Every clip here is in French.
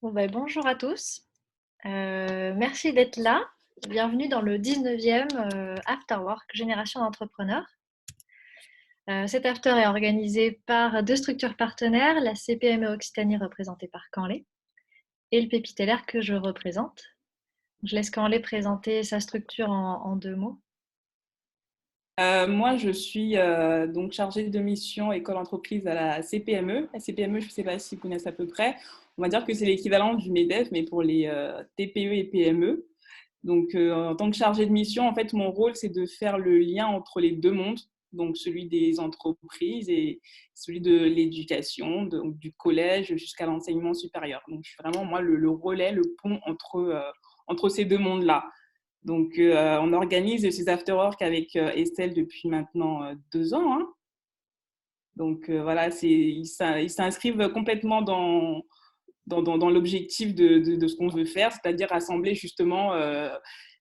Bon, bonjour à tous. Merci d'être là. Bienvenue dans le 19e Afterwork Génération d'entrepreneurs. Cet after est organisé par deux structures partenaires, la CPME Occitanie représentée par Canlay et le Pépitellaire que je représente. Je laisse Canlay présenter sa structure en deux mots. Moi, je suis donc chargée de mission école entreprise à la CPME. La CPME, je ne sais pas si vous connaissez à peu près. On va dire que c'est l'équivalent du MEDEF, mais pour les TPE et PME. Donc, en tant que chargée de mission, en fait, mon rôle, c'est de faire le lien entre les deux mondes, donc celui des entreprises et celui de l'éducation, donc du collège jusqu'à l'enseignement supérieur. Donc, je suis vraiment, moi, le relais, le pont entre ces deux mondes-là. Donc, on organise ces after-work avec Estelle depuis maintenant 2 ans. Hein. Donc, voilà, ils s'inscrivent complètement dans l'objectif de ce qu'on veut faire, c'est-à-dire rassembler justement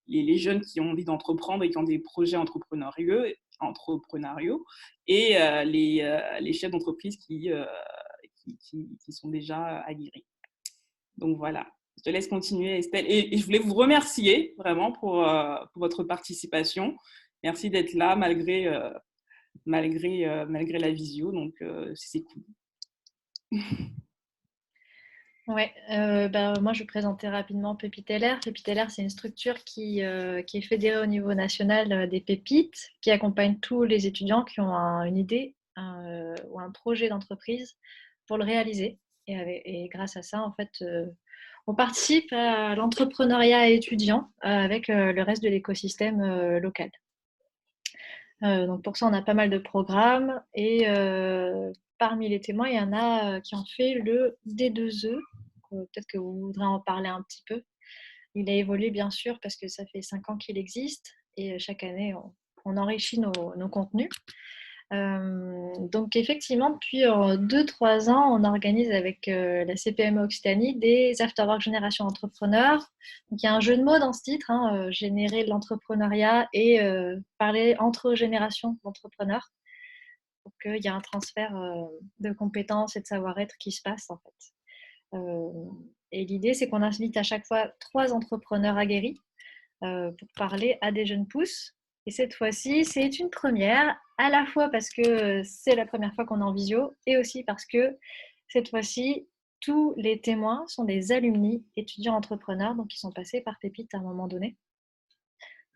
les jeunes qui ont envie d'entreprendre et qui ont des projets entrepreneuriaux et les chefs d'entreprise qui sont déjà aguerris. Donc voilà, je te laisse continuer Estelle. Et je voulais vous remercier vraiment pour votre participation. Merci d'être là malgré la visio, donc c'est cool. Ouais, moi je vais présenter rapidement Pépitellaire. Pépitellaire, c'est une structure qui est fédérée au niveau national des pépites, qui accompagne tous les étudiants qui ont une idée ou un projet d'entreprise pour le réaliser. Et grâce à ça, en fait, on participe à l'entrepreneuriat étudiant avec le reste de l'écosystème local. Donc pour ça, on a pas mal de programmes et parmi les témoins, il y en a qui ont fait le D2E. Peut-être que vous voudrez en parler un petit peu. Il a évolué bien sûr parce que ça fait 5 ans qu'il existe et chaque année, on enrichit nos contenus. Donc effectivement, depuis 2-3 ans, on organise avec la CPME Occitanie des Afterwork Génération Entrepreneurs. Donc il y a un jeu de mots dans ce titre, hein, générer de l'entrepreneuriat et parler entre générations d'entrepreneurs. Donc il y a un transfert de compétences et de savoir-être qui se passe en fait. Et l'idée, c'est qu'on invite à chaque fois 3 entrepreneurs aguerris pour parler à des jeunes pousses. Et cette fois-ci, c'est une première, à la fois parce que c'est la première fois qu'on est en visio et aussi parce que cette fois-ci, tous les témoins sont des alumni, étudiants entrepreneurs, donc ils sont passés par Pépite à un moment donné.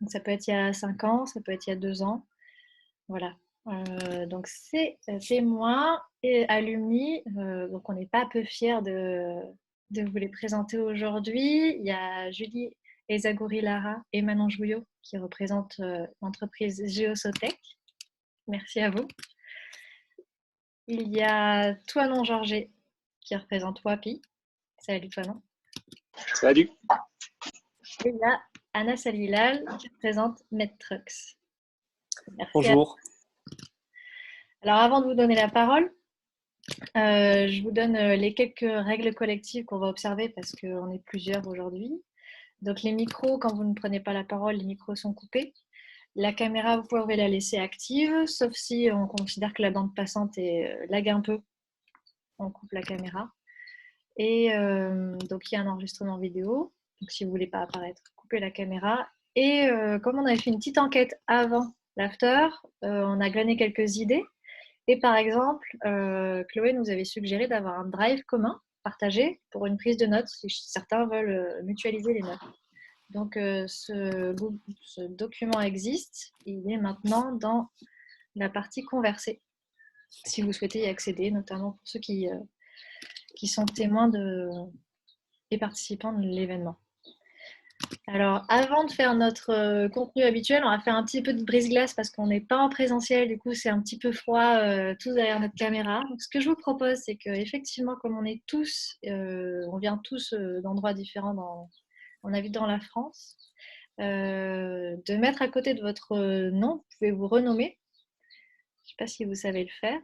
Donc ça peut être il y a 5 ans, ça peut être il y a 2 ans. Voilà. Donc c'est témoins et alumni. Donc on n'est pas peu fiers de vous les présenter aujourd'hui. Il y a Julie Ezagouri Lara et Manon Jouillot qui représentent l'entreprise Geosotech. Merci à vous. Il y a Toinon Georget qui représente WAPI. Salut Toinon. Salut. Et il y a Anna Salilal qui représente MedTrucks. Merci. Bonjour. Alors avant de vous donner la parole, je vous donne les quelques règles collectives qu'on va observer parce qu'on est plusieurs aujourd'hui. Donc les micros, quand vous ne prenez pas la parole, les micros sont coupés. La caméra, vous pouvez la laisser active, sauf si on considère que la bande passante lag un peu, on coupe la caméra. Et donc il y a un enregistrement vidéo, donc si vous ne voulez pas apparaître, coupez la caméra. Et comme on avait fait une petite enquête avant l'after, on a glané quelques idées. Et par exemple, Chloé nous avait suggéré d'avoir un drive commun, partagé, pour une prise de notes, si certains veulent mutualiser les notes. Donc, ce document existe, il est maintenant dans la partie conversée, si vous souhaitez y accéder, notamment pour ceux qui sont témoins et participants de l'événement. Alors, avant de faire notre contenu habituel, on va faire un petit peu de brise-glace parce qu'on n'est pas en présentiel, du coup c'est un petit peu froid tous derrière notre caméra. Donc, ce que je vous propose, c'est qu'effectivement, comme on est tous, on vient tous d'endroits différents, on habite dans la France, de mettre à côté de votre nom, vous pouvez vous renommer. Je ne sais pas si vous savez le faire.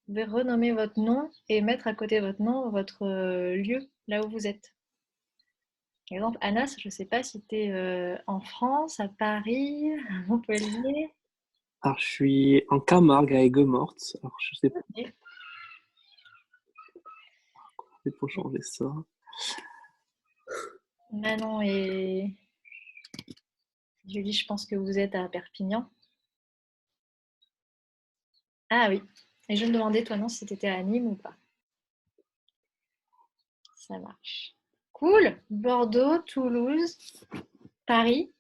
Vous pouvez renommer votre nom et mettre à côté de votre nom votre lieu, là où vous êtes. Par exemple, Anas, je ne sais pas si tu es en France, à Paris, à Montpellier. Alors, je suis en Camargue à Aigues-Mortes. Alors, je sais pas. Okay. C'est pour changer ça. Manon et Julie, je pense que vous êtes à Perpignan. Ah oui. Et je me demandais, toi, non, si tu étais à Nîmes ou pas. Ça marche. Cool. Bordeaux, Toulouse, Paris,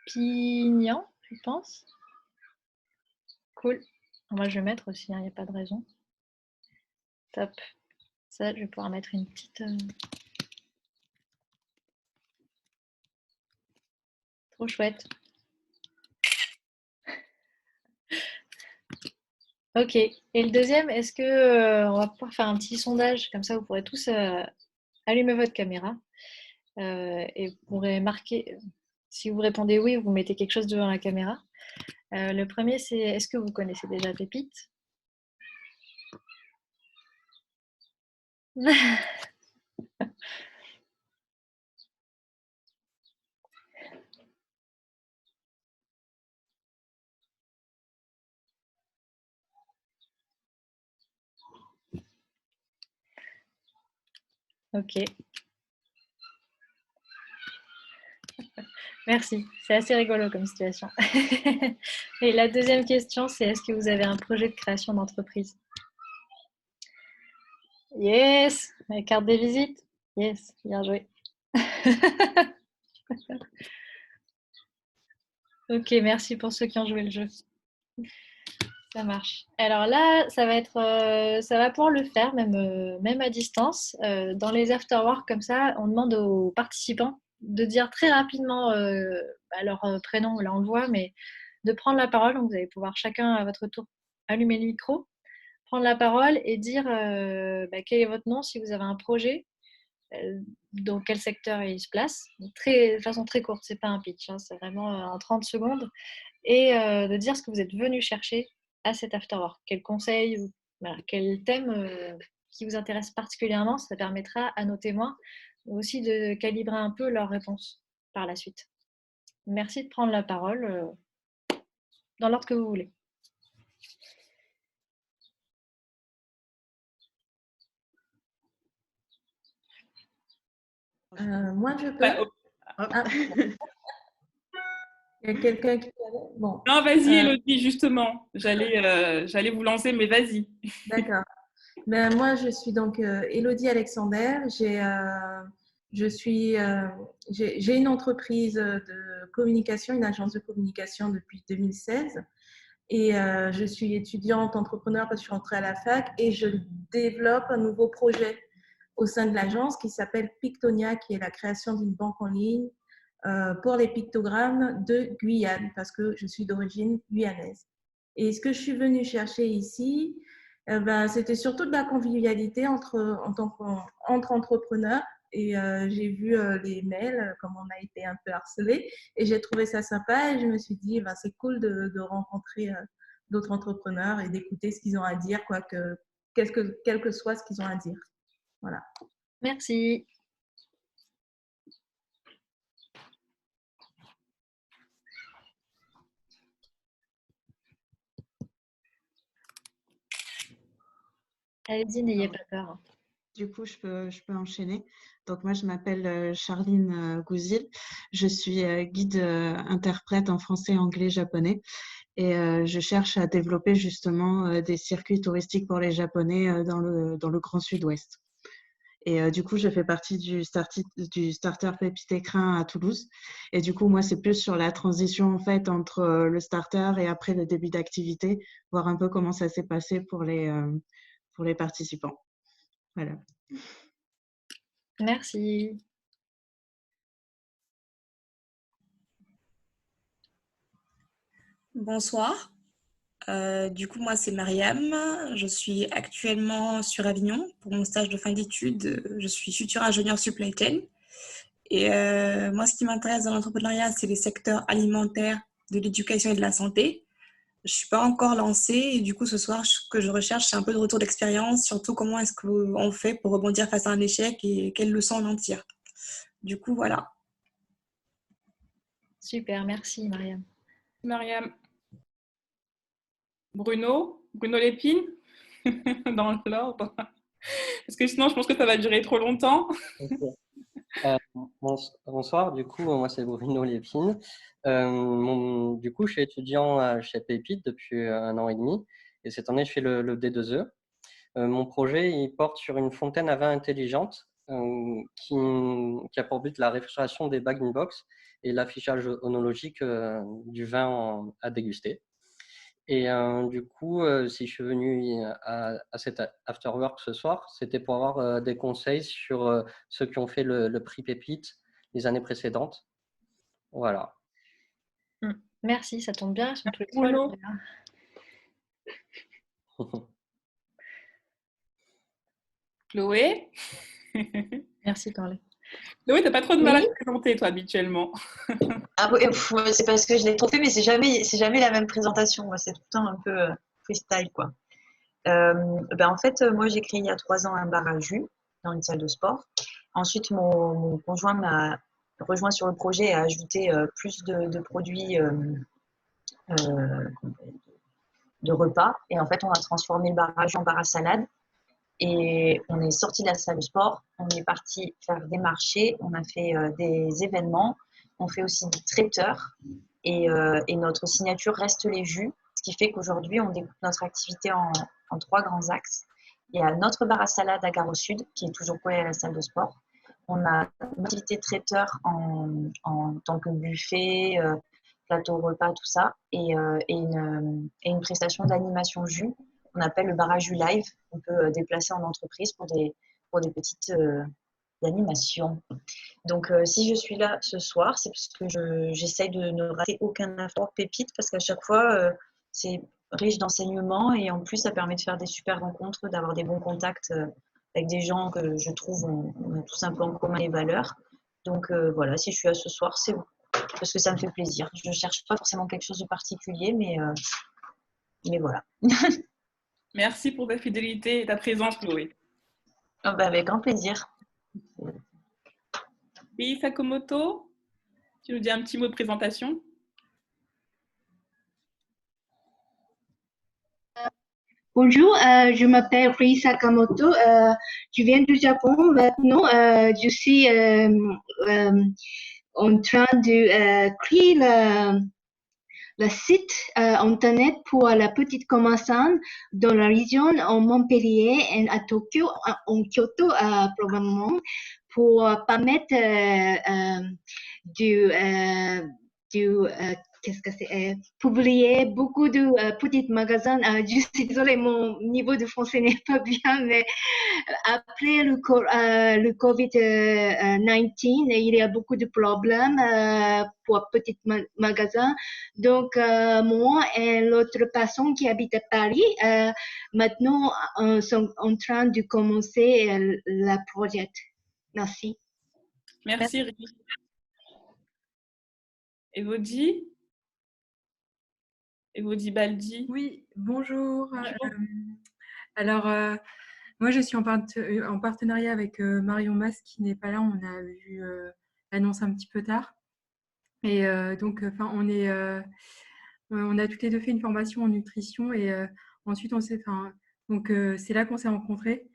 Pignan, je pense. Cool. Moi, je vais mettre aussi, il n'y a pas de raison. Top. Ça, je vais pouvoir mettre une petite... Trop chouette. Ok. Et le deuxième, est-ce que on va pouvoir faire un petit sondage, comme ça vous pourrez tous allumer votre caméra et vous pourrez marquer, si vous répondez oui, vous mettez quelque chose devant la caméra. Le premier, c'est est-ce que vous connaissez déjà Pépite? Ok. Merci, c'est assez rigolo comme situation. Et la deuxième question, c'est est-ce que vous avez un projet de création d'entreprise? Yes, la carte des visites. Yes, bien joué. Ok, merci pour ceux qui ont joué le jeu. Ça marche. Alors là, ça va pouvoir le faire, même à distance. Dans les afterworks comme ça, on demande aux participants de dire très rapidement leur prénom, là on le voit, mais de prendre la parole. Donc vous allez pouvoir chacun à votre tour allumer le micro, prendre la parole et dire quel est votre nom si vous avez un projet, dans quel secteur il se place. De façon très courte, c'est pas un pitch, hein, c'est vraiment en 30 secondes. Et de dire ce que vous êtes venu chercher à cet afterwork. Quel conseil, voilà, quel thème qui vous intéresse particulièrement. Ça permettra à nos témoins aussi de calibrer un peu leurs réponses par la suite. Merci de prendre la parole dans l'ordre que vous voulez. Moi, je peux. Bah, oh, Ah, il y a quelqu'un qui... Bon, non, vas-y, Elodie, justement. J'allais vous lancer, mais vas-y. d'accord. Ben, moi, je suis donc Élodie Alexander. J'ai une entreprise de communication, une agence de communication depuis 2016. Et je suis étudiante entrepreneur parce que je suis rentrée à la fac et je développe un nouveau projet au sein de l'agence qui s'appelle Pictonia, qui est la création d'une banque en ligne pour les pictogrammes de Guyane, parce que je suis d'origine guyanaise. Et ce que je suis venue chercher ici, c'était surtout de la convivialité entre entrepreneurs. Et j'ai vu les mails, comme on a été un peu harcelés, et j'ai trouvé ça sympa. Et je me suis dit, c'est cool de rencontrer d'autres entrepreneurs et d'écouter ce qu'ils ont à dire, quel que soit ce qu'ils ont à dire. Voilà. Merci. Allez-y, n'ayez pas peur. Du coup, je peux enchaîner. Donc, moi, je m'appelle Charline Gouzil. Je suis guide interprète en français, anglais, japonais. Et je cherche à développer justement des circuits touristiques pour les Japonais dans le Grand Sud-Ouest. Et du coup, je fais partie du starter Pépite Écrin à Toulouse. Et du coup, moi, c'est plus sur la transition en fait entre le starter et après le début d'activité, voir un peu comment ça s'est passé pour les participants. Voilà. Merci. Bonsoir. Du coup, moi, c'est Mariam. Je suis actuellement sur Avignon pour mon stage de fin d'études. Je suis future ingénieure supply chain. Et moi, ce qui m'intéresse dans l'entrepreneuriat, c'est les secteurs alimentaires, de l'éducation et de la santé. Je ne suis pas encore lancée et du coup, ce soir, ce que je recherche, c'est un peu de retour d'expérience, surtout comment est-ce qu'on fait pour rebondir face à un échec et quelles leçons on en tire. Du coup, voilà. Super, merci Mariam. Mariam. Bruno Lépine, dans l'ordre. Parce que sinon, je pense que ça va durer trop longtemps. Ok. Euh, Bonsoir, du coup, moi c'est Bruno Lépine. Du coup, je suis étudiant chez Pépite depuis 1 an et demi et cette année, je fais le D2E. Mon projet, il porte sur une fontaine à vin intelligente qui a pour but la réfrigération des bag-in-box et l'affichage onologique du vin à déguster. Et du coup, si je suis venu à cet afterwork ce soir, c'était pour avoir des conseils sur ceux qui ont fait le prix Pépite les années précédentes. Voilà. Merci, ça tombe bien, ils sont tous les trois Bruno. là. Chloé. Merci, parler. Chloé, t'as pas trop de mal à Oui. te présenter, toi, habituellement. Ah oui, c'est parce que je l'ai trop fait, mais c'est jamais la même présentation. Moi, c'est tout le temps un peu freestyle, quoi. En fait, moi, j'ai créé il y a 3 ans un bar à jus dans une salle de sport. Ensuite, mon conjoint m'a rejoint sur le projet et a ajouté plus de produits de repas. Et en fait, on a transformé le bar à jus en bar à salade. Et on est sorti de la salle de sport, on est parti faire des marchés, on a fait des événements, on fait aussi des traiteurs et notre signature reste les jus, ce qui fait qu'aujourd'hui on découpe notre activité en 3 grands axes. Il y a notre bar à salade à Gare au Sud qui est toujours collé à la salle de sport. On a une activité traiteur en tant que buffet, plateau repas, tout ça, et une prestation d'animation jus qu'on appelle le bar à jus live. On peut déplacer en entreprise pour des petites animations. Donc, si je suis là ce soir, c'est parce que j'essaye de ne rater aucun effort pépite parce qu'à chaque fois, c'est riche d'enseignements et en plus, ça permet de faire des super rencontres, d'avoir des bons contacts avec des gens que je trouve on a tous un peu en commun les valeurs. Donc, voilà, si je suis là ce soir, c'est parce que ça me fait plaisir. Je ne cherche pas forcément quelque chose de particulier, mais voilà. Merci pour ta fidélité et ta présence, Chloé. Avec grand plaisir. Oui, Sakamoto, tu nous dis un petit mot de présentation? Bonjour, je m'appelle Rei Sakamoto. Je viens du Japon. Maintenant, je suis en train de créer le site internet pour la petite commerçante dans la région en Montpellier et à Tokyo, en Kyoto probablement, pour permettre qu'est-ce que c'est, publier beaucoup de petits magasins. Je suis désolée, mon niveau de français n'est pas bien, mais après le COVID-19, il y a beaucoup de problèmes pour petits magasins. Donc, moi et l'autre personne qui habite à Paris, maintenant, sont en train de commencer le projet. Merci. Merci, Ré. Elodie Baldi. Oui, bonjour. Alors, moi, je suis en partenariat avec Marion Mas, qui n'est pas là. On a vu l'annonce un petit peu tard. Et donc, on a toutes les deux fait une formation en nutrition. Et ensuite, c'est là qu'on s'est rencontrés.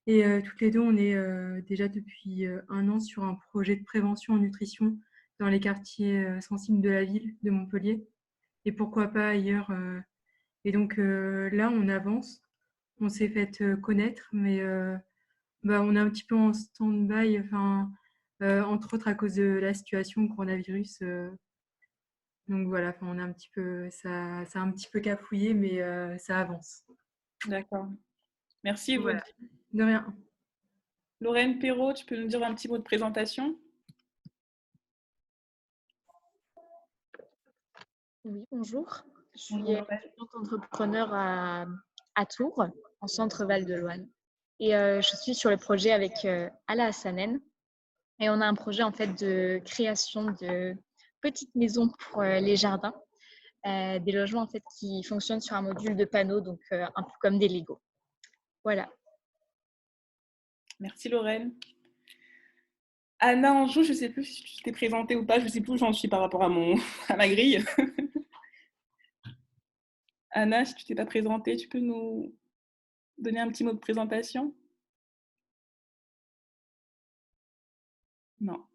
Et toutes les deux, on est déjà depuis 1 an sur un projet de prévention en nutrition dans les quartiers sensibles de la ville de Montpellier. Et pourquoi pas ailleurs. Et donc là, on avance. On s'est fait connaître, mais on est un petit peu en stand-by, entre autres à cause de la situation coronavirus. Donc voilà, on est un petit peu, ça a un petit peu cafouillé, mais ça avance. D'accord. Merci, Elodie. Voilà. De rien. Lorraine Perrault, tu peux nous dire un petit mot de présentation? Oui, bonjour. Je suis Bonjour. étudiante entrepreneur à Tours, en centre Val-de-Loire. Et je suis sur le projet avec Ala Hassanen. Et on a un projet en fait de création de petites maisons pour les jardins, des logements en fait qui fonctionnent sur un module de panneaux, donc un peu comme des Lego. Voilà. Merci Lorraine. Anna Anjou, je ne sais plus si tu t'es présentée ou pas, je ne sais plus où j'en suis par rapport à ma grille. Anna, si tu ne t'es pas présentée, tu peux nous donner un petit mot de présentation? Non.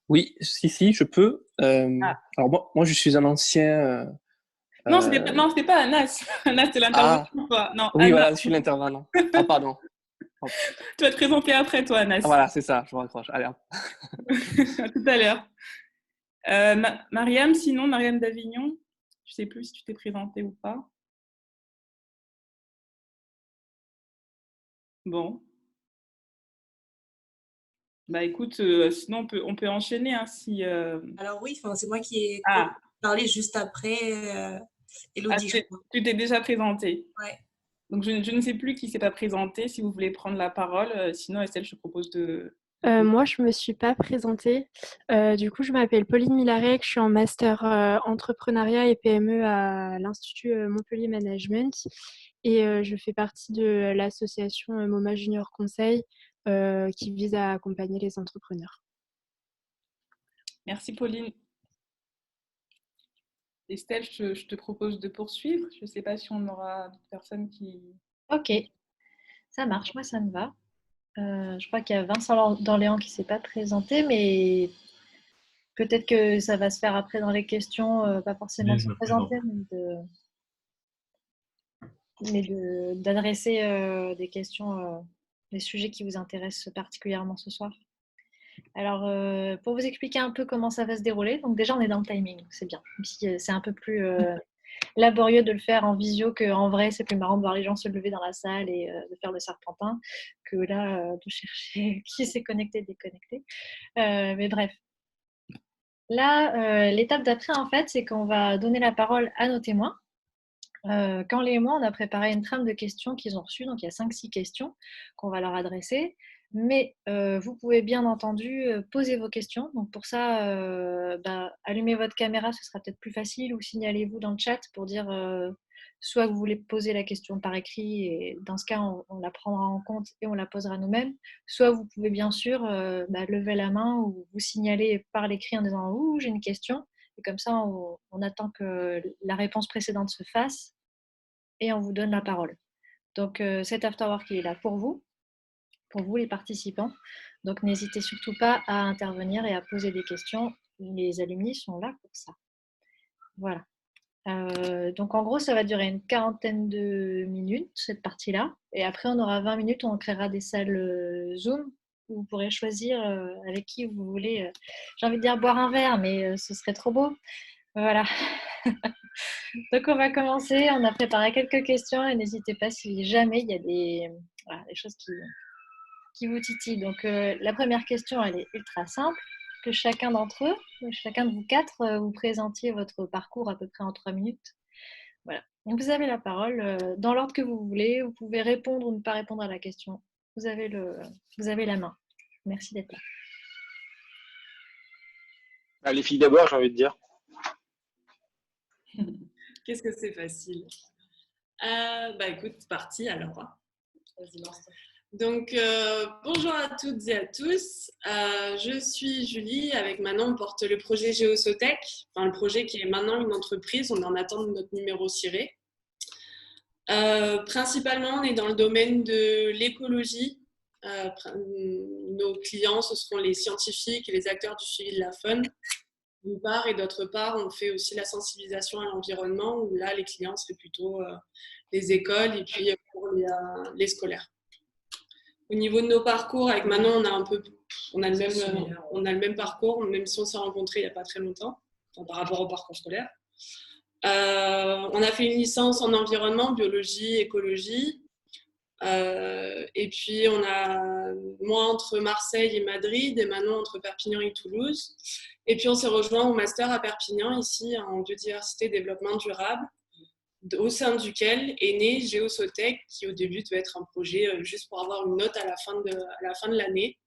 Oui, si, je peux. Alors moi, je suis un ancien. Non, c'était pas Anas. Anas, c'est l'intervention, toi. Non, Oui, Anas. voilà, je suis l'intervenant. Ah, pardon. Tu vas te présenter après, toi, Anas. Voilà, c'est ça, je me raccroche. Allez, hop. À tout à l'heure. Mariam, sinon, Mariam d'Avignon, je ne sais plus si tu t'es présentée ou pas. Bon. Bah écoute, sinon on peut enchaîner hein, si. Alors oui, c'est moi qui ai Ah. parlé juste après Elodie, je crois. Tu t'es déjà présentée. Ouais. Donc je ne sais plus qui s'est pas présenté. Si vous voulez prendre la parole, sinon Estelle, je te propose de. Moi, je ne me suis pas présentée. Du coup, je m'appelle Pauline Milarek, je suis en master entrepreneuriat et PME à l'Institut Montpellier Management et je fais partie de l'association MoMA Junior Conseil qui vise à accompagner les entrepreneurs. Merci Pauline. Estelle, je te propose de poursuivre. Je ne sais pas si on aura d'autres personnes qui… Ok, ça marche, moi ça me va. Je crois qu'il y a Vincent d'Orléans qui ne s'est pas présenté, mais peut-être que ça va se faire après dans les questions, pas forcément de se présenter, mais d'adresser des questions, des sujets qui vous intéressent particulièrement ce soir. Alors, pour vous expliquer un peu comment ça va se dérouler, donc déjà on est dans le timing, c'est bien. C'est un peu plus laborieux de le faire en visio qu'en vrai, c'est plus marrant de voir les gens se lever dans la salle et de faire le serpentin que là, de chercher qui s'est connecté, déconnecté. Mais bref. Là, l'étape d'après, en fait, c'est qu'on va donner la parole à nos témoins. Quand les mois, on a préparé une trame de questions qu'ils ont reçues, donc il y a 5-6 questions qu'on va leur adresser. Mais vous pouvez bien entendu poser vos questions. Donc pour ça, allumez votre caméra, ce sera peut-être plus facile, ou signalez-vous dans le chat pour dire soit que vous voulez poser la question par écrit, et dans ce cas, on la prendra en compte et on la posera nous-mêmes. Soit vous pouvez bien sûr lever la main ou vous signaler par l'écrit en disant « Ouh, j'ai une question ». Et comme ça, on attend que la réponse précédente se fasse et on vous donne la parole. Donc cet afterwork, il est là pour vous les participants. Donc n'hésitez surtout pas à intervenir et à poser des questions. Les alumni sont là pour ça. Voilà. Donc en gros, ça va durer une quarantaine de minutes, cette partie-là. Et après, on aura 20 minutes où on créera des salles Zoom où vous pourrez choisir avec qui vous voulez. J'ai envie de dire boire un verre, mais ce serait trop beau. Voilà. Donc on va commencer. On a préparé quelques questions et n'hésitez pas si jamais il y a des choses qui vous titillent. Donc la première question, elle est ultra simple. Que chacun d'entre eux, chacun de vous quatre, vous présentiez votre parcours à peu près en 3 minutes. Voilà. Donc vous avez la parole dans l'ordre que vous voulez. Vous pouvez répondre ou ne pas répondre à la question. Vous avez la main. Merci d'être là. Les filles d'abord, j'ai envie de dire. Qu'est-ce que c'est facile. Écoute, c'est parti alors. Vas-y, lance-toi. Donc, bonjour à toutes et à tous. Je suis Julie. Avec Manon, on porte le projet Géosotech. Enfin, le projet qui est maintenant une entreprise. On est en attente de notre numéro ciré. Principalement, on est dans le domaine de l'écologie. Nos clients, ce seront les scientifiques et les acteurs du suivi de la faune, d'une part. Et d'autre part, on fait aussi la sensibilisation à l'environnement, où là, les clients seraient plutôt les écoles et puis pour les scolaires. Au niveau de nos parcours, avec Manon, on a le même parcours, même si on s'est rencontrés il n'y a pas très longtemps, par rapport au parcours scolaire. On a fait une licence en environnement, biologie, écologie. Et puis, moi entre Marseille et Madrid, et Manon entre Perpignan et Toulouse. Et puis, on s'est rejoint au master à Perpignan, ici, en biodiversité et développement durable, au sein duquel est né Géosotech, qui au début devait être un projet juste pour avoir une note à la fin de l'année.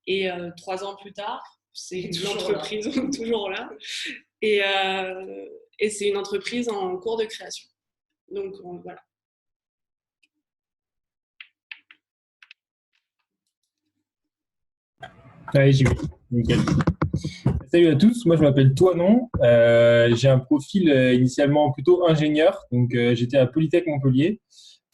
Et 3 ans plus tard, c'est l'entreprise toujours là. Et c'est une entreprise en cours de création. Donc voilà. Allez, j'y vais. Nickel. Salut à tous, moi je m'appelle Toinon. J'ai un profil initialement plutôt ingénieur, donc j'étais à Polytech Montpellier.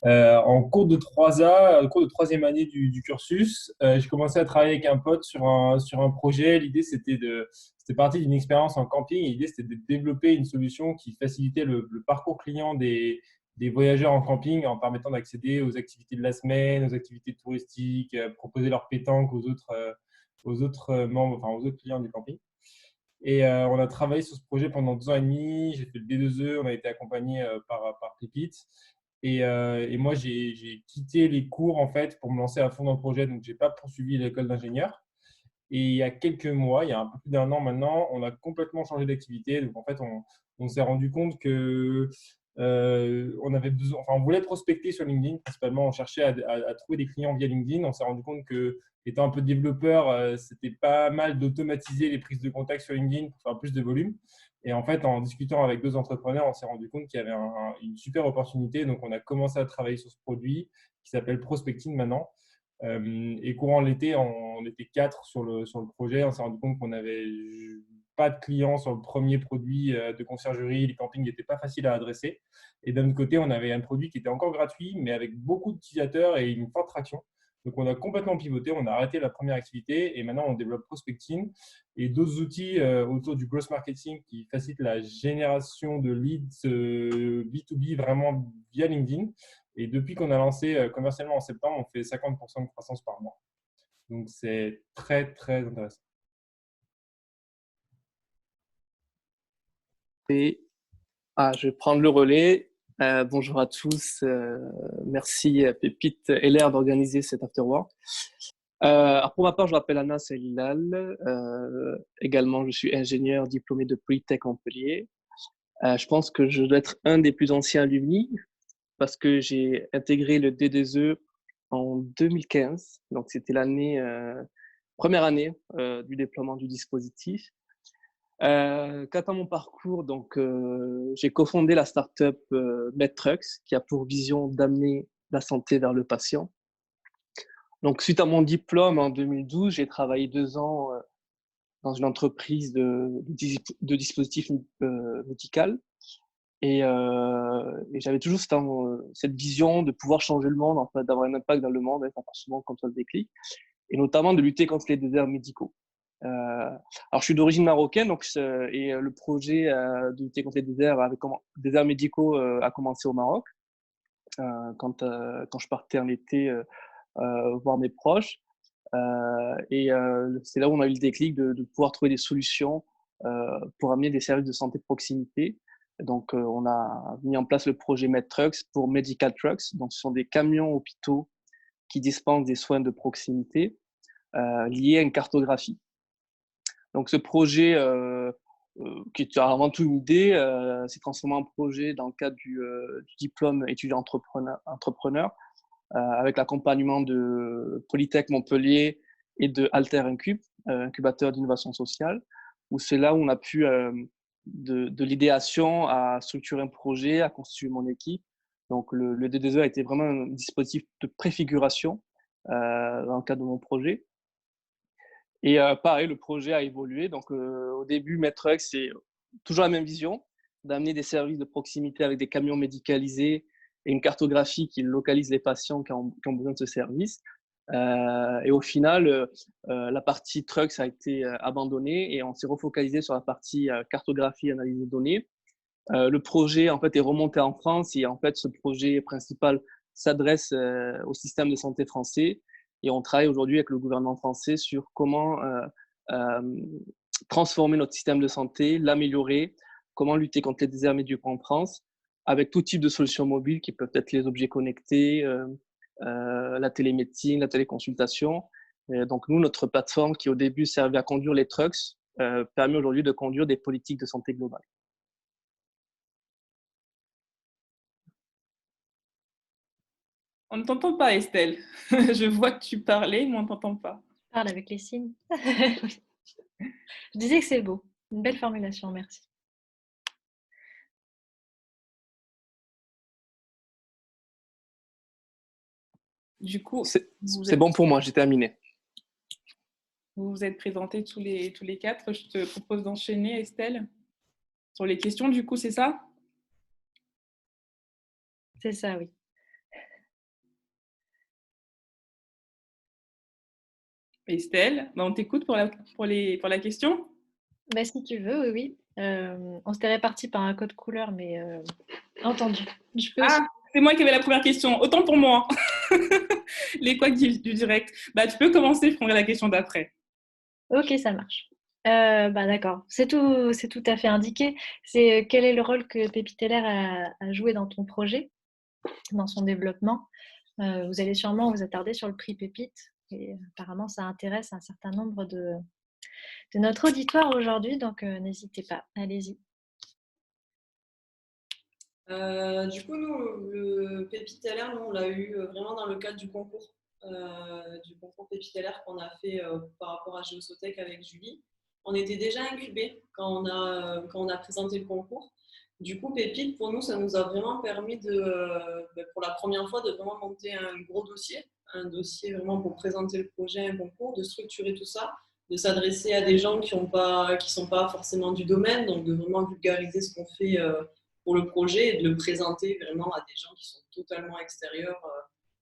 En cours de 3A, cours de troisième année du cursus, j'ai commencé à travailler avec un pote sur un projet. L'idée, c'était parti d'une expérience en camping. L'idée, c'était de développer une solution qui facilitait le parcours client des voyageurs en camping en permettant d'accéder aux activités de la semaine, aux activités touristiques, proposer leur pétanque aux autres membres, enfin aux autres clients du camping. Et on a travaillé sur ce projet pendant 2 ans et demi. J'ai fait le D2E, on a été accompagné par Pépite. Et moi, j'ai quitté les cours en fait pour me lancer à fond dans le projet. Donc, je n'ai pas poursuivi l'école d'ingénieur. Et il y a quelques mois, il y a un peu plus d'un an maintenant, on a complètement changé d'activité. Donc, en fait, on s'est rendu compte que on avait besoin, enfin, on voulait prospecter sur LinkedIn. Principalement, on cherchait à trouver des clients via LinkedIn. On s'est rendu compte que, étant un peu développeur, c'était pas mal d'automatiser les prises de contact sur LinkedIn pour faire plus de volume. Et en fait, en discutant avec 2 entrepreneurs, on s'est rendu compte qu'il y avait une super opportunité. Donc, on a commencé à travailler sur ce produit qui s'appelle Prospecting maintenant. Et courant l'été, on était 4 sur le projet. On s'est rendu compte qu'on n'avait pas de clients sur le premier produit de conciergerie. Les campings n'étaient pas faciles à adresser. Et d'un autre côté, on avait un produit qui était encore gratuit, mais avec beaucoup d'utilisateurs et une forte traction. Donc, on a complètement pivoté, on a arrêté la première activité et maintenant, on développe Prospecting et d'autres outils autour du growth marketing qui facilitent la génération de leads B2B vraiment via LinkedIn. Et depuis qu'on a lancé commercialement en septembre, on fait 50% de croissance par mois. Donc, c'est très, très intéressant. Je vais prendre le relais. Bonjour à tous. Merci Pépite et L'air d'organiser cet afterwork. Pour ma part, je m'appelle Anas Elilal. Également, je suis ingénieur diplômé de Polytech Montpellier. Je pense que je dois être un des plus anciens alumni parce que j'ai intégré le D2E en 2015. Donc, c'était première année du déploiement du dispositif. Quant à mon parcours, donc, j'ai cofondé la startup MedTrucks qui a pour vision d'amener la santé vers le patient. Donc, suite à mon diplôme en 2012, j'ai travaillé 2 ans dans une entreprise de dispositifs médicaux. Et j'avais toujours cette vision de pouvoir changer le monde, en fait, d'avoir un impact dans le monde, être souvent comme ça le déclic, et notamment de lutter contre les déserts médicaux. Alors, je suis d'origine marocaine, et le projet de lutter contre les déserts médicaux a commencé au Maroc, quand je partais en été voir mes proches. C'est là où on a eu le déclic de pouvoir trouver des solutions pour amener des services de santé de proximité. Donc, on a mis en place le projet MedTrucks pour Medical Trucks. Donc, ce sont des camions hôpitaux qui dispensent des soins de proximité liés à une cartographie. Donc, ce projet, qui était avant tout une idée, s'est transformé en projet dans le cadre du diplôme étudiant entrepreneur avec l'accompagnement de Polytech Montpellier et de Alter Incube, incubateur d'innovation sociale, où c'est là où on a pu, de l'idéation à structurer un projet, à constituer mon équipe. Donc, le D2E a été vraiment un dispositif de préfiguration dans le cadre de mon projet. Et pareil, le projet a évolué. Donc, au début, MedTrucks, c'est toujours la même vision, d'amener des services de proximité avec des camions médicalisés et une cartographie qui localise les patients qui ont besoin de ce service. Et au final, la partie Trucks a été abandonnée et on s'est refocalisé sur la partie cartographie et analyse de données. Le projet en fait est remonté en France et en fait ce projet principal s'adresse au système de santé français et on travaille aujourd'hui avec le gouvernement français sur comment transformer notre système de santé, l'améliorer, comment lutter contre les déserts médicaux en France avec tout type de solutions mobiles qui peuvent être les objets connectés, la télémédecine, la téléconsultation. Et donc nous, notre plateforme qui au début servait à conduire les trucks permet aujourd'hui de conduire des politiques de santé globale. On ne t'entend pas, Estelle. Je vois que tu parlais, mais on ne t'entend pas. Je parle avec les signes. Je disais que c'est beau. Une belle formulation, merci. Du coup, c'est bon pour moi, j'ai terminé. Vous vous êtes présentés tous les 4. Je te propose d'enchaîner, Estelle, sur les questions. Du coup, c'est ça? C'est ça, oui. Estelle, on t'écoute pour la question. Bah, si tu veux, oui. On s'était répartis par un code couleur, mais entendu. Je peux aussi... Ah, c'est moi qui avais la première question. Autant pour moi. Les couacs du direct. Bah, tu peux commencer, je prendrai la question d'après. Ok, ça marche. Bah, d'accord. C'est tout à fait indiqué. C'est quel est le rôle que Pépiteller a joué dans ton projet, dans son développement. Vous allez sûrement vous attarder sur le prix Pépite. Et apparemment, ça intéresse un certain nombre de notre auditoire aujourd'hui, donc n'hésitez pas, allez-y. Du coup, nous, le Pépiteller, nous, on l'a eu vraiment dans le cadre du concours Pépiteller qu'on a fait par rapport à Géosothèque avec Julie. On était déjà incubés quand on a présenté le concours. Du coup, Pépite, pour nous, ça nous a vraiment permis pour la première fois, de vraiment monter un gros dossier, un dossier vraiment pour présenter le projet, un concours, de structurer tout ça, de s'adresser à des gens qui sont pas forcément du domaine, donc de vraiment vulgariser ce qu'on fait pour le projet et de le présenter vraiment à des gens qui sont totalement extérieurs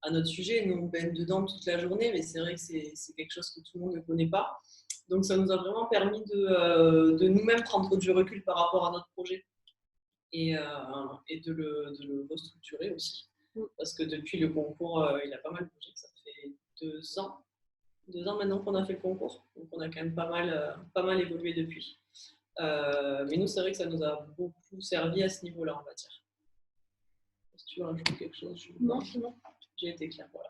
à notre sujet. Nous, on baigne dedans toute la journée, mais c'est vrai que c'est quelque chose que tout le monde ne connaît pas. Donc, ça nous a vraiment permis de nous-mêmes prendre du recul par rapport à notre projet et de le restructurer aussi. Parce que depuis le concours, il a pas mal bougé. Ça fait 2 ans maintenant qu'on a fait le concours. Donc, on a quand même pas mal évolué depuis. Mais nous, c'est vrai que ça nous a beaucoup servi à ce niveau-là, on va dire. Est-ce que tu veux rajouter quelque chose? Non, c'est bon. J'ai été claire, voilà.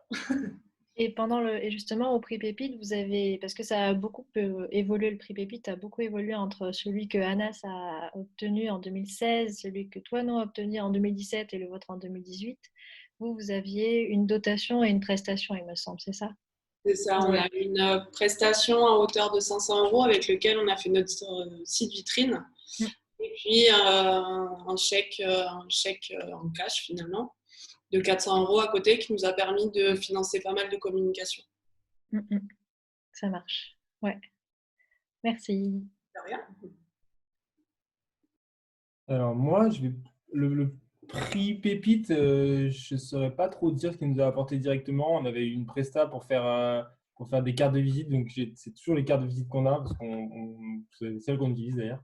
Et justement, au prix Pépite, vous avez, parce que ça a beaucoup évolué, le prix Pépite a beaucoup évolué entre celui que Anas a obtenu en 2016, celui que toi, non, a obtenu en 2017 et le vôtre en 2018. Vous aviez une dotation et une prestation, il me semble, c'est ça? C'est ça, on a une prestation à hauteur de 500 € avec lequel on a fait notre site vitrine. Et puis un chèque en cash finalement de 400 € à côté qui nous a permis de financer pas mal de communication. Ça marche. Ouais. Merci. De rien. Alors moi, le prix Pépite, je ne saurais pas trop dire ce qu'il nous a apporté directement. On avait eu une presta pour faire des cartes de visite, donc c'est toujours les cartes de visite qu'on a, parce c'est celles qu'on utilise d'ailleurs.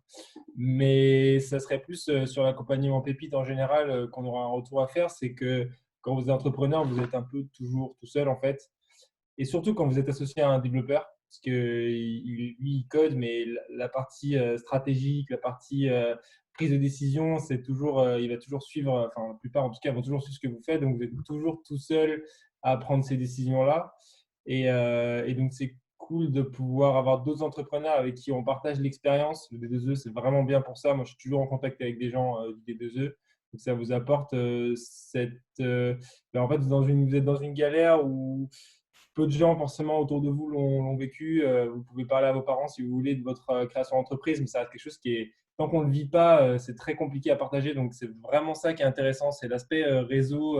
Mais ça serait plus sur l'accompagnement Pépite en général qu'on aura un retour à faire. C'est que quand vous êtes entrepreneur, vous êtes un peu toujours tout seul en fait. Et surtout quand vous êtes associé à un développeur, parce que lui, il code, mais la partie stratégique, la partie prise de décision, c'est toujours, il va toujours suivre, enfin la plupart en tout cas vont toujours suivre ce que vous faites, donc vous êtes toujours tout seul à prendre ces décisions-là. Et donc c'est cool de pouvoir avoir d'autres entrepreneurs avec qui on partage l'expérience. Le D2E, c'est vraiment bien pour ça. Moi, je suis toujours en contact avec des gens du D2E. Donc ça vous apporte en fait, vous êtes dans une galère où peu de gens forcément autour de vous l'ont vécu. Vous pouvez parler à vos parents si vous voulez de votre création d'entreprise, mais ça reste quelque chose qui est, tant qu'on ne le vit pas, c'est très compliqué à partager. Donc c'est vraiment ça qui est intéressant, c'est l'aspect réseau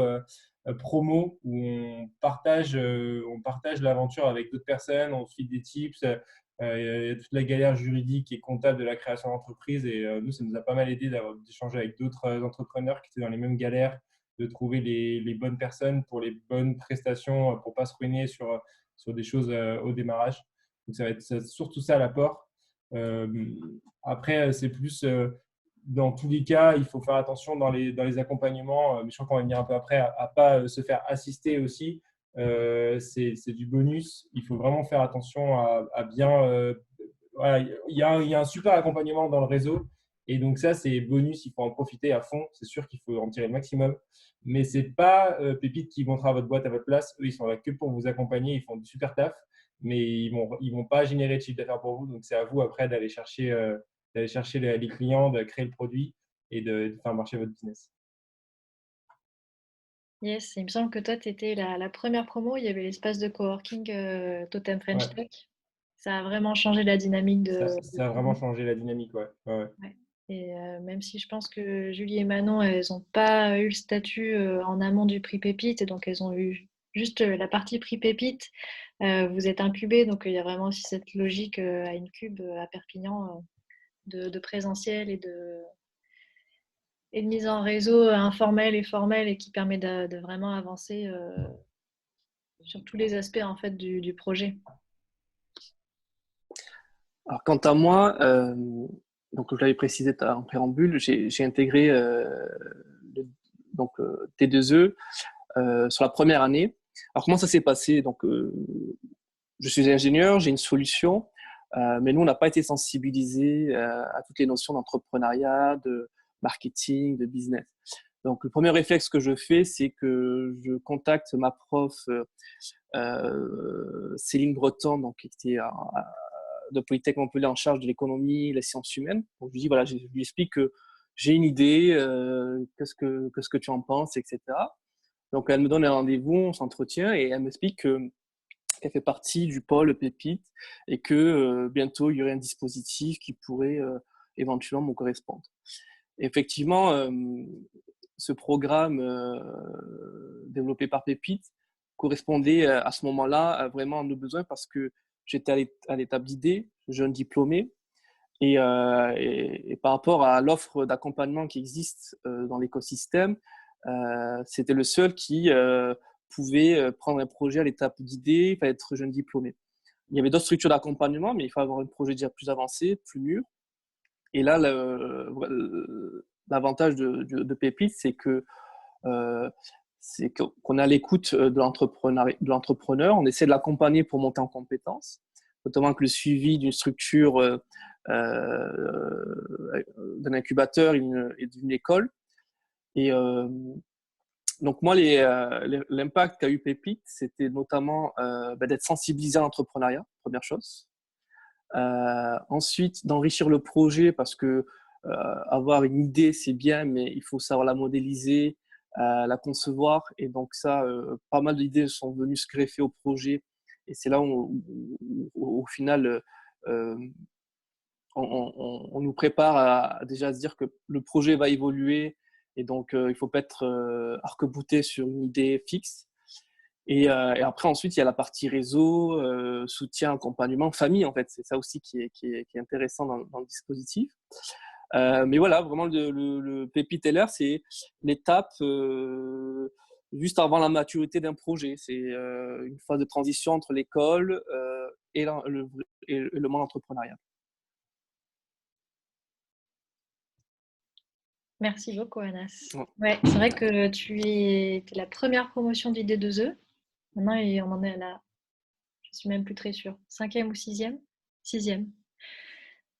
promo où on partage l'aventure avec d'autres personnes, on suit des tips. Il y a toute la galère juridique et comptable de la création d'entreprise et nous, ça nous a pas mal aidé d'échanger avec d'autres entrepreneurs qui étaient dans les mêmes galères, de trouver les bonnes personnes pour les bonnes prestations, pour ne pas se ruiner sur des choses au démarrage. Donc, ça va être surtout ça l'apport. Après, c'est plus, dans tous les cas, il faut faire attention dans les accompagnements, mais je crois qu'on va venir un peu après, à ne pas se faire assister aussi. C'est du bonus. Il faut vraiment faire attention à bien… voilà, il y a un super accompagnement dans le réseau. Et donc ça, c'est bonus, il faut en profiter à fond. C'est sûr qu'il faut en tirer le maximum. Mais ce n'est pas Pépite qui montera votre boîte à votre place. Eux, ils sont là que pour vous accompagner. Ils font du super taf, mais ils vont pas générer de chiffre d'affaires pour vous. Donc, c'est à vous après d'aller chercher les clients, de créer le produit et de faire marcher votre business. Yes, il me semble que toi, tu étais la première promo. Il y avait l'espace de coworking Totem French Tech. Ça a vraiment changé la dynamique Ça a vraiment changé la dynamique, ouais. Ouais. Et même si je pense que Julie et Manon, elles n'ont pas eu le statut en amont du prix Pépite, et donc elles ont eu juste la partie prix Pépite. Vous êtes incubés, donc il y a vraiment aussi cette logique à Incube à Perpignan de présentiel et de mise en réseau informel et formel et qui permet de vraiment avancer sur tous les aspects en fait du projet. Alors, quant à moi, donc, je l'avais précisé en préambule, j'ai intégré T2E sur la première année. Alors, comment ça s'est passé? Donc, je suis ingénieur, j'ai une solution, mais nous, on n'a pas été sensibilisés à toutes les notions d'entrepreneuriat, de marketing, de business. Donc, le premier réflexe que je fais, c'est que je contacte ma prof Céline Breton, donc, qui était de Polytech Montpellier en charge de l'économie, les sciences humaines. Donc, je lui dis, voilà, je lui explique que j'ai une idée, qu'est-ce que tu en penses, etc. Donc, elle me donne un rendez-vous, on s'entretient et elle m'explique qu'elle fait partie du pôle Pépite et que bientôt, il y aurait un dispositif qui pourrait éventuellement me correspondre. Et effectivement, ce programme développé par Pépite correspondait à ce moment-là vraiment à nos besoins parce que j'étais à l'étape d'idée, jeune diplômé, et par rapport à l'offre d'accompagnement qui existe dans l'écosystème, c'était le seul qui pouvait prendre un projet à l'étape d'idée, il fallait être jeune diplômé. Il y avait d'autres structures d'accompagnement, mais il faut avoir un projet déjà plus avancé, plus mûr. Et là, l'avantage de Pépite, c'est qu'on est à l'écoute de l'entrepreneur, on essaie de l'accompagner pour monter en compétences, notamment que le suivi d'une structure, d'un incubateur et d'une école. Et donc moi, l'impact qu'a eu Pépite, c'était notamment d'être sensibilisé à l'entrepreneuriat, première chose. Ensuite, d'enrichir le projet parce que avoir une idée, c'est bien, mais il faut savoir la modéliser, la concevoir. Et donc ça, pas mal d'idées sont venues se greffer au projet. Et c'est là où au final, on nous prépare à déjà se dire que le projet va évoluer. Et donc, il ne faut pas être arc-bouté sur une idée fixe. Et après, ensuite, il y a la partie réseau, soutien, accompagnement, famille, en fait. C'est ça aussi qui est intéressant dans le dispositif. Mais voilà, vraiment, le Pépite LR, c'est l'étape juste avant la maturité d'un projet. C'est une phase de transition entre l'école et le monde entrepreneurial. Merci beaucoup, Anas. Ouais, c'est vrai que tu es la première promotion du D2E. Maintenant, on en est à la, je suis même plus très sûre, 5e ou 6e? 6e.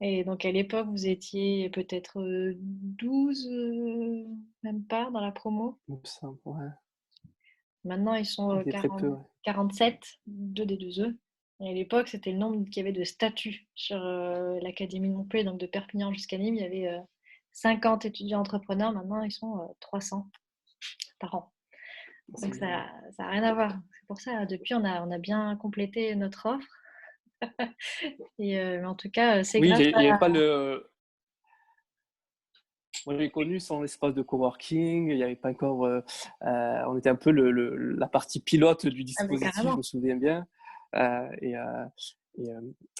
Et donc, à l'époque, vous étiez peut-être 12, même pas, dans la promo. Ouais. Maintenant, ils sont 47 de D2E. Et à l'époque, c'était le nombre qu'il y avait de statuts sur l'Académie de Montpellier, donc de Perpignan jusqu'à Nîmes. Il y avait 50 étudiants entrepreneurs. Maintenant, ils sont 300 par an. Donc, ça n'a rien à voir. C'est pour ça, depuis, on a bien complété notre offre. Et en tout cas, c'est grâce il n'y avait pas le... Moi, j'ai connu son espace de coworking. Il n'y avait pas encore... on était un peu la partie pilote du dispositif, je me souviens bien.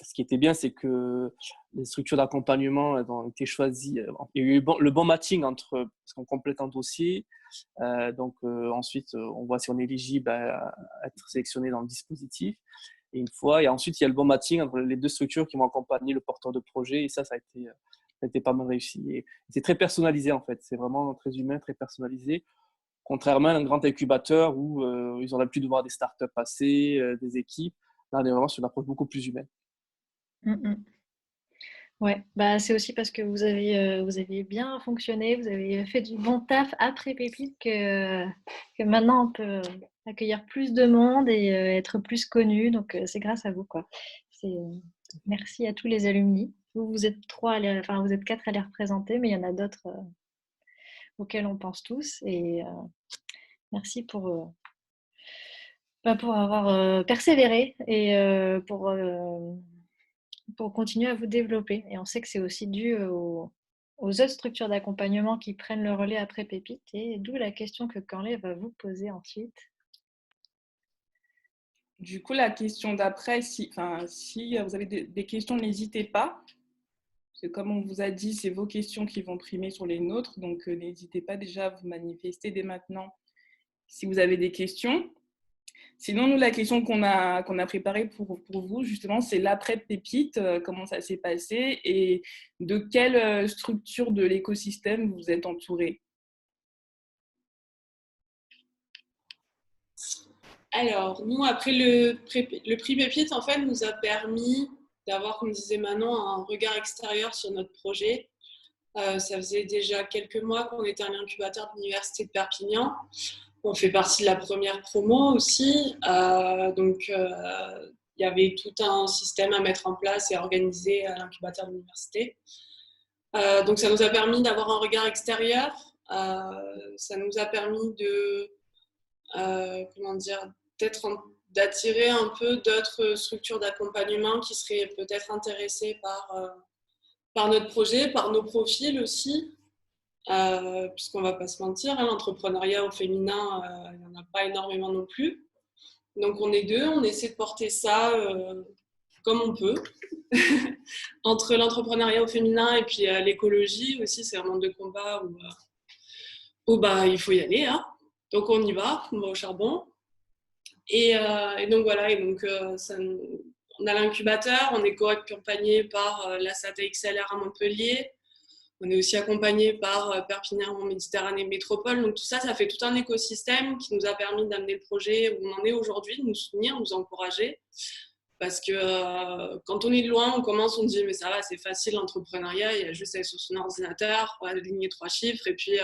Ce qui était bien, c'est que les structures d'accompagnement ont été choisies. Il y a eu le bon matching parce qu'on complète un dossier. Ensuite, on voit si on est éligible à être sélectionné dans le dispositif. Et ensuite, il y a le bon matching entre les deux structures qui vont accompagner le porteur de projet. Et ça a été pas mal réussi. Et c'est très personnalisé, en fait. C'est vraiment très humain, très personnalisé. Contrairement à un grand incubateur où ils ont l'habitude de voir des startups passer, des équipes. Là, on est vraiment sur une approche beaucoup plus humaine. Ouais, c'est aussi parce que vous avez bien fonctionné, vous avez fait du bon taf après Pépite que maintenant on peut accueillir plus de monde et être plus connu. Donc c'est grâce à vous, quoi. Merci à tous les alumni. Vous êtes vous êtes 4 à les représenter, mais il y en a d'autres auxquels on pense tous. Et merci pour avoir persévéré et pour continuer à vous développer. Et on sait que c'est aussi dû aux autres structures d'accompagnement qui prennent le relais après Pépite, et d'où la question que Corley va vous poser ensuite. Du coup, la question d'après, si vous avez des questions, n'hésitez pas. Parce que comme on vous a dit, c'est vos questions qui vont primer sur les nôtres. Donc, n'hésitez pas déjà à vous manifester dès maintenant si vous avez des questions. Sinon, nous, la question qu'on a préparée pour vous, justement, c'est l'après-pépite, comment ça s'est passé et de quelle structure de l'écosystème vous êtes entouré. Alors, nous, après le prix Pépite, en fait, nous a permis d'avoir, comme disait Manon, un regard extérieur sur notre projet. Ça faisait déjà quelques mois qu'on était un incubateur de l'Université de Perpignan. On fait partie de la première promo aussi. Donc, il y avait tout un système à mettre en place et à organiser à l'incubateur de l'université. Donc, ça nous a permis d'avoir un regard extérieur. Ça nous a permis de, comment dire, d'attirer un peu d'autres structures d'accompagnement qui seraient peut-être intéressées par notre projet, par nos profils aussi. Puisqu'on ne va pas se mentir, hein, l'entrepreneuriat au féminin, il n'y en a pas énormément non plus. Donc on est deux, on essaie de porter ça comme on peut. Entre l'entrepreneuriat au féminin et puis l'écologie aussi, c'est un monde de combat où bah, il faut y aller. Hein. Donc on y va, on va au charbon. Et donc voilà, on a l'incubateur, on est co-accompagné par la SATA XLR à Montpellier. On est aussi accompagné par Perpignan Méditerranée Métropole. Donc tout ça, ça fait tout un écosystème qui nous a permis d'amener le projet où on en est aujourd'hui, de nous soutenir, nous encourager. Parce que quand on est de loin, on commence, on dit mais ça va, c'est facile l'entrepreneuriat, il y a juste à être sur son ordinateur, aligner 3 chiffres et puis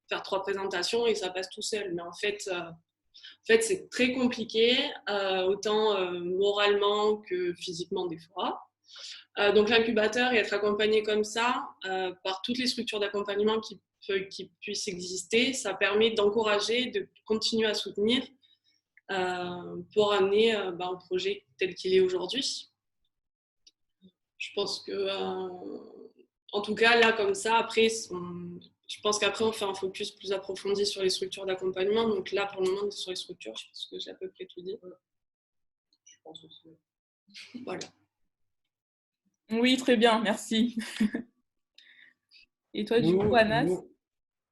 faire 3 présentations et ça passe tout seul. Mais en fait c'est très compliqué, autant moralement que physiquement des fois. Donc l'incubateur et être accompagné comme ça par toutes les structures d'accompagnement qui puissent exister, ça permet d'encourager, de continuer à soutenir pour amener un projet tel qu'il est aujourd'hui. Je pense que, en tout cas, là, comme ça, après, je pense qu'après, on fait un focus plus approfondi sur les structures d'accompagnement. Donc là, pour le moment, sur les structures, je pense que j'ai à peu près tout dit. Je pense aussi. Voilà. Oui, très bien, merci. Et toi, du coup, Anas?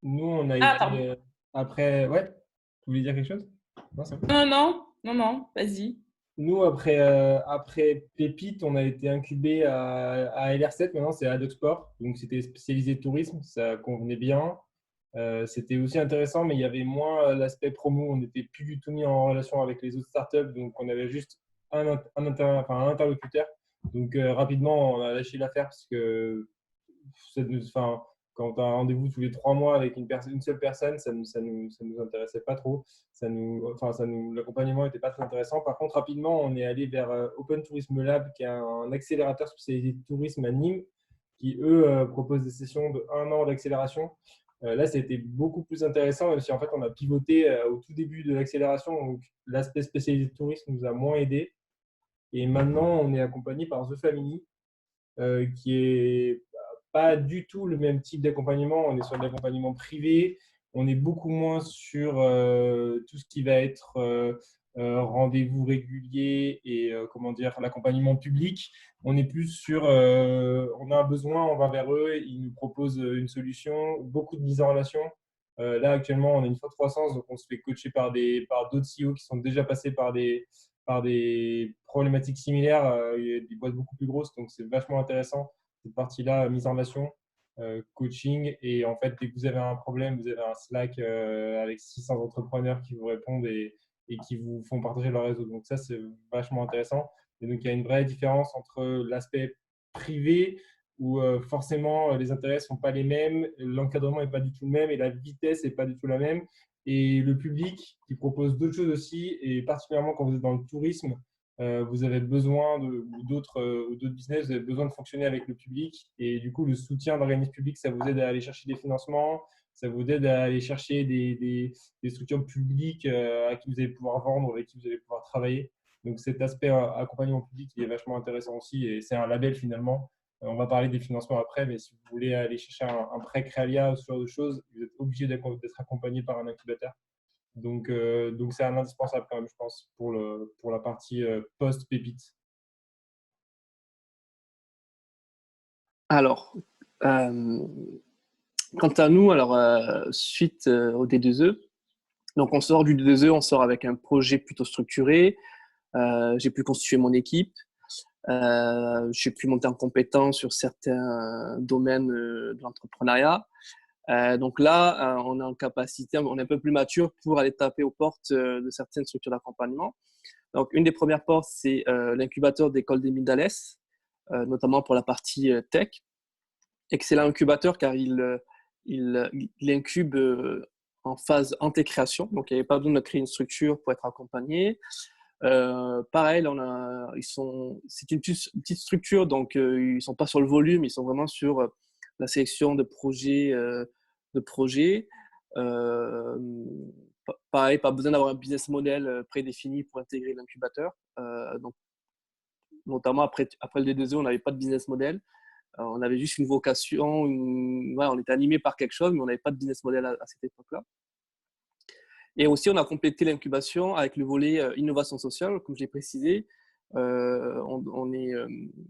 Nous, on a été après. Ouais, tu voulais dire quelque chose? Non, vas-y. Nous, après Pépite, on a été incubé à LR7, maintenant c'est Adoxport, donc c'était spécialisé tourisme, ça convenait bien. C'était aussi intéressant, mais il y avait moins l'aspect promo, on n'était plus du tout mis en relation avec les autres startups, donc on avait juste un interlocuteur. Donc rapidement, on a lâché l'affaire parce que quand tu as un rendez-vous tous les 3 mois avec une seule personne, ça nous intéressait pas trop. L'accompagnement n'était pas très intéressant. Par contre, rapidement, on est allé vers Open Tourism Lab, qui est un accélérateur spécialisé de tourisme à Nîmes, qui, eux, proposent des sessions de 1 an d'accélération. Là, c'était beaucoup plus intéressant, même si en fait, on a pivoté au tout début de l'accélération. Donc, l'aspect spécialisé de tourisme nous a moins aidé. Et maintenant, on est accompagné par The Family, qui est pas du tout le même type d'accompagnement. On est sur de l'accompagnement privé. On est beaucoup moins sur tout ce qui va être rendez-vous réguliers et l'accompagnement public. On est plus sur on a un besoin, on va vers eux, ils nous proposent une solution, beaucoup de mise en relation. Là, actuellement, on a une forte croissance, donc on se fait coacher par d'autres CEO qui sont déjà passés par des problématiques similaires, des boîtes beaucoup plus grosses, donc c'est vachement intéressant. Cette partie-là, mise en relation, coaching, et en fait, dès que vous avez un problème, vous avez un Slack avec 600 entrepreneurs qui vous répondent et qui vous font partager leur réseau. Donc ça, c'est vachement intéressant. Et donc, il y a une vraie différence entre l'aspect privé, où forcément, les intérêts ne sont pas les mêmes, l'encadrement n'est pas du tout le même et la vitesse n'est pas du tout la même. Et le public qui propose d'autres choses aussi, et particulièrement quand vous êtes dans le tourisme, vous avez besoin ou d'autres business, vous avez besoin de fonctionner avec le public. Et du coup, le soutien d'organismes publics, ça vous aide à aller chercher des financements, ça vous aide à aller chercher des structures publiques à qui vous allez pouvoir vendre, avec qui vous allez pouvoir travailler. Donc cet aspect accompagnement public, il est vachement intéressant aussi, et c'est un label finalement. On va parler des financements après, mais si vous voulez aller chercher un prêt Créalia ou ce genre de choses, vous êtes obligé d'être accompagné par un incubateur. Donc c'est un indispensable quand même, je pense, pour la partie post-pépite. Alors, quant à nous, suite au D2E, Donc, on sort du 2E, on sort avec un projet plutôt structuré. J'ai pu constituer mon équipe. J'ai pu monter en compétence sur certains domaines de l'entrepreneuriat. Donc là, on est en capacité, on est un peu plus mature pour aller taper aux portes de certaines structures d'accompagnement. Donc, une des premières portes, c'est l'incubateur d'école des Mines d'Alès, notamment pour la partie tech. Excellent incubateur car il incube en phase anté-création. Donc, il n'y avait pas besoin de créer une structure pour être accompagné. Pareil, c'est une petite structure, donc ils ne sont pas sur le volume, ils sont vraiment sur la sélection de projets. Pareil, pas besoin d'avoir un business model prédéfini pour intégrer l'incubateur. Donc, notamment après le D2E, on n'avait pas de business model. On avait juste une vocation, on était animé par quelque chose, mais on n'avait pas de business model à cette époque-là. Et aussi, on a complété l'incubation avec le volet innovation sociale, comme je l'ai précisé. On est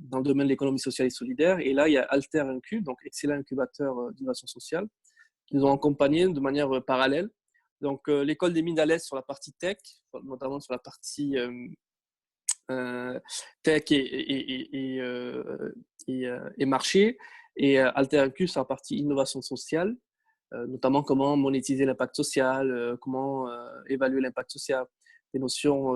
dans le domaine de l'économie sociale et solidaire. Et là, il y a Alter Incube, donc excellent incubateur d'innovation sociale, qui nous ont accompagnés de manière parallèle. Donc, l'école des Mines d'Alès sur la partie tech, notamment sur la partie tech et marché, et Alter Incube sur la partie innovation sociale, notamment comment monétiser l'impact social, comment évaluer l'impact social, des notions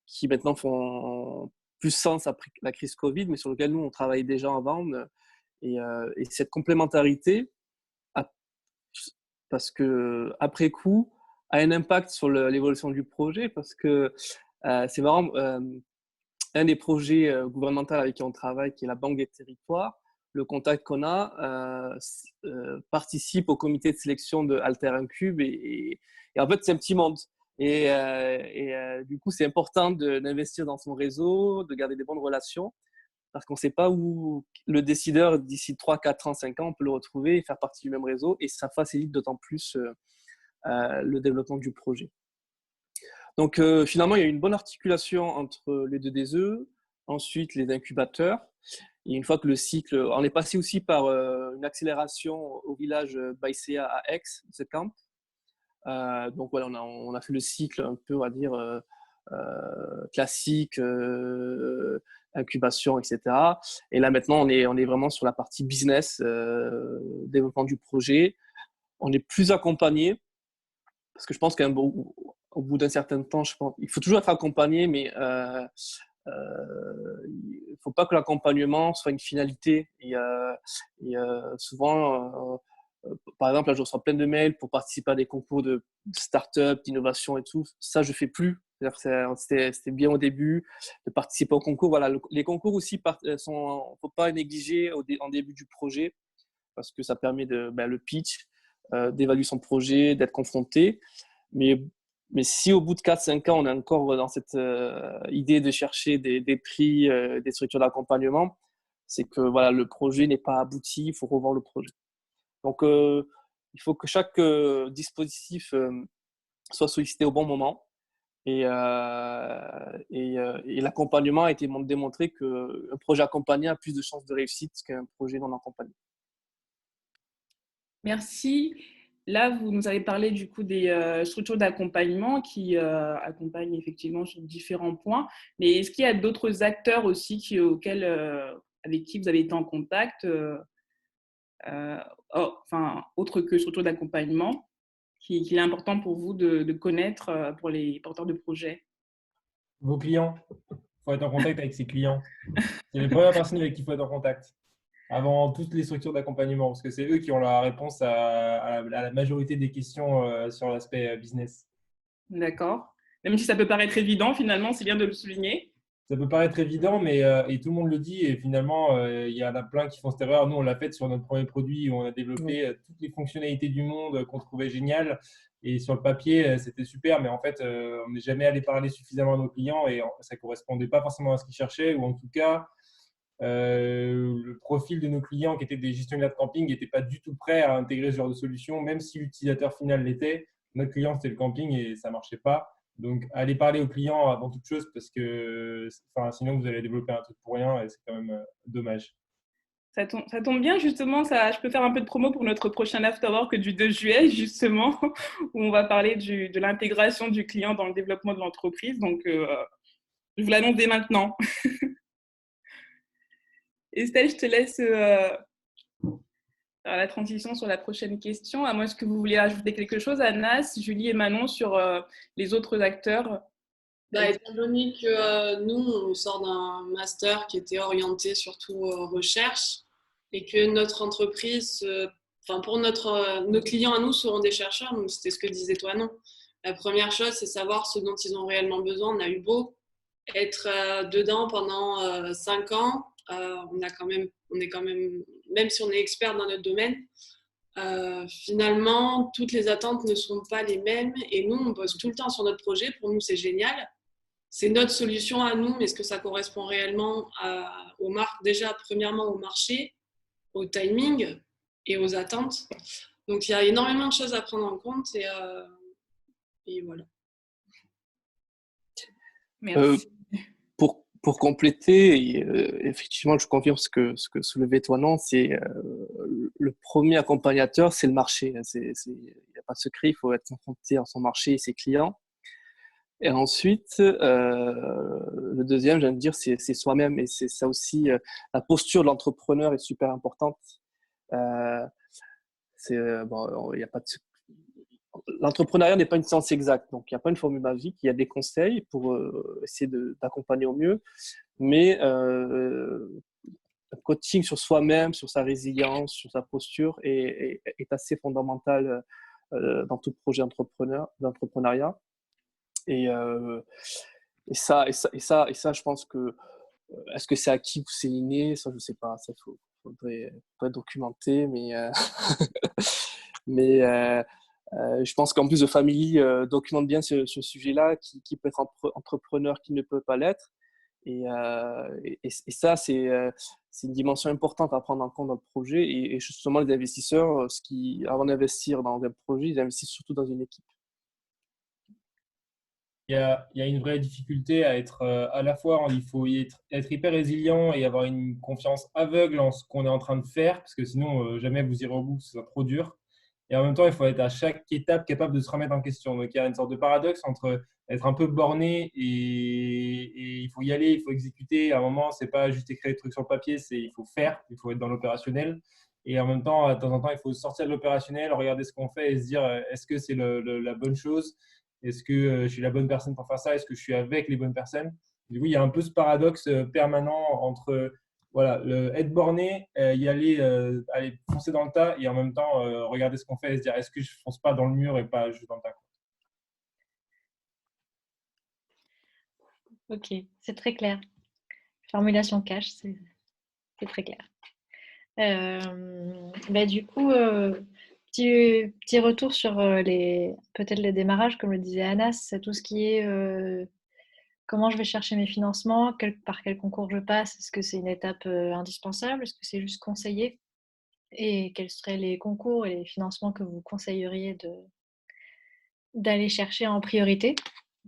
qui maintenant font plus sens après la crise Covid, mais sur lesquelles nous, on travaille déjà avant. Et cette complémentarité, parce que après coup, a un impact sur l'évolution du projet, parce que c'est marrant, un des projets gouvernementaux avec qui on travaille, qui est la Banque des territoires, le contact qu'on a participe au comité de sélection de Alter Incube et en fait, c'est un petit monde. Et du coup, c'est important d'investir dans son réseau, de garder des bonnes relations parce qu'on ne sait pas où le décideur, d'ici 3, 4 ans, 5 ans, on peut le retrouver et faire partie du même réseau et ça facilite d'autant plus le développement du projet. Donc, finalement, il y a une bonne articulation entre les deux DSE, ensuite les incubateurs. Et une fois que le cycle, on est passé aussi par une accélération au village Baïséa à Aix, ce camp. Donc voilà, on a fait le cycle un peu, on va dire, classique, incubation, etc. Et là maintenant, on est vraiment sur la partie business, développement du projet. On est plus accompagné parce que je pense qu'au bout d'un certain temps, il faut toujours être accompagné, mais il ne faut pas que l'accompagnement soit une finalité. Et souvent, par exemple, là, je reçois plein de mails pour participer à des concours de start-up, d'innovation et tout. Ça, je ne fais plus. C'était bien au début de participer au concours. Voilà, les concours aussi, il ne faut pas négliger en début du projet parce que ça permet le pitch, d'évaluer son projet, d'être confronté. Mais si au bout de 4-5 ans, on est encore dans cette idée de chercher des prix, des structures d'accompagnement, c'est que voilà, le projet n'est pas abouti, il faut revoir le projet. Donc, il faut que chaque dispositif soit sollicité au bon moment. Et l'accompagnement a été démontré qu'un projet accompagné a plus de chances de réussite qu'un projet non accompagné. Merci. Là, vous nous avez parlé du coup des structures d'accompagnement qui accompagnent effectivement sur différents points. Mais est-ce qu'il y a d'autres acteurs aussi avec qui vous avez été en contact, autre que structures d'accompagnement, qu'il est important pour vous de connaître pour les porteurs de projets? Vos clients. Il faut être en contact avec ses clients. C'est les premières personnes avec qui il faut être en contact. Avant toutes les structures d'accompagnement, parce que c'est eux qui ont la réponse à la majorité des questions sur l'aspect business. D'accord. Même si ça peut paraître évident, finalement, c'est bien de le souligner. Ça peut paraître évident, mais et tout le monde le dit, et finalement, il y en a plein qui font cette erreur. Nous, on l'a fait sur notre premier produit où on a développé toutes les fonctionnalités du monde qu'on trouvait géniales. Et sur le papier, c'était super, mais en fait, on n'est jamais allé parler suffisamment à nos clients et ça ne correspondait pas forcément à ce qu'ils cherchaient, ou en tout cas, le profil de nos clients qui étaient des gestionnaires de camping n'était pas du tout prêt à intégrer ce genre de solution, même si l'utilisateur final l'était. Notre client, c'était le camping et ça ne marchait pas. Donc, allez parler aux clients avant toute chose parce que sinon, vous allez développer un truc pour rien et c'est quand même dommage. Ça tombe bien, justement, je peux faire un peu de promo pour notre prochain Afterwork du 2 juillet, justement, où on va parler de l'intégration du client dans le développement de l'entreprise. Donc, je vous l'annonce dès maintenant. Estelle, je te laisse faire la transition sur la prochaine question. À moins que vous vouliez ajouter quelque chose, Anas, Julie et Manon, sur les autres acteurs. Étant donné que nous, on sort d'un master qui était orienté surtout recherche et que notre entreprise, pour nos clients à nous seront des chercheurs, donc c'était ce que disait Toinon. La première chose, c'est savoir ce dont ils ont réellement besoin. On a eu beau être dedans pendant 5 ans, on est quand même si on est expert dans notre domaine, finalement, toutes les attentes ne sont pas les mêmes et nous, on bosse tout le temps sur notre projet. Pour nous, c'est génial. C'est notre solution à nous, mais est-ce que ça correspond réellement aux marques? Déjà, premièrement, au marché, au timing et aux attentes. Donc, il y a énormément de choses à prendre en compte et voilà. Merci. Pour compléter, effectivement, je confirme ce que soulevait Toinon, c'est le premier accompagnateur, c'est le marché. Il n'y a pas de secret, il faut être confronté à son marché et ses clients. Et ensuite, le deuxième, j'aime dire, c'est soi-même. Et c'est ça aussi, la posture de l'entrepreneur est super importante. Il y a pas de... L'entrepreneuriat n'est pas une science exacte, donc il n'y a pas une formule magique. Il y a des conseils pour essayer d'accompagner au mieux, mais un coaching sur soi-même, sur sa résilience, sur sa posture est assez fondamental dans tout projet d'entrepreneuriat. Et ça, je pense que est-ce que c'est acquis ou c'est inné? Ça, je sais pas. Ça, faudrait documenter, mais je pense qu'en plus de Family documente bien ce sujet-là, qui peut être entrepreneur, qui ne peut pas l'être. Et ça, c'est une dimension importante à prendre en compte dans le projet. Et justement, les investisseurs, avant d'investir dans un projet, ils investissent surtout dans une équipe. Il y a une vraie difficulté à être à la fois, il faut être hyper résilient et avoir une confiance aveugle en ce qu'on est en train de faire, parce que sinon, jamais vous irez au bout, c'est trop dur. Et en même temps, il faut être à chaque étape capable de se remettre en question. Donc, il y a une sorte de paradoxe entre être un peu borné et il faut y aller, il faut exécuter. À un moment, c'est pas juste écrire des trucs sur le papier, il faut faire, il faut être dans l'opérationnel. Et en même temps, de temps en temps, il faut sortir de l'opérationnel, regarder ce qu'on fait et se dire est-ce que c'est la bonne chose? Est-ce que je suis la bonne personne pour faire ça? Est-ce que je suis avec les bonnes personnes? Du coup, il y a un peu ce paradoxe permanent entre être borné, y aller foncer dans le tas et en même temps regarder ce qu'on fait et se dire est-ce que je ne fonce pas dans le mur et pas juste dans le tas. Ok, c'est très clair. Formulation cash, c'est très clair. Du coup, petit retour sur peut-être les démarrages, comme le disait Anas, c'est tout ce qui est comment je vais chercher mes financements, par quel concours je passe, est-ce que c'est une étape indispensable, est-ce que c'est juste conseillé, et quels seraient les concours et les financements que vous conseilleriez d'aller chercher en priorité,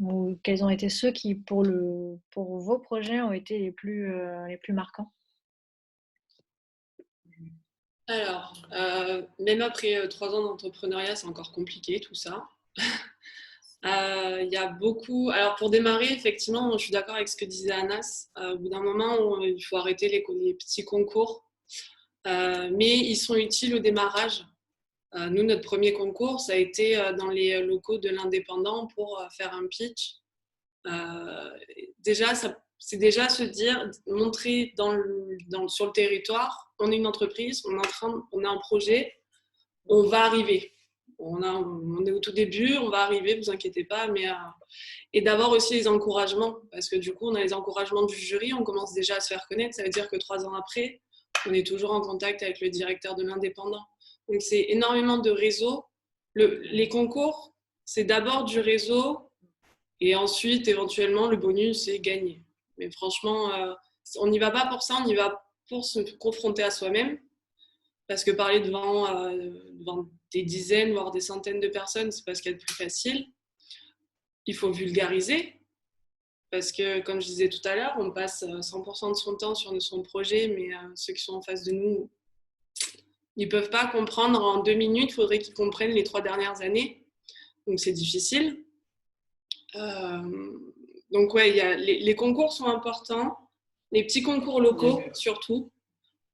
ou quels ont été ceux qui, pour vos projets, ont été les plus marquants? Alors, même après 3 ans d'entrepreneuriat, c'est encore compliqué tout ça. Il y a beaucoup. Alors, pour démarrer, effectivement, je suis d'accord avec ce que disait Anas. Au bout d'un moment, il faut arrêter les petits concours. Mais ils sont utiles au démarrage. Nous, notre premier concours, ça a été dans les locaux de l'Indépendant pour faire un pitch. Déjà, c'est déjà se dire, montrer sur le territoire, on est une entreprise, on a un projet, on va arriver. On est au tout début, on va arriver, vous inquiétez pas, et d'avoir aussi les encouragements, parce que du coup, on a les encouragements du jury, on commence déjà à se faire connaître, ça veut dire que 3 ans après, on est toujours en contact avec le directeur de l'Indépendant. Donc, c'est énormément de réseau. Les concours, c'est d'abord du réseau, et ensuite, éventuellement, le bonus, c'est gagner. Mais franchement, on n'y va pas pour ça, on y va pour se confronter à soi-même. Parce que parler devant des dizaines, voire des centaines de personnes, c'est pas ce qu'il y a de plus facile. Il faut vulgariser. Parce que, comme je disais tout à l'heure, on passe 100% de son temps sur son projet, mais ceux qui sont en face de nous, ils ne peuvent pas comprendre en 2 minutes, il faudrait qu'ils comprennent les 3 dernières années. Donc, c'est difficile. Donc, ouais, les concours sont importants, les petits concours locaux surtout.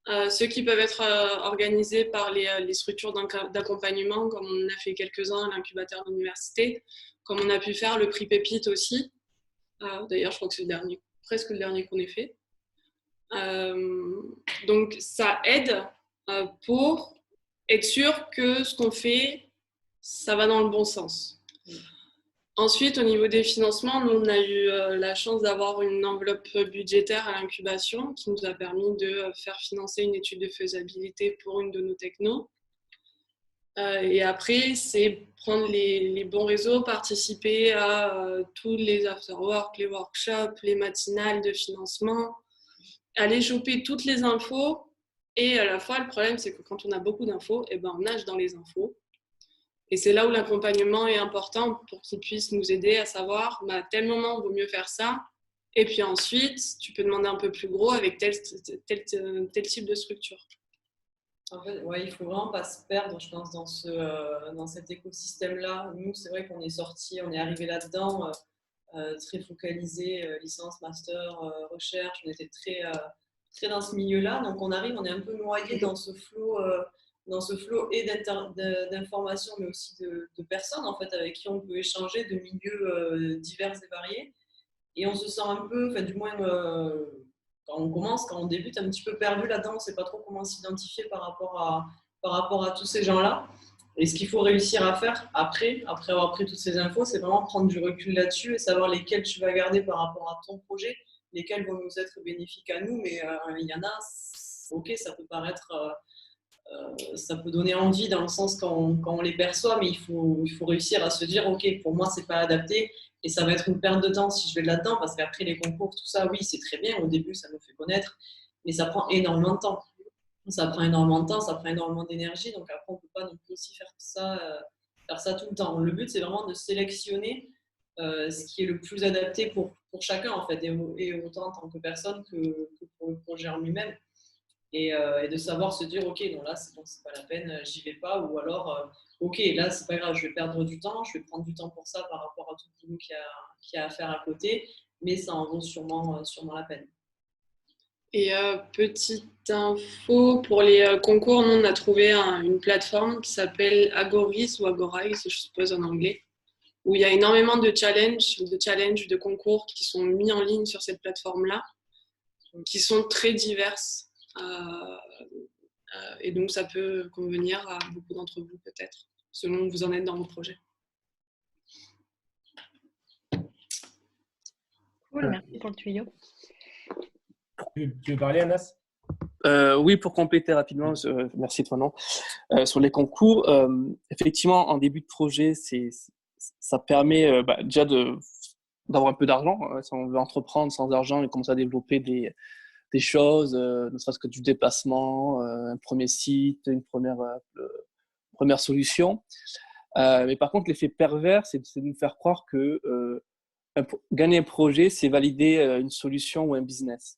Ceux qui peuvent être organisés par les structures d'accompagnement, comme on en a fait quelques-uns à l'incubateur d'université, comme on a pu faire le prix Pépite aussi. D'ailleurs, je crois que c'est presque le dernier qu'on ait fait. Donc, ça aide pour être sûr que ce qu'on fait, ça va dans le bon sens. Ensuite, au niveau des financements, nous, on a eu la chance d'avoir une enveloppe budgétaire à l'incubation qui nous a permis de faire financer une étude de faisabilité pour une de nos technos. Et après, c'est prendre les bons réseaux, participer à tous les after-work, les workshops, les matinales de financement, aller choper toutes les infos. Et à la fois, le problème, c'est que quand on a beaucoup d'infos, eh ben, on nage dans les infos. Et c'est là où l'accompagnement est important pour qu'il puisse nous aider à savoir, à tel moment, il vaut mieux faire ça. Et puis ensuite, tu peux demander un peu plus gros avec tel type de structure. En fait, ouais, il ne faut vraiment pas se perdre, je pense, dans cet écosystème-là. Nous, c'est vrai qu'on est sorti, on est arrivé là-dedans, très focalisé, licence, master, recherche. On était très dans ce milieu-là. Donc, on arrive, on est un peu noyé dans ce flot et d'informations, mais aussi de personnes en fait, avec qui on peut échanger, de milieux divers et variés. Et on se sent un peu, enfin, du moins quand on débute, un petit peu perdu là-dedans. On ne sait pas trop comment s'identifier par rapport à tous ces gens-là. Et ce qu'il faut réussir à faire après avoir pris toutes ces infos, c'est vraiment prendre du recul là-dessus et savoir lesquels tu vas garder par rapport à ton projet, lesquels vont nous être bénéfiques à nous. Mais il y en a, ok, ça peut paraître... ça peut donner envie dans le sens quand on les perçoit, mais il faut réussir à se dire ok, pour moi c'est pas adapté et ça va être une perte de temps si je vais là-dedans, parce qu'après les concours, tout ça, oui, c'est très bien, au début ça nous fait connaître, mais ça prend énormément de temps, ça prend énormément d'énergie, donc après on peut pas non plus aussi faire ça tout le temps. Le but c'est vraiment de sélectionner ce qui est le plus adapté pour chacun en fait, et autant en tant que personne que pour le projet en lui-même. Et de savoir se dire ok, non là c'est bon, c'est pas la peine, j'y vais pas, ou alors ok, là c'est pas grave, je vais perdre du temps, je vais prendre du temps pour ça par rapport à tout le boulot qu'il y a à faire à côté, mais ça en vaut sûrement la peine. Et petite info pour les concours, nous on a trouvé une plateforme qui s'appelle Agoris ou Agorise, je suppose en anglais, où il y a énormément de challenges, de concours qui sont mis en ligne sur cette plateforme-là, qui sont très diverses. Et donc ça peut convenir à beaucoup d'entre vous peut-être, selon où vous en êtes dans vos projets. Cool, merci pour le tuyau. Tu veux parler, Anas? Oui, pour compléter rapidement, merci Toinon. Sur les concours, effectivement, en début de projet, ça permet déjà d'avoir un peu d'argent. Si on veut entreprendre sans argent et commencer à développer des choses, ne serait-ce que du déplacement, un premier site, une première solution. Mais par contre, l'effet pervers, c'est de nous faire croire que gagner un projet, c'est valider une solution ou un business.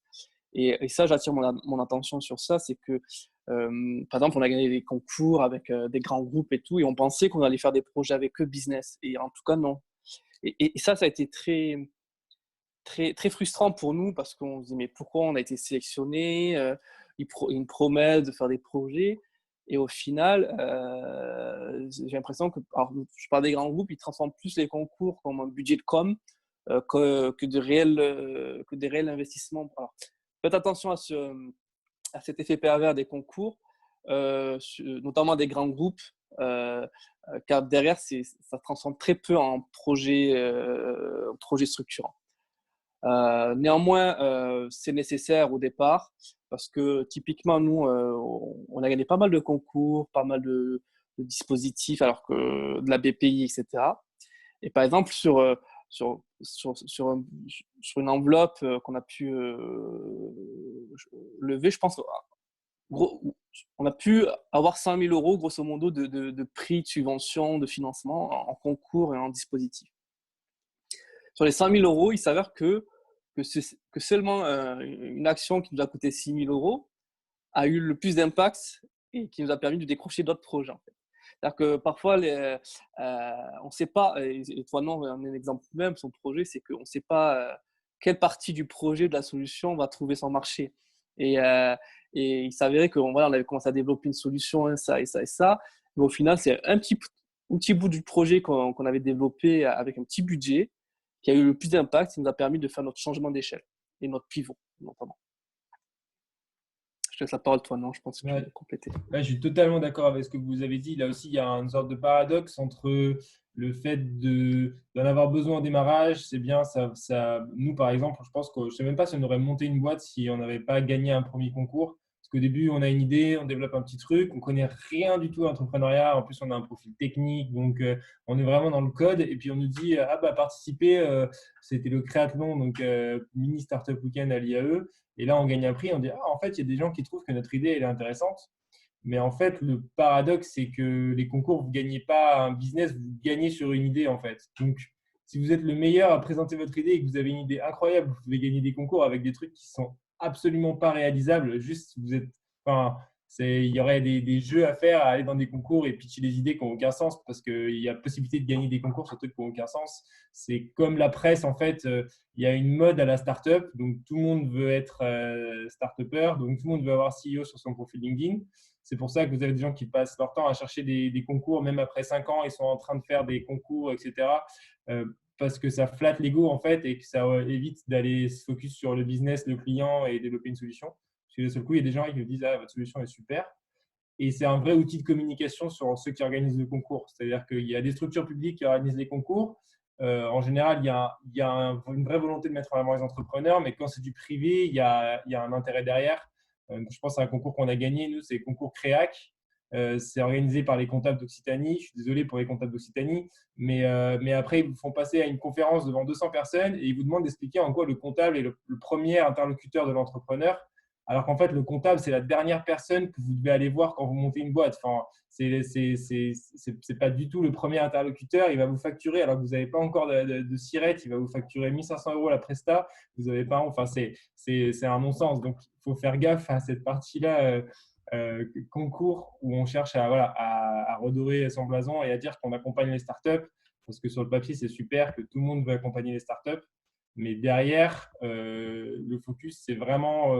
Et ça, j'attire mon attention sur ça, c'est que, par exemple, on a gagné des concours avec des grands groupes et tout, et on pensait qu'on allait faire des projets avec eux business. Et en tout cas, non. Et ça a été très, très frustrant pour nous parce qu'on se dit mais pourquoi on a été sélectionné, ils nous promettent de faire des projets et au final j'ai l'impression que, alors, je parle des grands groupes, ils transforment plus les concours comme un budget de com que des réels investissements. Alors, faites attention à cet effet pervers des concours, notamment des grands groupes, car derrière ça se transforme très peu en projet structurant. Néanmoins, c'est nécessaire au départ parce que typiquement, nous, on a gagné pas mal de concours, pas mal de dispositifs, alors que de la BPI, etc. Et par exemple, sur une enveloppe qu'on a pu lever, je pense, on a pu avoir 100 000 € grosso modo de prix de subvention, de financement en concours et en dispositif. Sur les 100 000 €, il s'avère que que seulement une action qui nous a coûté 6 000 euros a eu le plus d'impact et qui nous a permis de décrocher d'autres projets. En fait. C'est-à-dire que parfois, on ne sait pas, et toi, non, un exemple même, son projet, c'est qu'on ne sait pas quelle partie du projet, de la solution va trouver son marché. Et il s'avérait qu'on voilà, on avait commencé à développer une solution, hein, ça et ça et ça. Mais au final, c'est un petit bout du projet qu'on avait développé avec un petit budget qui a eu le plus d'impact, qui nous a permis de faire notre changement d'échelle et notre pivot, notamment. Je te laisse la parole, toi, non, je pense que tu peux compléter. Ouais, je suis totalement d'accord avec ce que vous avez dit. Là aussi, il y a une sorte de paradoxe entre le fait d'en avoir besoin au démarrage. C'est bien, nous, par exemple, je pense que je ne sais même pas si on aurait monté une boîte si on n'avait pas gagné un premier concours. Parce qu'au début, on a une idée, on développe un petit truc, on ne connaît rien du tout à l'entrepreneuriat. En plus, on a un profil technique, donc on est vraiment dans le code. Et puis, on nous dit, participer, c'était le Créathlon, donc mini startup weekend à l'IAE. Et là, on gagne un prix, on dit, en fait, il y a des gens qui trouvent que notre idée elle est intéressante. Mais en fait, le paradoxe, c'est que les concours, vous ne gagnez pas un business, vous gagnez sur une idée, en fait. Donc, si vous êtes le meilleur à présenter votre idée et que vous avez une idée incroyable, vous pouvez gagner des concours avec des trucs qui sont absolument pas réalisables. Juste, il y aurait des jeux à faire, à aller dans des concours et pitcher des idées qui n'ont aucun sens parce qu'il y a possibilité de gagner des concours sur des trucs qui n'ont aucun sens. C'est comme la presse, en fait, il y a une mode à la start-up, donc tout le monde veut être start-upper, donc tout le monde veut avoir CEO sur son profil LinkedIn. C'est pour ça que vous avez des gens qui passent leur temps à chercher des concours, même après 5 ans, ils sont en train de faire des concours, etc. Parce que ça flatte l'ego, en fait, et que ça évite d'aller se focus sur le business, le client et développer une solution. Parce que d'un seul coup, il y a des gens qui me disent « Ah, votre solution est super ». Et c'est un vrai outil de communication sur ceux qui organisent le concours. C'est-à-dire qu'il y a des structures publiques qui organisent les concours. En général, il y a une vraie volonté de mettre en avant les entrepreneurs, mais quand c'est du privé, il y a un intérêt derrière. Je pense à un concours qu'on a gagné, nous, c'est le concours Créac. C'est organisé par les comptables d'Occitanie. Je suis désolé pour les comptables d'Occitanie, mais après, ils vous font passer à une conférence devant 200 personnes et ils vous demandent d'expliquer en quoi le comptable est le premier interlocuteur de l'entrepreneur. Alors qu'en fait, le comptable, c'est la dernière personne que vous devez aller voir quand vous montez une boîte. Enfin, c'est pas du tout le premier interlocuteur. Il va vous facturer, alors que vous n'avez pas encore de SIRET, il va vous facturer 1 500 € la presta. Vous avez pas, enfin, c'est un non-sens. Donc, il faut faire gaffe à cette partie-là, concours, où on cherche à redorer son blason et à dire qu'on accompagne les startups. Parce que sur le papier, c'est super que tout le monde veut accompagner les startups. Mais derrière, le focus, c'est vraiment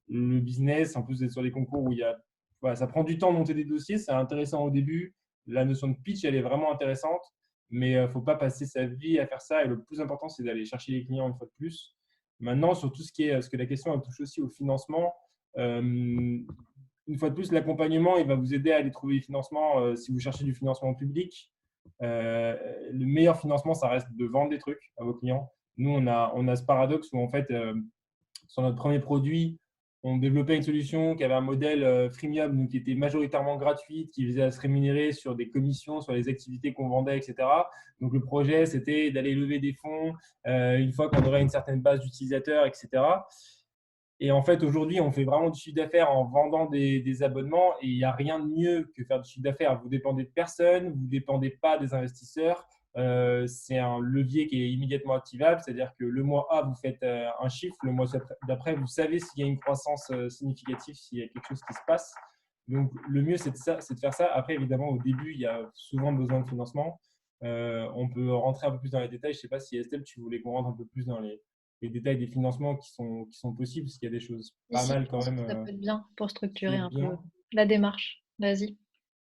le business. En plus d'être sur des concours où ça prend du temps de monter des dossiers, c'est intéressant au début. La notion de pitch, elle est vraiment intéressante, mais il ne faut pas passer sa vie à faire ça. Et le plus important, c'est d'aller chercher les clients une fois de plus. Maintenant, sur tout ce qui est, parce que la question elle touche aussi au financement, une fois de plus, l'accompagnement, il va vous aider à aller trouver des financements si vous cherchez du financement public. Le meilleur financement, ça reste de vendre des trucs à vos clients. Nous, on a ce paradoxe où, en fait, sur notre premier produit, on développait une solution qui avait un modèle freemium, donc qui était majoritairement gratuite, qui visait à se rémunérer sur des commissions, sur les activités qu'on vendait, etc. Donc, le projet, c'était d'aller lever des fonds une fois qu'on aurait une certaine base d'utilisateurs, etc. Et en fait, aujourd'hui, on fait vraiment du chiffre d'affaires en vendant des abonnements et il n'y a rien de mieux que faire du chiffre d'affaires. Vous dépendez de personne, vous ne dépendez pas des investisseurs. C'est un levier qui est immédiatement activable, c'est-à-dire que le mois A, vous faites un chiffre, le mois d'après, vous savez s'il y a une croissance significative, s'il y a quelque chose qui se passe. Donc, le mieux, c'est de faire ça. Après, évidemment, au début, il y a souvent besoin de financement. On peut rentrer un peu plus dans les détails. Je ne sais pas si Estelle, tu voulais qu'on rentre un peu plus dans les détails des financements qui sont possibles, parce qu'il y a des choses pas mal quand même. Ça peut être bien pour structurer un peu la démarche. Vas-y.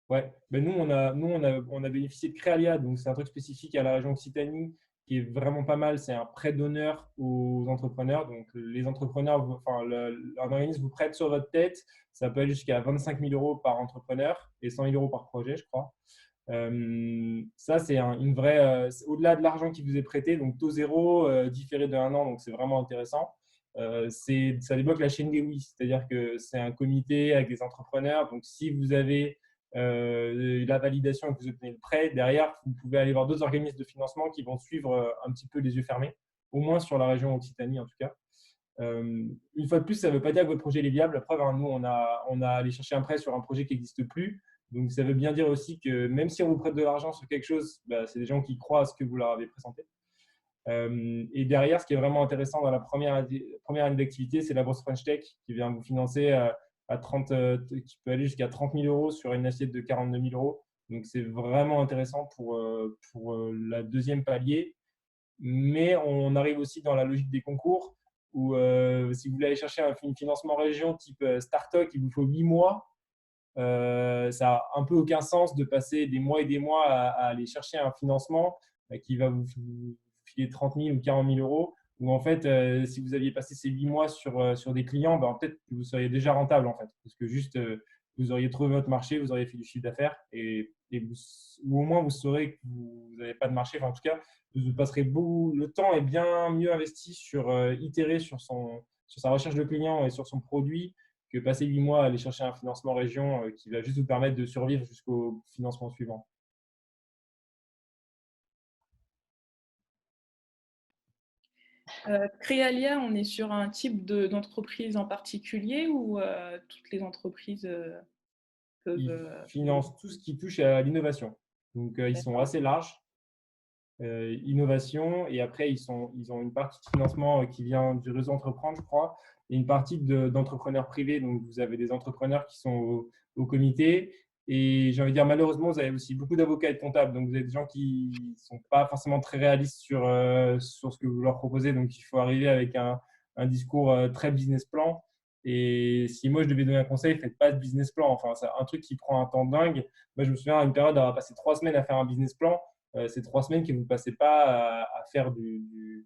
Ouais, ben nous, on a bénéficié de Créalia, donc c'est un truc spécifique à la région Occitanie qui est vraiment pas mal. C'est un prêt d'honneur aux entrepreneurs. Donc, les entrepreneurs, un organisme vous prête sur votre tête. Ça peut aller jusqu'à 25 000 € par entrepreneur et 100 000 € par projet, je crois. Ça, c'est une vraie. Au-delà de l'argent qui vous est prêté, donc taux zéro, différé de 1 an, donc c'est vraiment intéressant. Ça débloque la chaîne des oui, c'est-à-dire que c'est un comité avec des entrepreneurs. Donc, si vous avez la validation et que vous obtenez le prêt, derrière, vous pouvez aller voir d'autres organismes de financement qui vont suivre un petit peu les yeux fermés, au moins sur la région Occitanie en tout cas. Une fois de plus, ça ne veut pas dire que votre projet est viable. La preuve, nous, on a allé chercher un prêt sur un projet qui n'existe plus. Donc, ça veut bien dire aussi que même si on vous prête de l'argent sur quelque chose, c'est des gens qui croient à ce que vous leur avez présenté. Et derrière, ce qui est vraiment intéressant dans la première année d'activité, c'est la bourse French Tech qui vient vous financer à 30, qui peut aller jusqu'à 30 000 euros sur une assiette de 42 000 euros. Donc, c'est vraiment intéressant pour la deuxième palier. Mais on arrive aussi dans la logique des concours où si vous voulez aller chercher un financement région type Startup, il vous faut 8 mois. Ça n'a un peu aucun sens de passer des mois et des mois à aller chercher un financement qui va vous filer 30 000 ou 40 000 euros. Ou en fait, si vous aviez passé ces 8 mois sur des clients, ben, peut-être que vous seriez déjà rentable en fait. Parce que juste, vous auriez trouvé votre marché, vous auriez fait du chiffre d'affaires ou au moins vous saurez que vous n'avez pas de marché. Enfin, en tout cas, vous passerez le temps est bien mieux investi sur itérer sur sa recherche de clients et sur son produit que passer 8 mois à aller chercher un financement région qui va juste vous permettre de survivre jusqu'au financement suivant. Créalia, on est sur un type d'entreprise en particulier ou toutes les entreprises peuvent… Ils financent tout ce qui touche à l'innovation. Donc, ils sont assez larges. Innovation, et après, ils ont une partie de financement qui vient du réseau Entreprendre, je crois, et une partie d'entrepreneurs privés. Donc, vous avez des entrepreneurs qui sont au comité. Et j'ai envie de dire, malheureusement, vous avez aussi beaucoup d'avocats et de comptables. Donc, vous avez des gens qui ne sont pas forcément très réalistes sur ce que vous leur proposez. Donc, il faut arriver avec un discours très business plan. Et si moi, je devais donner un conseil, faites pas de business plan. Enfin, c'est un truc qui prend un temps dingue. Moi, je me souviens à une période d'avoir passé 3 semaines à faire un business plan. Ces 3 semaines que vous ne passez pas à faire du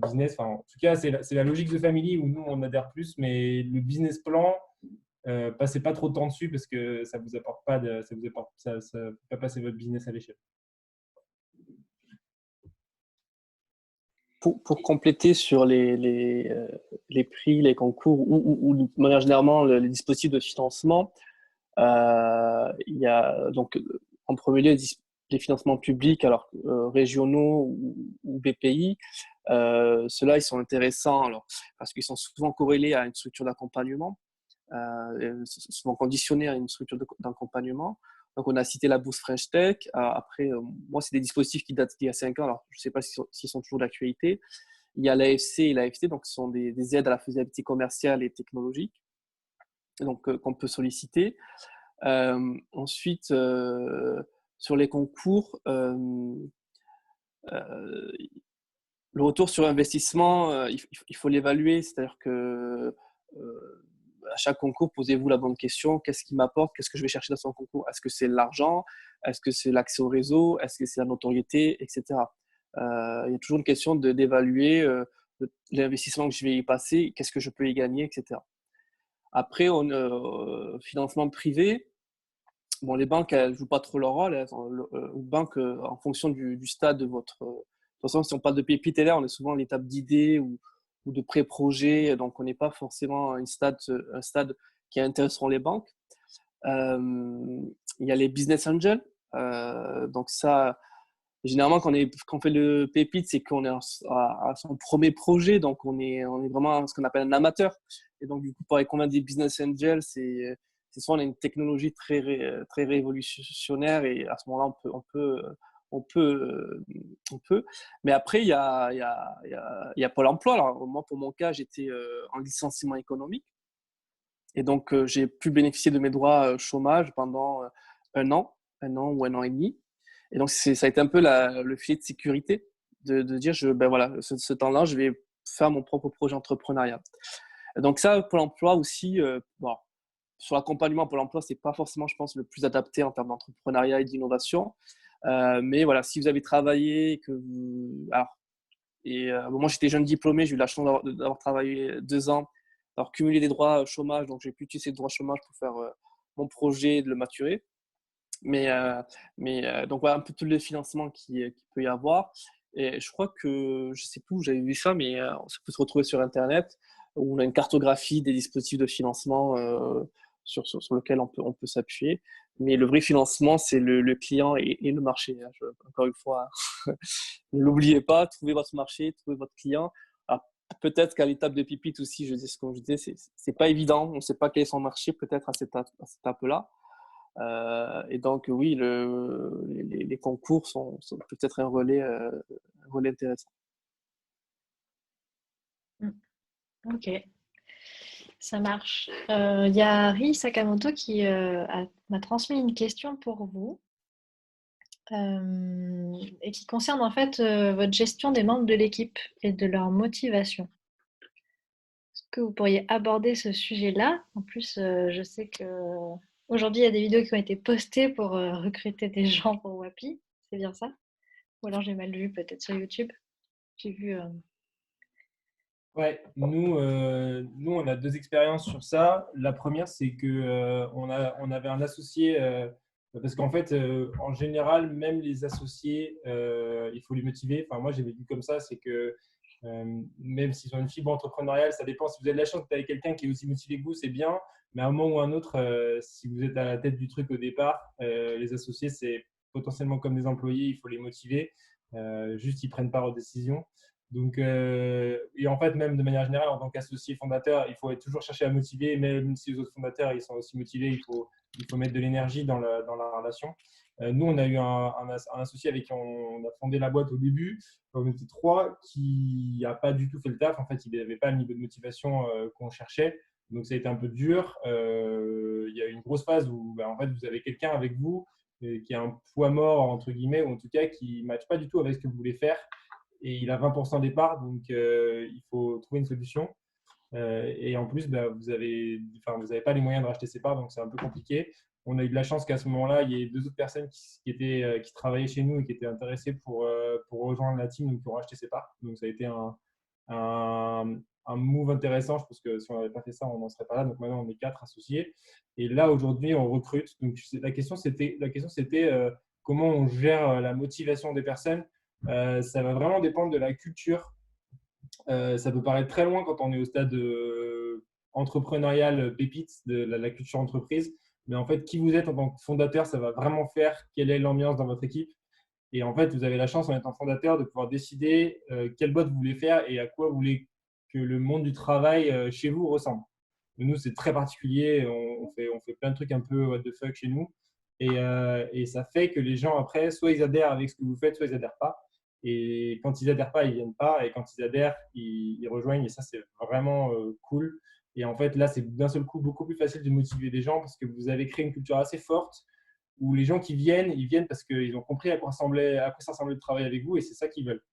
business. Enfin, en tout cas, c'est la logique de Family où nous, on adhère plus. Mais le business plan, passez pas trop de temps dessus parce que ça vous apporte pas ça fait pas passer votre business à l'échelle. Pour compléter sur les prix, les concours ou de manière généralement les dispositifs de financement, il y a donc en premier lieu les financements publics, alors régionaux ou BPI. Ceux-là, ils sont intéressants alors, parce qu'ils sont souvent corrélés à une structure d'accompagnement, souvent conditionnés à une structure d'accompagnement. Donc, on a cité la bourse French Tech. Après, moi, c'est des dispositifs qui datent d'il y a 5 ans. Alors, je ne sais pas s'ils sont toujours d'actualité. Il y a l'AFC et l'AFT, donc ce sont des aides à la faisabilité commerciale et technologique, donc qu'on peut solliciter. Ensuite, sur les concours, le retour sur investissement, il faut l'évaluer. C'est-à-dire que à chaque concours, posez-vous la bonne question. Qu'est-ce qui m'apporte? Qu'est-ce que je vais chercher dans son concours? Est-ce que c'est l'argent? Est-ce que c'est l'accès au réseau? Est-ce que c'est la notoriété, etc. Il y a toujours une question d'évaluer l'investissement que je vais y passer, qu'est-ce que je peux y gagner, etc. Après, financement privé, bon, les banques, elles ne jouent pas trop leur rôle. Une banque, en fonction du stade de votre… de toute façon, si on parle de pépites, on est souvent à l'étape d'idée ou de pré-projet, donc on n'est pas forcément à un stade qui intéresseront les banques. Il y a les business angels. Donc ça, généralement, quand on fait le pépite, c'est qu'on est à son premier projet, donc on est vraiment ce qu'on appelle un amateur. Et donc, du coup, pour aller convaincre des business angels, c'est soit on a une technologie très révolutionnaire et à ce moment-là, on peut. Mais après, il y a Pôle emploi. Alors, moi, pour mon cas, j'étais en licenciement économique. Et donc, j'ai pu bénéficier de mes droits chômage pendant un an ou un an et demi. Et donc, ça a été un peu le filet de sécurité de dire, voilà, ce temps-là, je vais faire mon propre projet entrepreneurial. Et donc ça, Pôle emploi aussi, sur l'accompagnement Pôle emploi, ce n'est pas forcément, je pense, le plus adapté en termes d'entrepreneuriat et d'innovation. Mais voilà, si vous avez travaillé, moi, j'étais jeune diplômé, j'ai eu la chance d'avoir travaillé 2 ans, d'avoir cumulé des droits chômage, donc j'ai pu utiliser ces droits chômage pour faire mon projet et de le maturer. Donc voilà un peu tous les financements qu'il peut y avoir. Et je crois que, je ne sais plus où j'avais vu ça, mais ça peut se retrouver sur Internet, où on a une cartographie des dispositifs de financement sur lequel on peut s'appuyer. Mais le vrai financement, c'est le client et le marché. Encore une fois, ne l'oubliez pas, trouvez votre marché, trouvez votre client. Alors, peut-être qu'à l'étape de pipite aussi, comme je disais, c'est pas évident, on ne sait pas quel est son marché peut-être à cette étape-là. Et donc, oui, les concours sont peut-être un relais intéressant. Ok, ça marche. Il y a Ri Sakamoto qui m'a transmis une question pour vous et qui concerne en fait votre gestion des membres de l'équipe et de leur motivation. Est-ce que vous pourriez aborder ce sujet-là? En plus, je sais que aujourd'hui il y a des vidéos qui ont été postées pour recruter des gens pour Wapi. C'est bien ça? Ou alors j'ai mal vu peut-être sur YouTube. J'ai vu. Ouais, nous, on a deux expériences sur ça. La première, c'est que on avait un associé, parce qu'en fait, en général, même les associés, il faut les motiver. Enfin, moi, j'ai vécu comme ça, c'est que même s'ils ont une fibre entrepreneuriale, ça dépend. Si vous avez de la chance d'être avec quelqu'un qui est aussi motivé que vous, c'est bien. Mais à un moment ou à un autre, si vous êtes à la tête du truc au départ, les associés, c'est potentiellement comme des employés, il faut les motiver. Juste, ils prennent part aux décisions. Donc, et en fait, même de manière générale, en tant qu'associé fondateur, il faut toujours chercher à motiver, même si les autres fondateurs ils sont aussi motivés, il faut mettre de l'énergie dans la relation. Nous, on a eu un associé avec qui on a fondé la boîte au début. On était trois qui n'a pas du tout fait le taf. En fait, il n'avait pas le niveau de motivation qu'on cherchait. Donc, ça a été un peu dur. Il y a eu une grosse phase où en fait, vous avez quelqu'un avec vous qui a un poids mort, entre guillemets, ou en tout cas qui ne matche pas du tout avec ce que vous voulez faire. Et il a 20% des parts, donc il faut trouver une solution. Et en plus, vous n'avez pas les moyens de racheter ses parts, donc c'est un peu compliqué. On a eu de la chance qu'à ce moment-là, il y ait deux autres personnes qui travaillaient chez nous et qui étaient intéressées pour rejoindre la team, donc qui ont racheté ses parts. Donc ça a été un move intéressant. Je pense que si on n'avait pas fait ça, on n'en serait pas là. Donc maintenant, on est 4 associés. Et là, aujourd'hui, on recrute. Donc la question, c'était comment on gère la motivation des personnes. Ça va vraiment dépendre de la culture. Ça peut paraître très loin quand on est au stade entrepreneurial pépite de la culture entreprise. Mais en fait, qui vous êtes en tant que fondateur, ça va vraiment faire quelle est l'ambiance dans votre équipe. Et en fait, vous avez la chance en étant fondateur de pouvoir décider quelle boîte vous voulez faire et à quoi vous voulez que le monde du travail chez vous ressemble. Nous, c'est très particulier. On fait plein de trucs un peu what the fuck chez nous. Et ça fait que les gens, après, soit ils adhèrent avec ce que vous faites, soit ils n'adhèrent pas. Et quand ils adhèrent pas, ils viennent pas. Et quand ils adhèrent, ils rejoignent. Et ça, c'est vraiment cool. Et en fait, là, c'est d'un seul coup beaucoup plus facile de motiver des gens parce que vous avez créé une culture assez forte où les gens qui viennent, ils viennent parce qu'ils ont compris à quoi ça ressemblait de travailler avec vous et c'est ça qu'ils veulent.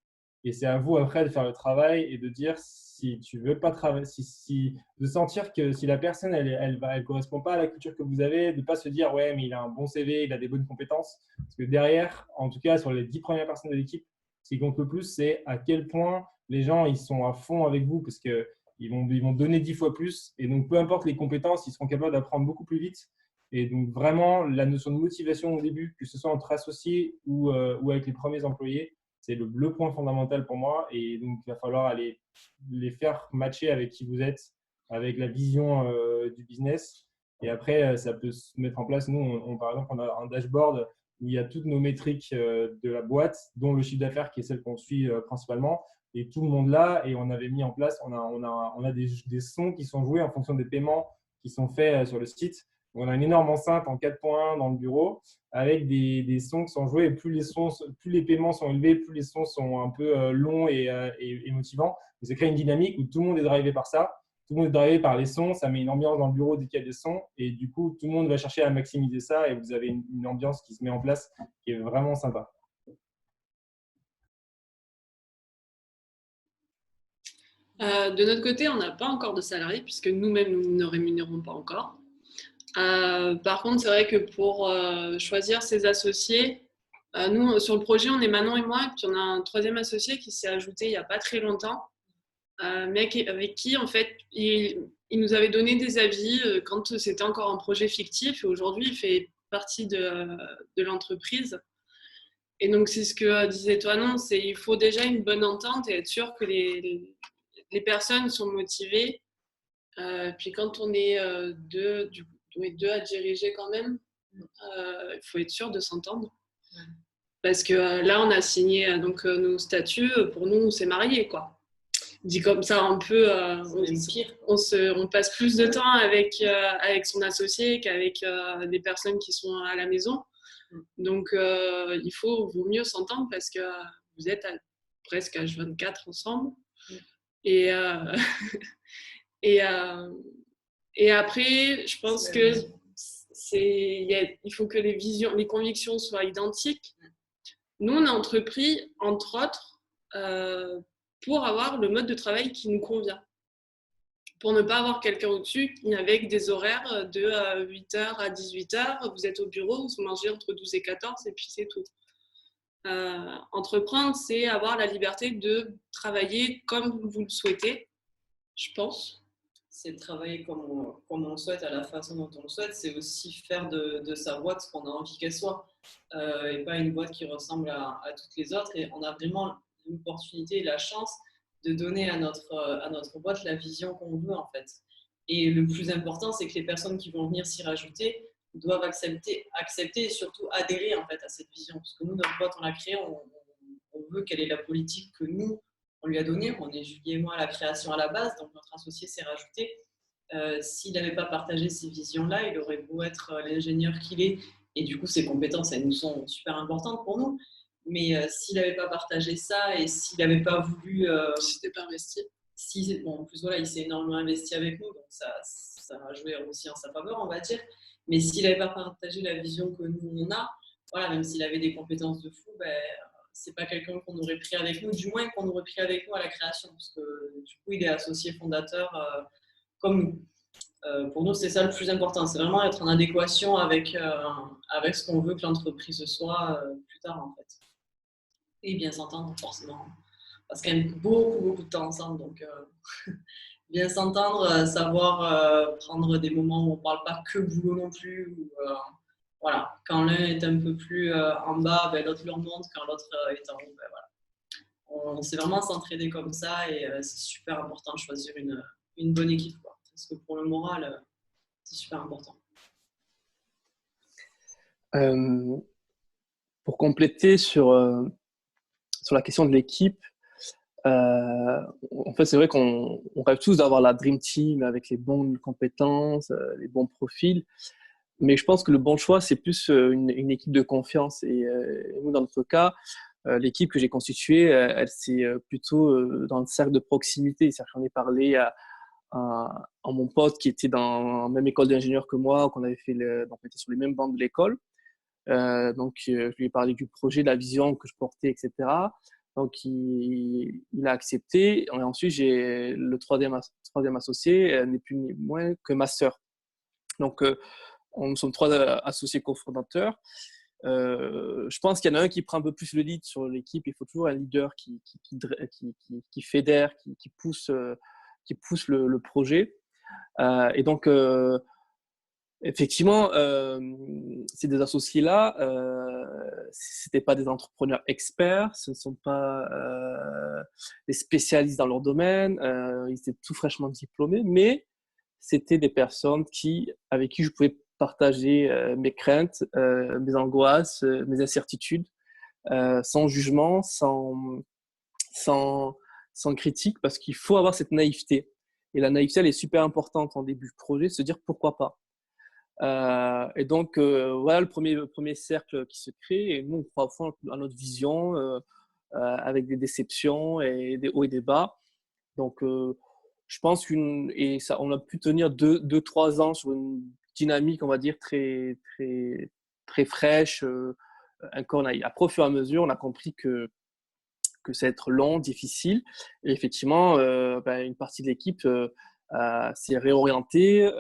Et c'est à vous après de faire le travail et de dire si tu veux pas travailler, de sentir que si la personne elle correspond pas à la culture que vous avez, de pas se dire ouais mais il a un bon CV, il a des bonnes compétences, parce que derrière, en tout cas sur les 10 premières personnes de l'équipe, ce qui compte le plus c'est à quel point les gens ils sont à fond avec vous parce que ils vont donner 10 fois plus et donc peu importe les compétences, ils seront capables d'apprendre beaucoup plus vite. Et donc vraiment la notion de motivation au début, que ce soit entre associés ou avec les premiers employés, c'est le point fondamental pour moi. Et donc, il va falloir aller les faire matcher avec qui vous êtes, avec la vision du business. Et après, ça peut se mettre en place. Nous, par exemple, on a un dashboard où il y a toutes nos métriques de la boîte, dont le chiffre d'affaires qui est celle qu'on suit principalement. Et tout le monde là, et on avait mis en place, on a des sons qui sont joués en fonction des paiements qui sont faits sur le site. On a une énorme enceinte en 4.1 dans le bureau avec des sons qui sont joués. Et plus les paiements sont élevés, plus les sons sont un peu longs et motivants. Et ça crée une dynamique où tout le monde est drivé par ça. Tout le monde est drivé par les sons. Ça met une ambiance dans le bureau dès qu'il y a des sons. Et du coup, tout le monde va chercher à maximiser ça. Et vous avez une ambiance qui se met en place qui est vraiment sympa. De notre côté, on n'a pas encore de salariés puisque nous-mêmes, nous ne rémunérons pas encore. Par contre, c'est vrai que pour choisir ses associés, nous, sur le projet, on est Manon et moi, et puis on a un troisième associé qui s'est ajouté il n'y a pas très longtemps, mais avec qui, en fait, il nous avait donné des avis quand c'était encore un projet fictif, et aujourd'hui, il fait partie de l'entreprise. Et donc, c'est ce que disait toi, non, c'est il faut déjà une bonne entente et être sûr que les personnes sont motivées. Puis quand on est deux à diriger quand même, il faut être sûr de s'entendre. Parce que là, on a signé nos statuts. Pour nous, on s'est mariés, quoi. Dit comme ça, un peu, on passe plus de temps avec son associé qu'avec des personnes qui sont à la maison. Donc, vaut mieux s'entendre parce que vous êtes presque H24 ensemble. Et, et, et après, je pense que il faut que les convictions soient identiques. Nous, on a entrepris, entre autres, pour avoir le mode de travail qui nous convient. Pour ne pas avoir quelqu'un au-dessus avec des horaires de 8h à 18h. Vous êtes au bureau, vous mangez entre 12 et 14 et puis c'est tout. Entreprendre, c'est avoir la liberté de travailler comme vous le souhaitez, je pense. C'est travailler comme on le souhaite, à la façon dont on le souhaite. C'est aussi faire de sa boîte ce qu'on a envie qu'elle soit. Et pas une boîte qui ressemble à toutes les autres. Et on a vraiment l'opportunité et la chance de donner à notre boîte la vision qu'on veut, en fait. Et le plus important, c'est que les personnes qui vont venir s'y rajouter doivent accepter et surtout adhérer, en fait, à cette vision. Parce que nous, notre boîte, on l'a créée, on veut quelle est la politique que nous, on lui a donnée. On est Julie et moi à la création à la base, donc notre associé s'est rajouté. S'il n'avait pas partagé ces visions-là, il aurait beau être l'ingénieur qu'il est, et du coup, ses compétences, elles nous sont super importantes pour nous. Mais s'il n'avait pas partagé ça et s'il n'avait pas voulu… s'il n'était pas investi. Bon, en plus, voilà, il s'est énormément investi avec nous, donc ça a joué aussi en sa faveur, on va dire. Mais s'il n'avait pas partagé la vision que nous, on a, voilà, même s'il avait des compétences de fou, ben, c'est pas quelqu'un qu'on aurait pris avec nous, du moins qu'on aurait pris avec nous à la création, parce que du coup, il est associé fondateur comme nous. Pour nous, c'est ça le plus important, c'est vraiment être en adéquation avec ce qu'on veut que l'entreprise soit plus tard, en fait. Et bien s'entendre, forcément. On passe quand même beaucoup de temps ensemble, donc bien s'entendre, savoir prendre des moments où on ne parle pas que boulot non plus. Ou, voilà. Quand l'un est un peu plus en bas, ben, l'autre le remonte. Quand l'autre est en haut, ben, voilà. On sait vraiment s'entraider comme ça et c'est super important de choisir une bonne équipe, quoi. Parce que pour le moral, c'est super important. Pour compléter sur la question de l'équipe, en fait, c'est vrai qu'on rêve tous d'avoir la Dream Team avec les bonnes compétences, les bons profils. Mais je pense que le bon choix, c'est plus une équipe de confiance. Et nous, dans notre cas, l'équipe que j'ai constituée, elle c'est plutôt dans le cercle de proximité. C'est-à-dire que j'en ai parlé à mon pote qui était dans la même école d'ingénieur que moi, qu'on avait fait donc on était sur les mêmes bancs de l'école. Donc, je lui ai parlé du projet, de la vision que je portais, etc. Donc, il a accepté. Et ensuite, j'ai le troisième associé, n'est plus ni moins que ma sœur. Donc, nous sommes 3 associés cofondateurs. Je pense qu'il y en a un qui prend un peu plus le lead sur l'équipe. Il faut toujours un leader qui fédère, qui pousse le projet. Et donc, effectivement, ces deux associés-là, ce n'étaient pas des entrepreneurs experts, ce ne sont pas des spécialistes dans leur domaine, ils étaient tout fraîchement diplômés, mais c'était des personnes avec qui je pouvais partager mes craintes, mes angoisses, mes incertitudes, sans jugement, sans critique, parce qu'il faut avoir cette naïveté. Et la naïveté, elle est super importante en début de projet, se dire pourquoi pas. Et donc, voilà le premier cercle qui se crée. Et nous, on croit au fond à notre vision, avec des déceptions et des hauts et des bas. Donc, je pense on a pu tenir 2-3 ans sur une dynamique, on va dire, très, très, très fraîche, encore naïve. Après, au fur et à mesure, on a compris que ça va être long, difficile. Et effectivement, une partie de l'équipe s'est réorientée,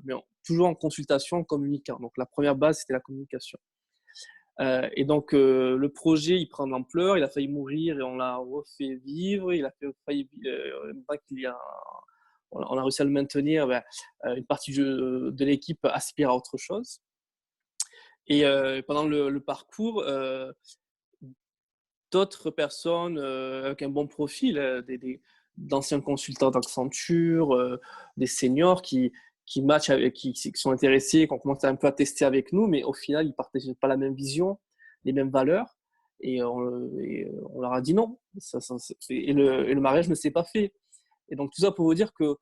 mais toujours en consultation, en communiquant. Donc, la première base, c'était la communication. Et donc, le projet, il prend de l'ampleur, il a failli mourir et on l'a refait vivre. Il a failli, on a réussi à le maintenir. Une partie de l'équipe aspire à autre chose. Et pendant le parcours, d'autres personnes avec un bon profil, d'anciens consultants d'Accenture, des seniors qui matchent avec, qui sont intéressés, qu'on commence un peu à tester avec nous, mais au final, ils ne partagent pas la même vision, les mêmes valeurs. Et on leur a dit non. Et le mariage ne s'est pas fait. Et donc, tout ça pour vous dire que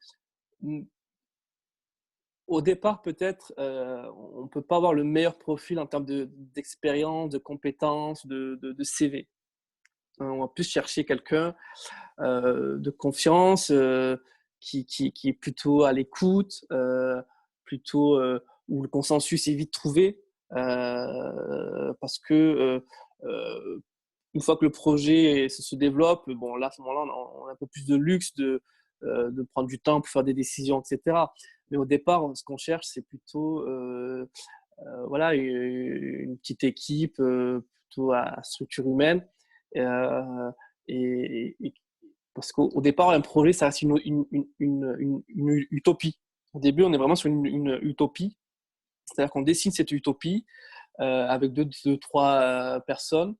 au départ, peut-être, on ne peut pas avoir le meilleur profil en termes d'expérience, de compétences, de CV. On va plus chercher quelqu'un de confiance, qui est plutôt à l'écoute, plutôt où le consensus est vite trouvé, parce que une fois que le projet se développe, bon, là, à ce moment-là, on a un peu plus de luxe de prendre du temps pour faire des décisions, etc. Mais au départ, ce qu'on cherche, c'est plutôt voilà, une petite équipe plutôt à structure humaine. Et parce qu'au départ, un projet, ça reste une utopie. Au début, on est vraiment sur une utopie. C'est-à-dire qu'on dessine cette utopie avec deux, trois personnes.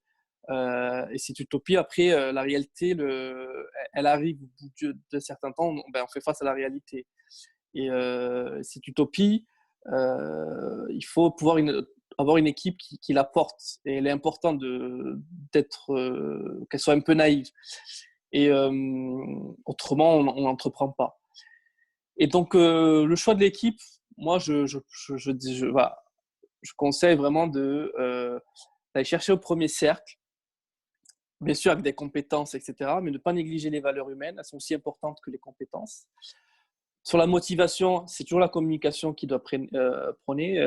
Et cette utopie, après, la réalité, elle arrive au bout d'un certain temps, on fait face à la réalité. Et cette utopie, il faut pouvoir avoir une équipe qui la porte. Et il est important qu'elle soit un peu naïve. Et autrement, on n'entreprend pas. Et donc, le choix de l'équipe, moi, je conseille vraiment d'aller chercher au premier cercle, bien sûr avec des compétences, etc., mais ne pas négliger les valeurs humaines. Elles sont aussi importantes que les compétences. Sur la motivation, c'est toujours la communication qui doit prôner,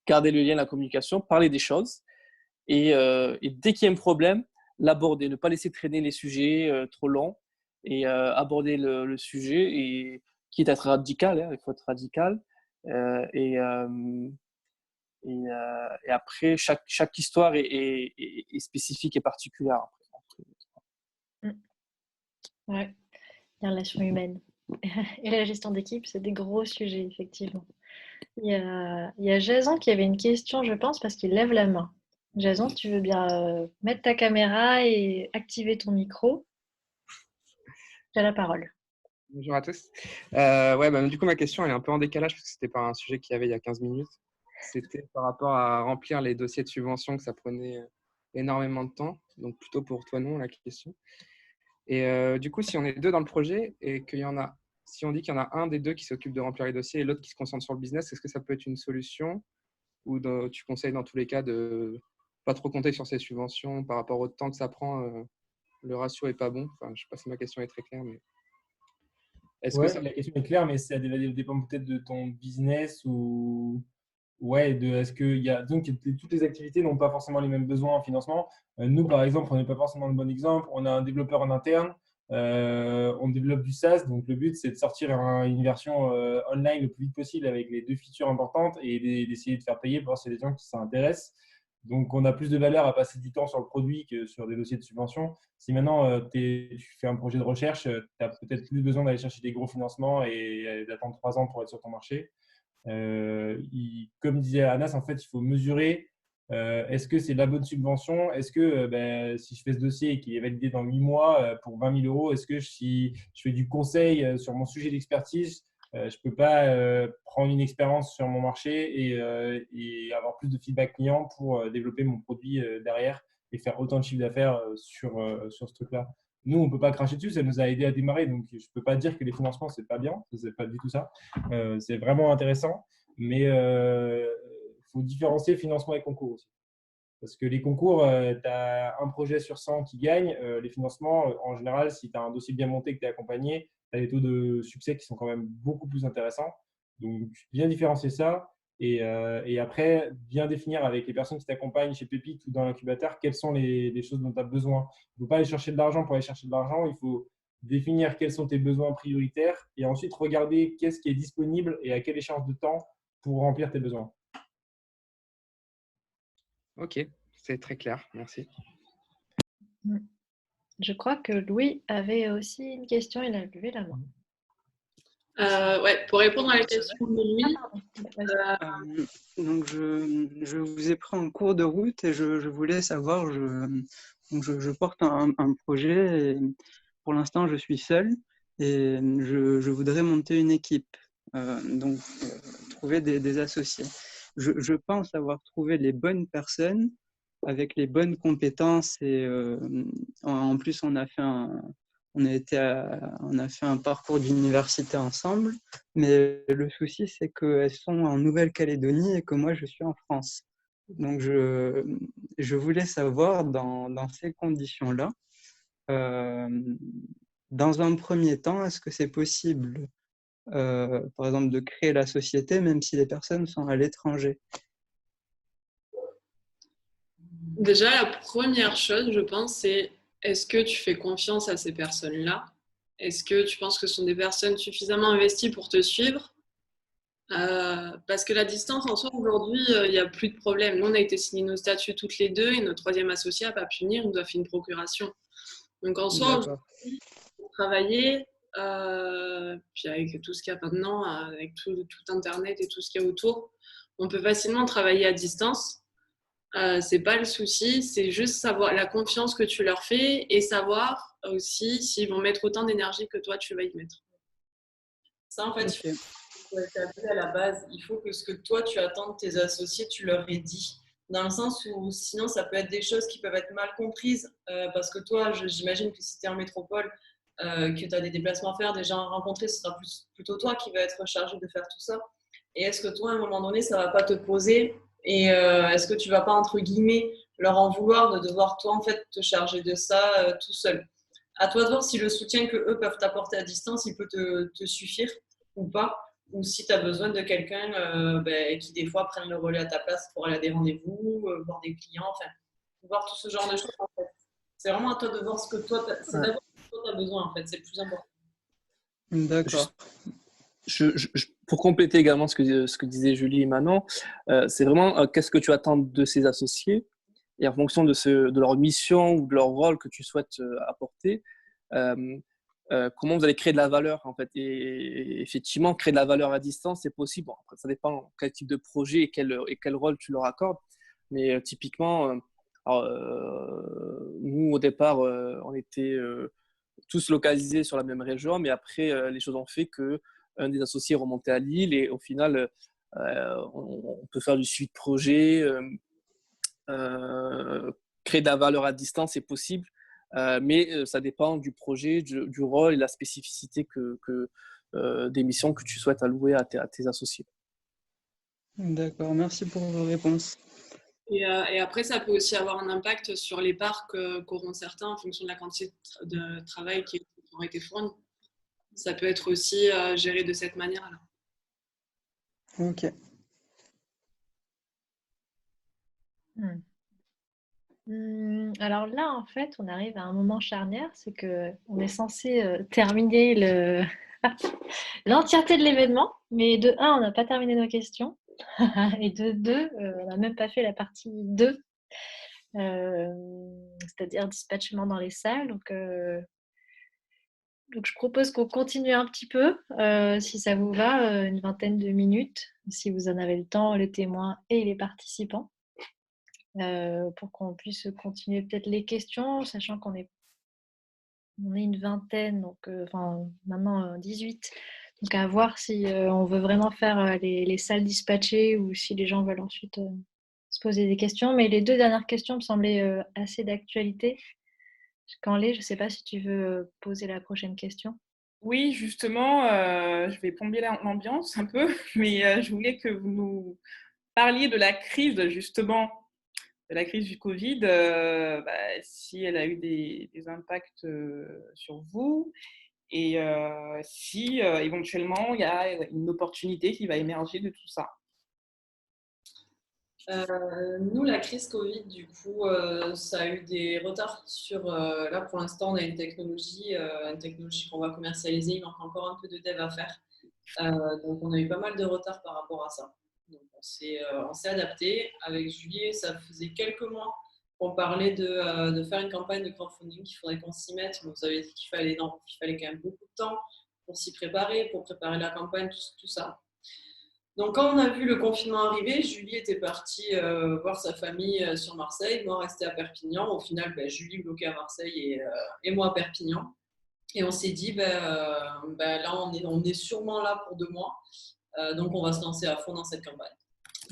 garder le lien, la communication, parler des choses. Et dès qu'il y a un problème, l'aborder, ne pas laisser traîner les sujets trop longs et aborder le sujet, et quitte à être radical, hein, il faut être radical. Et après, chaque histoire est spécifique et particulière. Ouais, la relation humaine et la gestion d'équipe, c'est des gros sujets, effectivement. Il y a Jason qui avait une question, je pense, parce qu'il lève la main. Jason, si tu veux bien mettre ta caméra et activer ton micro, tu as la parole. Bonjour à tous. Ouais, du coup, ma question elle est un peu en décalage parce que ce n'était pas un sujet qu'il y avait il y a 15 minutes. C'était par rapport à remplir les dossiers de subvention, que ça prenait énormément de temps. Donc, plutôt pour toi, non, la question. Et du coup, si on est deux dans le projet et si on dit qu'il y en a un des deux qui s'occupe de remplir les dossiers et l'autre qui se concentre sur le business, est-ce que ça peut être une solution ou tu conseilles dans tous les cas de pas trop compter sur ces subventions par rapport au temps que ça prend? Le ratio est pas bon. Enfin, je sais pas si ma question est très claire, mais Ouais, la question est claire, mais ça dépend peut-être de ton business ou ouais, est-ce qu'il y a donc toutes les activités n'ont pas forcément les mêmes besoins en financement. Nous, par exemple, on n'est pas forcément le bon exemple. On a un développeur en interne, on développe du SaaS, donc le but c'est de sortir une version online le plus vite possible avec les deux features importantes et d'essayer de faire payer pour voir s'il y a des gens qui s'intéressent. Donc, on a plus de valeur à passer du temps sur le produit que sur des dossiers de subvention. Si maintenant tu fais un projet de recherche, tu as peut-être plus besoin d'aller chercher des gros financements et d'attendre 3 ans pour être sur ton marché. Comme disait Anas, en fait, il faut mesurer est-ce que c'est la bonne subvention? Est-ce que si je fais ce dossier et qu'il est validé dans 8 mois pour 20 000 €, est-ce que si je fais du conseil sur mon sujet d'expertise, je ne peux pas prendre une expérience sur mon marché et avoir plus de feedback client pour développer mon produit derrière et faire autant de chiffre d'affaires sur ce truc-là. Nous, on ne peut pas cracher dessus, ça nous a aidé à démarrer. Donc, je ne peux pas dire que les financements, ce n'est pas bien. Ce n'est pas du tout ça. C'est vraiment intéressant. Mais il faut différencier financement et concours aussi. Parce que les concours, tu as un projet sur 100 qui gagne. Les financements, en général, si tu as un dossier bien monté que tu es accompagné, tu as des taux de succès qui sont quand même beaucoup plus intéressants. Donc, bien différencier ça. Et après, bien définir avec les personnes qui t'accompagnent chez Pépite ou dans l'incubateur, quelles sont les choses dont tu as besoin. Il ne faut pas aller chercher de l'argent pour aller chercher de l'argent. Il faut définir quels sont tes besoins prioritaires et ensuite regarder qu'est-ce qui est disponible et à quelle échéance de temps pour remplir tes besoins. Ok, c'est très clair. Merci. Je crois que Louis avait aussi une question. Il a levé la main. Ouais, pour répondre à la question de Louis. Donc, je vous ai pris en cours de route et je voulais savoir, je porte un projet et pour l'instant je suis seul et je voudrais monter une équipe, donc trouver des associés. Je pense avoir trouvé les bonnes personnes avec les bonnes compétences et en plus on a fait un parcours d'université ensemble, mais le souci, c'est qu'elles sont en Nouvelle-Calédonie et que moi, je suis en France. Donc, je voulais savoir, dans ces conditions-là, Dans un premier temps, est-ce que c'est possible, par exemple, de créer la société même si les personnes sont à l'étranger? Déjà, la première chose, je pense, c'est est-ce que tu fais confiance à ces personnes-là? Est-ce que tu penses que ce sont des personnes suffisamment investies pour te suivre? Parce que la distance, en soi, aujourd'hui, il n'y a plus de problème. Nous, on a été signés nos statuts toutes les deux et notre troisième associé n'a pas pu venir, il nous a fait une procuration. Donc, en soi, D'accord. pour travailler, puis avec tout ce qu'il y a maintenant, avec tout Internet et tout ce qu'il y a autour, on peut facilement travailler à distance. C'est pas le souci, c'est juste savoir la confiance que tu leur fais et savoir aussi s'ils vont mettre autant d'énergie que toi tu vas y mettre. Ça, en fait, il faut établir à la base. Il faut que ce que toi tu attends de tes associés, tu leur aies dit. Dans le sens où sinon, ça peut être des choses qui peuvent être mal comprises. Parce que toi, j'imagine que si tu es en métropole, que tu as des déplacements à faire, des gens à rencontrer, ce sera plutôt toi qui va être chargé de faire tout ça. Et est-ce que toi, à un moment donné, ça ne va pas te poser? Et est-ce que tu ne vas pas, entre guillemets, leur en vouloir de devoir, toi, en fait, te charger de ça tout seul? À toi de voir si le soutien qu'eux peuvent t'apporter à distance, il peut te suffire ou pas. Ou si tu as besoin de quelqu'un qui, des fois, prenne le relais à ta place pour aller à des rendez-vous, voir des clients, enfin, voir tout ce genre de choses, en fait. C'est vraiment à toi de voir ce que toi, c'est d'abord ce que toi, tu as besoin, en fait. C'est le plus important. D'accord. Pour compléter également ce que disaient Julie et Manon, c'est vraiment qu'est-ce que tu attends de ces associés et en fonction de leur mission ou de leur rôle que tu souhaites apporter, comment vous allez créer de la valeur en fait. Et effectivement, créer de la valeur à distance, c'est possible. Bon, après, ça dépend quel type de projet et quel rôle tu leur accordes. Mais typiquement, nous au départ, on était tous localisés sur la même région, mais après, les choses ont fait que un des associés est remonté à Lille et au final, on peut faire du suivi de projet, créer de la valeur à distance, c'est possible, mais ça dépend du projet, du rôle et la spécificité des missions que tu souhaites allouer à tes associés. D'accord, merci pour vos réponses. Et après, ça peut aussi avoir un impact sur les parts qu'auront certains en fonction de la quantité de travail qui aura été fournie. Ça peut être aussi géré de cette manière-là. Ok. Alors là, en fait, on arrive à un moment charnière, c'est qu'on est censé terminer l'entièreté de l'événement, mais de 1, on n'a pas terminé nos questions, et de 2, on n'a même pas fait la partie 2, c'est-à-dire dispatchement dans les salles. Donc, je propose qu'on continue un petit peu, si ça vous va, une vingtaine de minutes, si vous en avez le temps, les témoins et les participants, pour qu'on puisse continuer peut-être les questions, sachant qu'on est une vingtaine, donc maintenant 18. Donc à voir si on veut vraiment faire les salles dispatchées ou si les gens veulent ensuite se poser des questions. Mais les 2 dernières questions me semblaient assez d'actualité. Canlé, je ne sais pas si tu veux poser la prochaine question. Oui, justement, je vais plomber l'ambiance un peu, mais je voulais que vous nous parliez de la crise, justement, de la crise du Covid, si elle a eu des impacts sur vous et si éventuellement il y a une opportunité qui va émerger de tout ça. Nous, la crise Covid, du coup, ça a eu des retards sur... là, pour l'instant, on a une technologie qu'on va commercialiser. Il manque encore un peu de dev à faire. Donc, on a eu pas mal de retard par rapport à ça. Donc, on s'est adapté. Avec Julie, ça faisait quelques mois qu'on parlait de faire une campagne de crowdfunding, qu'il faudrait qu'on s'y mette. Mais vous avez dit qu'il fallait quand même beaucoup de temps pour s'y préparer, pour préparer la campagne, tout ça. Donc, quand on a vu le confinement arriver, Julie était partie voir sa famille sur Marseille, moi restée à Perpignan. Au final, Julie bloquée à Marseille et moi à Perpignan. Et on s'est dit, là, on est sûrement là pour 2 mois. Donc, on va se lancer à fond dans cette campagne.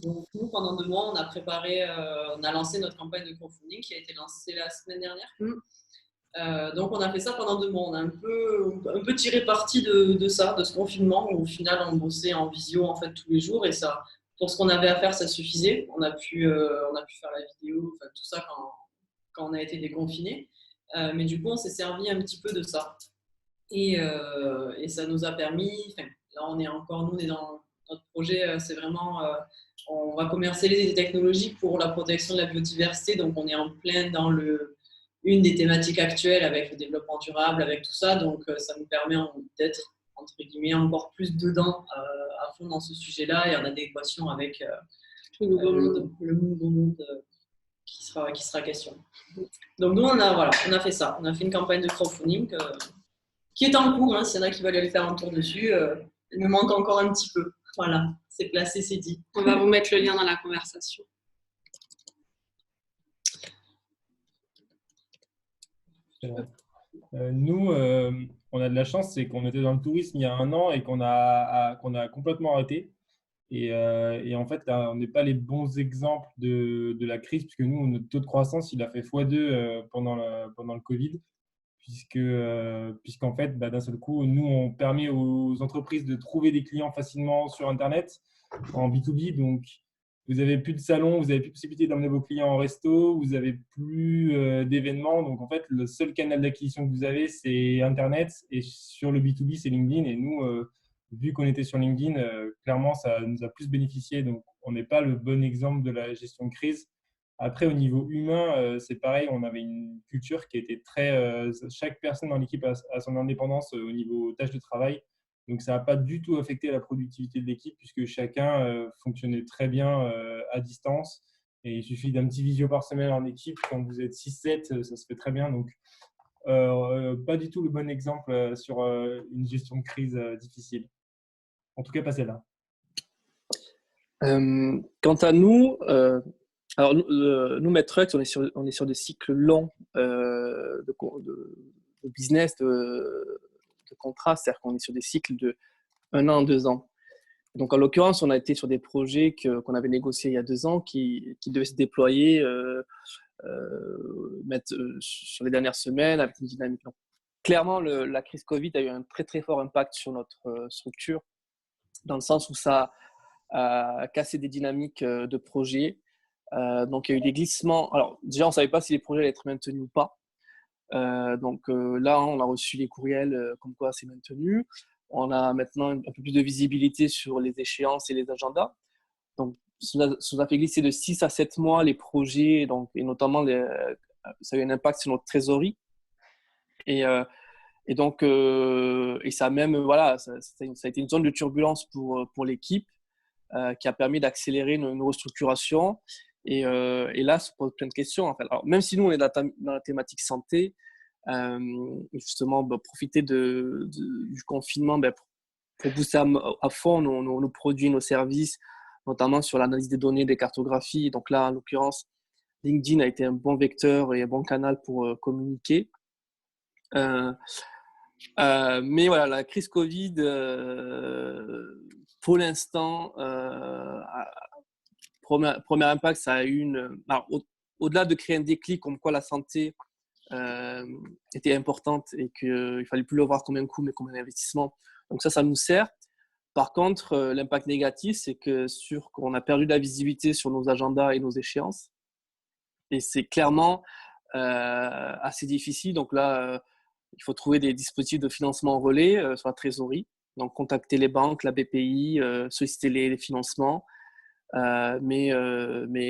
Donc, nous, pendant 2 mois, on a lancé notre campagne de crowdfunding qui a été lancée la semaine dernière. Donc, on a fait ça pendant 2 mois. On a un peu tiré parti de ça, de ce confinement, où au final, on bossait en visio en fait tous les jours. Et ça, pour ce qu'on avait à faire, ça suffisait. On a pu faire la vidéo, tout ça quand on a été déconfinés. Mais du coup, on s'est servi un petit peu de ça. Et ça nous a permis, là on est dans notre projet, c'est vraiment, on va commercialiser des technologies pour la protection de la biodiversité, donc on est en plein dans une des thématiques actuelles avec le développement durable, avec tout ça, donc ça nous permet d'être, entre guillemets, encore plus dedans, à fond dans ce sujet-là et en adéquation avec le nouveau monde qui sera question. Donc nous, on a fait ça, on a fait une campagne de crowdfunding qui est en cours, hein, s'il y en a qui veulent aller faire un tour dessus, il me manque encore un petit peu. Voilà, c'est placé, c'est dit. On va vous mettre le lien dans la conversation. Nous, on a de la chance, c'est qu'on était dans le tourisme il y a 1 an et qu'on a complètement arrêté. Et en fait, là, on n'est pas les bons exemples de la crise, puisque nous, notre taux de croissance, il a fait x2 pendant le Covid, puisqu'en fait, d'un seul coup, nous, on permet aux entreprises de trouver des clients facilement sur Internet, en B2B. Donc, vous n'avez plus de salon, vous n'avez plus de possibilité d'emmener vos clients en resto, vous n'avez plus d'événements. Donc, en fait, le seul canal d'acquisition que vous avez, c'est Internet. Et sur le B2B, c'est LinkedIn. Et nous, vu qu'on était sur LinkedIn, clairement, ça nous a plus bénéficié. Donc, on n'est pas le bon exemple de la gestion de crise. Après, au niveau humain, c'est pareil. On avait une culture qui était très… chaque personne dans l'équipe a son indépendance au niveau tâches de travail. Donc, ça n'a pas du tout affecté la productivité de l'équipe puisque chacun fonctionnait très bien à distance. Et il suffit d'un petit visio par semaine en équipe. Quand vous êtes 6-7, ça se fait très bien. Donc, pas du tout le bon exemple sur une gestion de crise difficile. En tout cas, pas celle-là. Quant à nous, alors nous, Medtrucks, on est sur des cycles longs de business, de contrat, c'est-à-dire qu'on est sur des cycles de 1 an, 2 ans. Donc, en l'occurrence, on a été sur des projets qu'on avait négociés il y a 2 ans qui devaient se déployer sur les dernières semaines avec une dynamique. Donc, clairement, la crise Covid a eu un très, très fort impact sur notre structure, dans le sens où ça a cassé des dynamiques de projets. Donc, il y a eu des glissements. Alors, déjà, on ne savait pas si les projets allaient être maintenus ou pas. Donc là, on a reçu les courriels comme quoi c'est maintenu. On a maintenant un peu plus de visibilité sur les échéances et les agendas. Donc, ça nous a fait glisser de 6 à 7 mois les projets, donc, et notamment ça a eu un impact sur notre trésorerie. Et ça a même, voilà, ça a été une zone de turbulence pour l'équipe qui a permis d'accélérer nos restructurations. Et là, ça pose plein de questions. En fait. Alors, même si nous, on est dans la thématique santé, justement, profiter du confinement pour booster à fond nos produits, nos services, notamment sur l'analyse des données, des cartographies. Donc là, en l'occurrence, LinkedIn a été un bon vecteur et un bon canal pour communiquer. Mais voilà, la crise Covid, pour l'instant, premier impact, ça a eu au-delà de créer un déclic comme quoi la santé était importante et qu'il ne fallait plus le voir comme un coût mais comme un investissement. Donc ça nous sert. Par contre, l'impact négatif, c'est qu'on a perdu de la visibilité sur nos agendas et nos échéances. Et c'est clairement assez difficile. Donc là, il faut trouver des dispositifs de financement relais sur la trésorerie. Donc contacter les banques, la BPI, solliciter les financements. Mais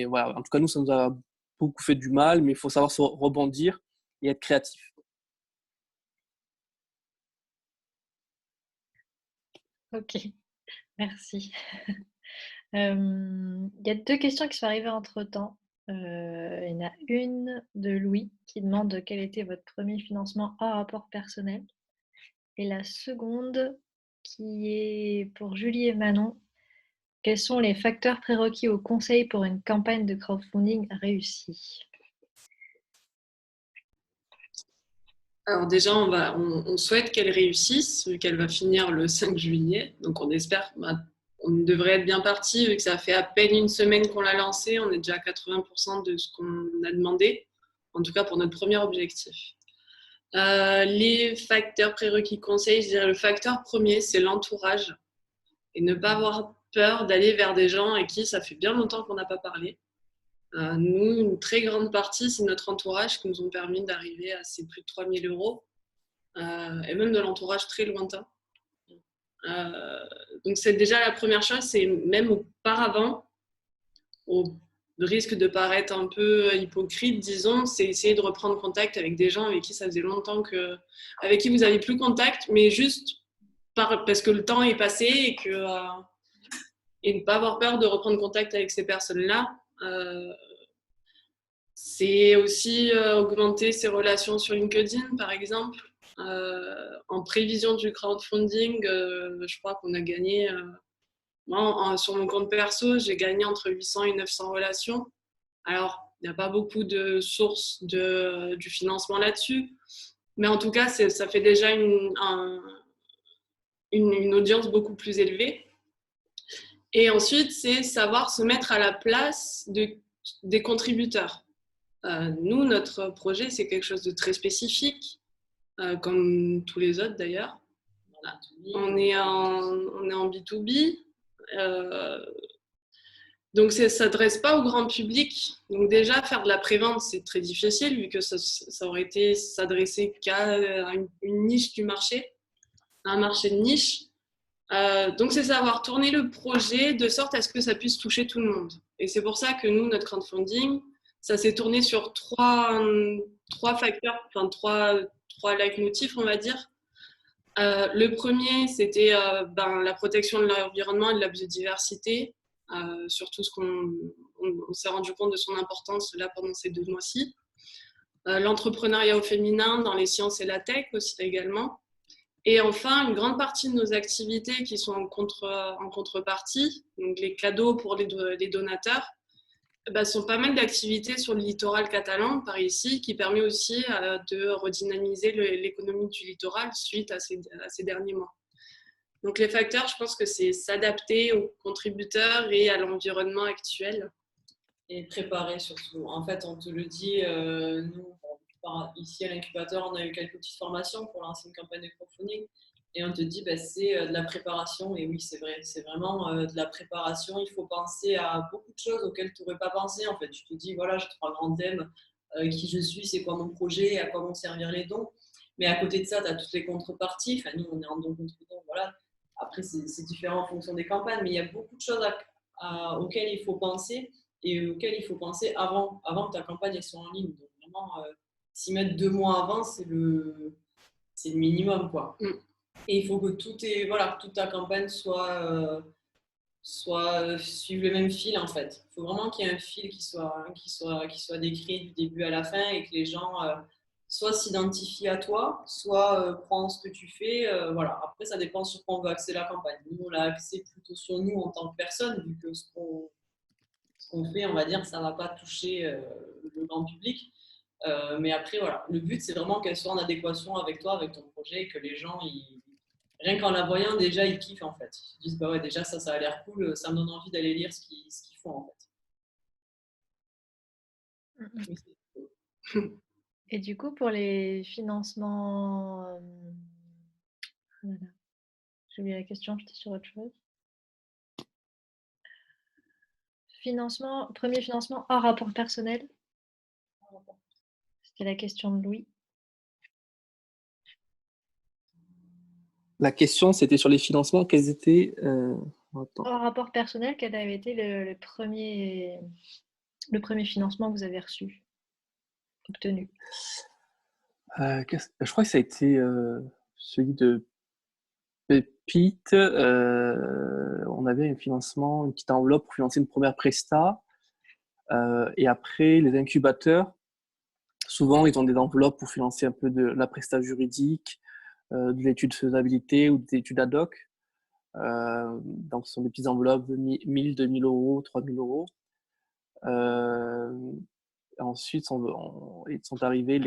voilà, en tout cas, nous, ça nous a beaucoup fait du mal, mais il faut savoir se rebondir et être créatif. Ok, merci. Il y a 2 questions qui sont arrivées entre-temps. Il y en a une de Louis qui demande quel était votre premier financement hors rapport personnel. Et la seconde qui est pour Julie et Manon. Quels sont les facteurs prérequis au conseil pour une campagne de crowdfunding réussie? Alors déjà, on souhaite qu'elle réussisse, vu qu'elle va finir le 5 juillet. Donc on espère, on devrait être bien parti, vu que ça fait à peine 1 semaine qu'on l'a lancé. On est déjà à 80% de ce qu'on a demandé, en tout cas pour notre premier objectif. Les facteurs prérequis conseil, je dirais le facteur premier, c'est l'entourage. Et ne pas avoir peur d'aller vers des gens avec qui ça fait bien longtemps qu'on n'a pas parlé. Nous, une très grande partie, c'est notre entourage qui nous ont permis d'arriver à ces plus de 3 000 euros, et même de l'entourage très lointain. Donc c'est déjà la première chose, c'est même auparavant, au risque de paraître un peu hypocrite, disons, c'est essayer de reprendre contact avec des gens avec qui ça faisait longtemps avec qui vous n'avez plus contact, mais juste parce que le temps est passé et ne pas avoir peur de reprendre contact avec ces personnes-là. C'est aussi augmenter ses relations sur LinkedIn, par exemple. En prévision du crowdfunding, je crois qu'on a gagné, moi, sur mon compte perso, j'ai gagné entre 800 et 900 relations. Alors, il n'y a pas beaucoup de sources du financement là-dessus, mais en tout cas, ça fait déjà une audience beaucoup plus élevée. Et ensuite, c'est savoir se mettre à la place des contributeurs. Nous, notre projet, c'est quelque chose de très spécifique, comme tous les autres d'ailleurs. On est en B2B. Donc, ça ne s'adresse pas au grand public. Donc, déjà, faire de la prévente, c'est très difficile, vu que ça aurait été s'adresser qu'à une niche du marché, un marché de niche. Donc, c'est savoir tourner le projet de sorte à ce que ça puisse toucher tout le monde. Et c'est pour ça que nous, notre crowdfunding, ça s'est tourné sur trois facteurs, enfin trois leitmotifs, on va dire. Le premier, c'était la protection de l'environnement et de la biodiversité, surtout on s'est rendu compte de son importance là pendant ces 2 mois-ci. L'entrepreneuriat au féminin dans les sciences et la tech aussi également. Et enfin, une grande partie de nos activités qui sont en contrepartie, donc les cadeaux pour les donateurs, sont pas mal d'activités sur le littoral catalan, par ici, qui permet aussi de redynamiser l'économie du littoral suite à ces derniers mois. Donc les facteurs, je pense que c'est s'adapter aux contributeurs et à l'environnement actuel. Et préparer surtout. En fait, on te le dit, nous, ici à l'incubateur, on a eu quelques petites formations pour lancer une campagne de crowdfunding. Et on te dit, c'est de la préparation. Et oui, c'est vrai, c'est vraiment de la préparation. Il faut penser à beaucoup de choses auxquelles tu n'aurais pas pensé. En fait, tu te dis, voilà, j'ai 3 grands thèmes. Qui je suis, c'est quoi mon projet, à quoi vont servir les dons. Mais à côté de ça, tu as toutes les contreparties. Enfin, nous, on est en don contre don, voilà. Après, c'est différent en fonction des campagnes. Mais il y a beaucoup de choses auxquelles il faut penser et auxquelles il faut penser avant que ta campagne soit en ligne. Donc, vraiment, s'y mettre 2 mois avant, c'est le minimum, quoi. Et il faut que toute ta campagne soit suive le même fil, en fait. Il faut vraiment qu'il y ait un fil qui soit décrit du début à la fin et que les gens soit s'identifient à toi, soit prennent ce que tu fais. Voilà. Après, ça dépend sur quoi on veut axer la campagne. Nous, on l'a axé plutôt sur nous en tant que personne, vu que ce qu'on fait, on va dire, ça ne va pas toucher le grand public. Mais après, voilà, le but, c'est vraiment qu'elle soit en adéquation avec toi, avec ton projet, et que les gens, rien qu'en la voyant, déjà, ils kiffent, en fait. Ils se disent, bah ouais, déjà, ça a l'air cool, ça me donne envie d'aller lire ce qu'ils font, en fait. Et du coup, pour les financements... Voilà. J'ai oublié la question, j'étais sur autre chose. Premier financement hors rapport personnel. C'était la question de Louis. La question, c'était sur les financements. Quels étaient Hors rapport personnel, quel avait été le premier financement que vous avez reçu, obtenu? Je crois que ça a été celui de Pépite. On avait un financement, une petite enveloppe pour financer une première presta. Et après, les incubateurs, souvent, ils ont des enveloppes pour financer un peu de la presta juridique, de l'étude de faisabilité ou des études ad hoc. Donc, ce sont des petites enveloppes de 1000, 2000 euros, 3000 euros. Ensuite, ils sont arrivés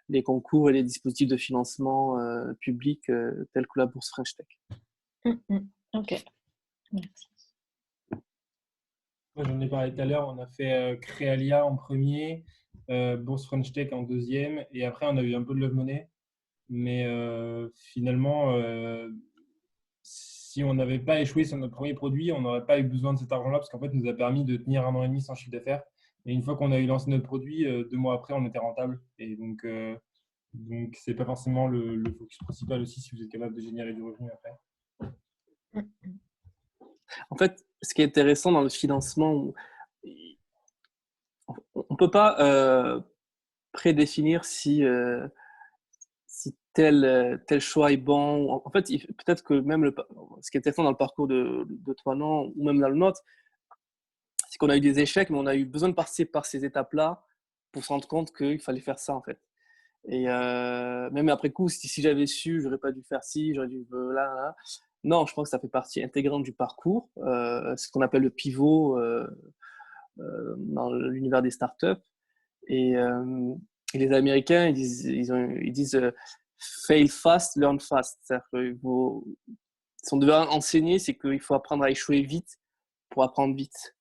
les concours et les dispositifs de financement publics tels que la bourse French Tech. Ok, merci. Moi, j'en ai parlé tout à l'heure. On a fait Créalia en premier, bourse French Tech en deuxième, et après, on a eu un peu de Love Money. Mais finalement, si on n'avait pas échoué sur notre premier produit, on n'aurait pas eu besoin de cet argent-là parce qu'en fait, il nous a permis de tenir 1 an et demi sans chiffre d'affaires Et une fois qu'on a eu lancé notre produit, 2 mois après, on était rentable. Et donc c'est pas forcément le focus principal aussi si vous êtes capable de générer du revenu après. En fait, ce qui est intéressant dans le financement, on ne peut pas prédéfinir si tel choix est bon. En fait, peut-être que même ce qui est intéressant dans le parcours de Toinon ou même dans le nôtre, c'est qu'on a eu des échecs, mais on a eu besoin de passer par ces étapes-là pour se rendre compte qu'il fallait faire ça en fait. Et même après coup, si j'avais su, j'aurais pas dû faire ci, j'aurais dû là. Non, je pense que ça fait partie intégrante du parcours. C'est ce qu'on appelle le pivot dans l'univers des startups. Et les Américains, ils disent fail fast, learn fast. C'est-à-dire si on devait enseigner, c'est qu'il faut apprendre à échouer vite pour apprendre vite.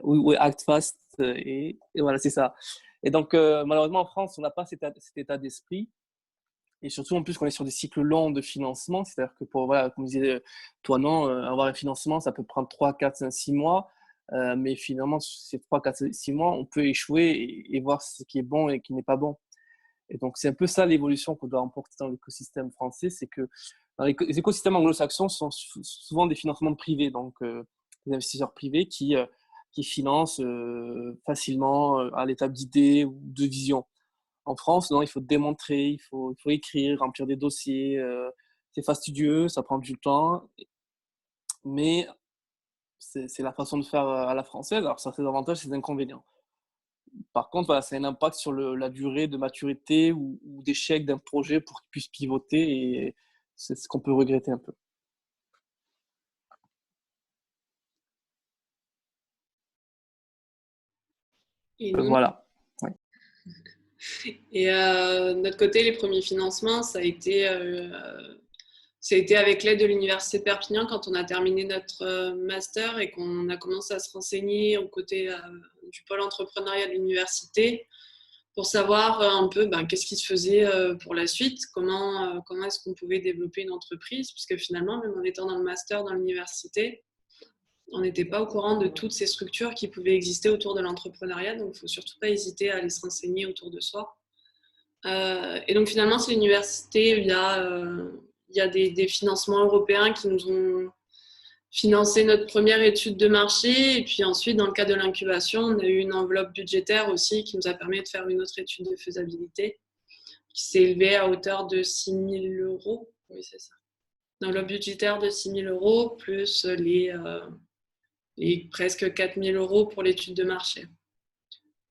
Ou act fast. Et voilà, c'est ça. Et donc, malheureusement, en France, on n'a pas cet état d'esprit. Et surtout, en plus, qu'on est sur des cycles longs de financement. C'est-à-dire que voilà, comme disait Toinon, avoir un financement, ça peut prendre 3, 4, 5, 6 mois. Mais finalement, ces 3, 4, 6 mois, on peut échouer et voir ce qui est bon et qui n'est pas bon. Et donc, c'est un peu ça l'évolution qu'on doit emporter dans l'écosystème français. C'est que dans les écosystèmes anglo-saxons, ce sont souvent des financements privés, donc des investisseurs privés qui financent facilement à l'étape d'idée ou de vision. En France, non, il faut démontrer, il faut écrire, remplir des dossiers. C'est fastidieux, ça prend du temps, mais c'est la façon de faire à la française. Alors, ça a ses avantages, ses inconvénients. Par contre, voilà, ça a un impact sur la durée de maturité ou d'échec d'un projet pour qu'il puisse pivoter, et c'est ce qu'on peut regretter un peu. Et nous, voilà. Ouais. Et de notre côté, les premiers financements, ça a été avec l'aide de l'Université de Perpignan quand on a terminé notre master et qu'on a commencé à se renseigner aux côtés du pôle entrepreneuriat de l'université pour savoir un peu qu'est-ce qui se faisait pour la suite, comment est-ce qu'on pouvait développer une entreprise, puisque finalement, même en étant dans le master dans l'université, on n'était pas au courant de toutes ces structures qui pouvaient exister autour de l'entrepreneuriat, donc il ne faut surtout pas hésiter à aller se renseigner autour de soi. Et donc finalement, c'est l'université où il y a des financements européens qui nous ont financé notre première étude de marché, et puis ensuite, dans le cadre de l'incubation, on a eu une enveloppe budgétaire aussi qui nous a permis de faire une autre étude de faisabilité qui s'est élevée à hauteur de 6 000 €. Oui, c'est ça. Une enveloppe budgétaire de 6 000 € plus les presque 4 000 € pour l'étude de marché.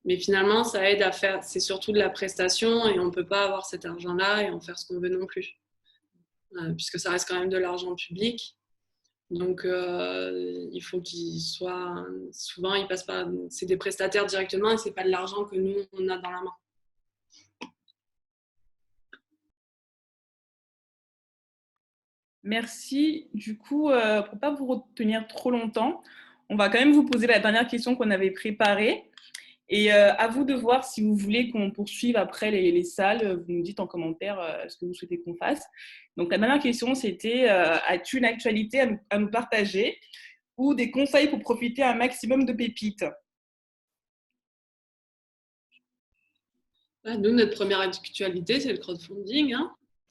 Mais finalement, ça aide à faire, c'est surtout de la prestation et on ne peut pas avoir cet argent-là et en faire ce qu'on veut non plus, puisque ça reste quand même de l'argent public. Donc, il faut qu'il soit, souvent, ils passent pas, c'est des prestataires directement et ce n'est pas de l'argent que nous, on a dans la main. Merci. Du coup, pour ne pas vous retenir trop longtemps, on va quand même vous poser la dernière question qu'on avait préparée. Et à vous de voir si vous voulez qu'on poursuive après les salles. Vous nous dites en commentaire ce que vous souhaitez qu'on fasse. Donc, la dernière question, c'était as-tu une actualité à nous partager ou des conseils pour profiter un maximum de pépites? Nous, notre première actualité, c'est le crowdfunding.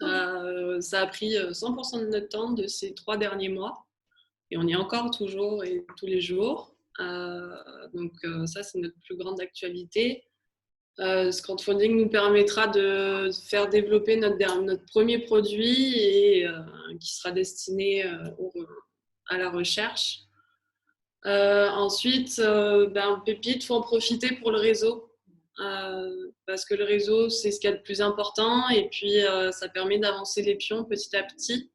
Ça a pris 100% de notre temps de ces 3 derniers mois. Et on y est encore toujours et tous les jours. Donc ça, c'est notre plus grande actualité. Ce crowdfunding nous permettra de faire développer notre premier produit et qui sera destiné à la recherche. Ensuite, Pépite, il faut en profiter pour le réseau. Parce que le réseau, c'est ce qu'il y a de plus important et puis ça permet d'avancer les pions petit à petit.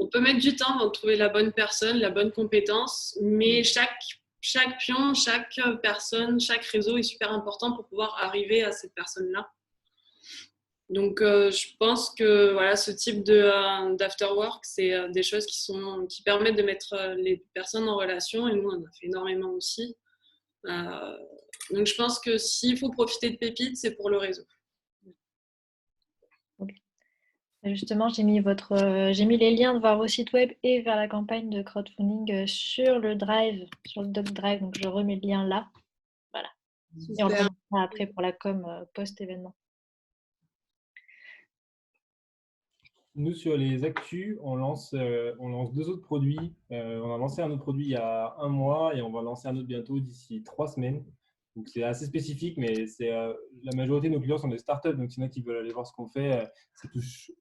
On peut mettre du temps avant de trouver la bonne personne, la bonne compétence, mais chaque pion, chaque personne, chaque réseau est super important pour pouvoir arriver à cette personne-là. Donc, je pense que voilà, ce type d'afterwork, c'est des choses qui permettent de mettre les personnes en relation, et nous, on en a fait énormément aussi. Donc, je pense que s'il faut profiter de Pépite, c'est pour le réseau. Justement, j'ai mis les liens vers vos sites web et vers la campagne de crowdfunding sur le Drive, sur le Doc Drive. Donc, je remets le lien là. Voilà. Et on Super. commencera après pour la com post-événement. Nous, sur les actus, on lance 2 autres produits. On a lancé un autre produit il y a 1 mois et on va lancer un autre bientôt d'ici 3 semaines. Donc, c'est assez spécifique, mais la majorité de nos clients sont des startups. Donc, sinon, qui veulent aller voir ce qu'on fait, ça touche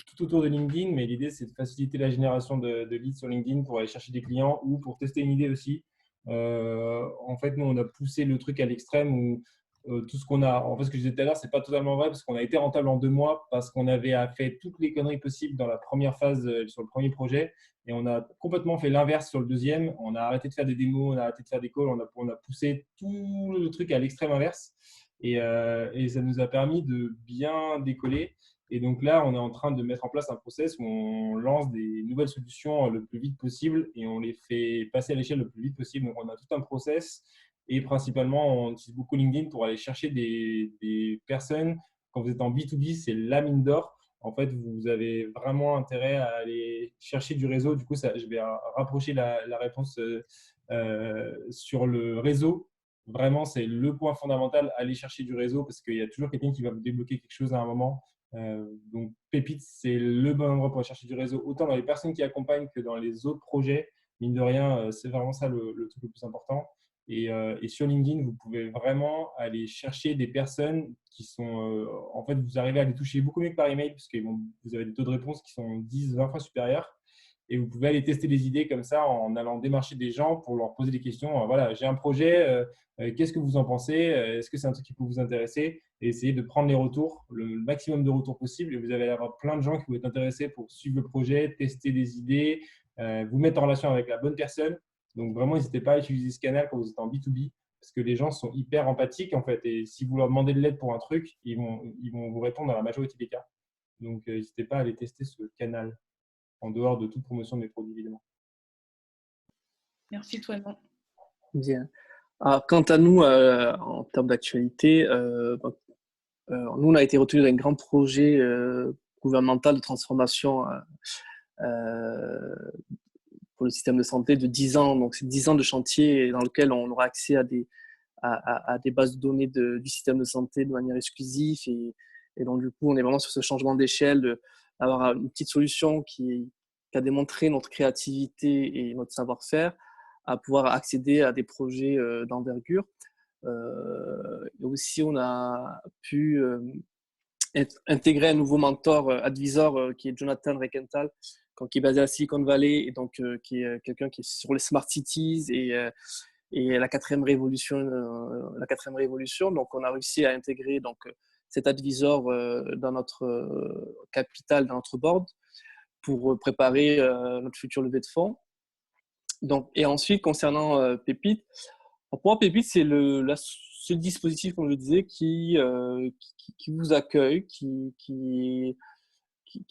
tout autour de LinkedIn. Mais l'idée, c'est de faciliter la génération de leads sur LinkedIn pour aller chercher des clients ou pour tester une idée aussi. En fait, nous, on a poussé le truc à l'extrême où tout ce qu'on a, en fait, ce que je disais tout à l'heure, c'est pas totalement vrai parce qu'on a été rentable en 2 mois parce qu'on avait fait toutes les conneries possibles dans la première phase sur le premier projet et on a complètement fait l'inverse sur le deuxième. On a arrêté de faire des démos, on a arrêté de faire des calls, on a poussé tout le truc à l'extrême inverse et ça nous a permis de bien décoller. Et donc là, on est en train de mettre en place un process où on lance des nouvelles solutions le plus vite possible et on les fait passer à l'échelle le plus vite possible. Donc, on a tout un process et principalement, on utilise beaucoup LinkedIn pour aller chercher des personnes. Quand vous êtes en B2B, c'est la mine d'or. En fait, vous avez vraiment intérêt à aller chercher du réseau. Du coup, je vais rapprocher la réponse sur le réseau. Vraiment, c'est le point fondamental, aller chercher du réseau parce qu'il y a toujours quelqu'un qui va vous débloquer quelque chose à un moment. Donc, Pépite, c'est le bon endroit pour aller chercher du réseau, autant dans les personnes qui accompagnent que dans les autres projets. Mine de rien, c'est vraiment ça le truc le plus important. Et sur LinkedIn, vous pouvez vraiment aller chercher des personnes qui sont… en fait, vous arrivez à les toucher beaucoup mieux que par email parce que vous avez des taux de réponse qui sont 10-20 fois supérieurs. Et vous pouvez aller tester des idées comme ça en allant démarcher des gens pour leur poser des questions. Voilà, j'ai un projet, qu'est-ce que vous en pensez? Est-ce que c'est un truc qui peut vous intéresser? Et essayer de prendre les retours, le maximum de retours possible. Et vous allez avoir plein de gens qui vont être intéressés pour suivre le projet, tester des idées, vous mettre en relation avec la bonne personne. Donc, vraiment, n'hésitez pas à utiliser ce canal quand vous êtes en B2B parce que les gens sont hyper empathiques en fait. Et si vous leur demandez de l'aide pour un truc, ils vont vous répondre dans la majorité des cas. Donc, n'hésitez pas à aller tester ce canal en dehors de toute promotion de mes produits, évidemment. Merci, Toinon. Bien. Alors, quant à nous, en termes d'actualité, nous, on a été retenus dans un grand projet gouvernemental de transformation pour le système de santé de 10 ans. Donc, c'est 10 ans de chantier dans lequel on aura accès à des bases de données du système de santé de manière exclusive. Et donc, du coup, on est vraiment sur ce changement d'échelle, d'avoir une petite solution qui a démontré notre créativité et notre savoir-faire à pouvoir accéder à des projets d'envergure. Et aussi, on a pu intégrer un nouveau mentor, advisor, qui est Jonathan Rekenthal, qui est basé à Silicon Valley et donc qui est quelqu'un qui est sur les smart cities et la quatrième révolution. Donc, on a réussi à intégrer cet advisor dans notre capital, dans notre board, pour préparer notre future levée de fonds. Donc, et ensuite, concernant Pépite, pour moi, Pépite, c'est ce dispositif, comme je le disais, qui vous accueille, qui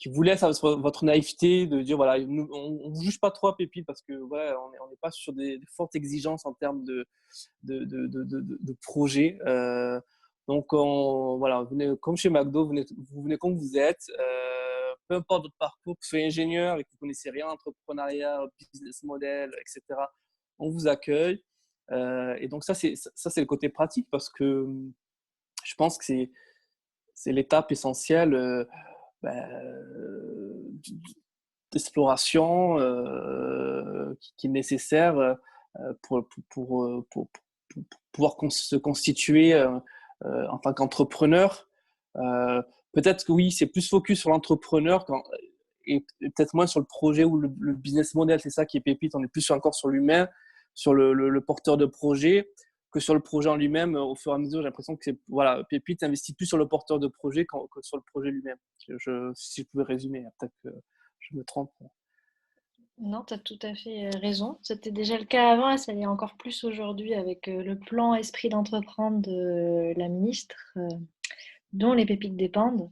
vous laisse avec votre naïveté de dire, voilà, on ne juge pas trop à Pépite parce que voilà, on n'est pas sur des fortes exigences en termes de projet. Donc, voilà, venez, comme chez McDo, vous venez comme vous êtes. Peu importe votre parcours, que vous soyez ingénieur et que vous ne connaissez rien en entrepreneuriat, business model, etc., on vous accueille. Et donc, ça, c'est le côté pratique parce que je pense que c'est l'étape essentielle d'exploration qui est nécessaire pour pouvoir se constituer en tant qu'entrepreneur. Peut-être que oui, c'est plus focus sur l'entrepreneur et peut-être moins sur le projet ou le business model. C'est ça qui est Pépite. On est plus encore sur l'humain, sur le porteur de projet que sur le projet en lui-même. Au fur et à mesure, j'ai l'impression que Pépite investit plus sur le porteur de projet que sur le projet lui-même. Si je pouvais résumer, peut-être que je me trompe. Non, tu as tout à fait raison. C'était déjà le cas avant et ça l'est encore plus aujourd'hui avec le plan Esprit d'entreprendre de la ministre, dont les pépites dépendent.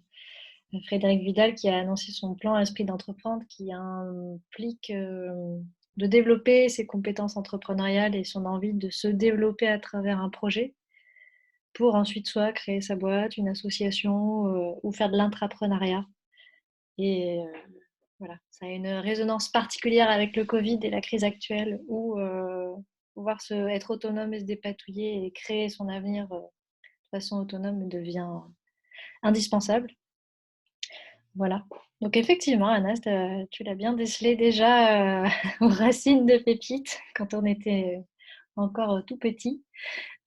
Frédérique Vidal qui a annoncé son plan Esprit d'entreprendre qui implique de développer ses compétences entrepreneuriales et son envie de se développer à travers un projet pour ensuite soit créer sa boîte, une association ou faire de l'intrapreneuriat. Et voilà, ça a une résonance particulière avec le Covid et la crise actuelle où pouvoir être autonome et se dépatouiller et créer son avenir de façon autonome devient indispensable. Voilà. Donc effectivement, Anas, tu l'as bien décelé déjà aux racines de Pépite quand on était encore tout petit.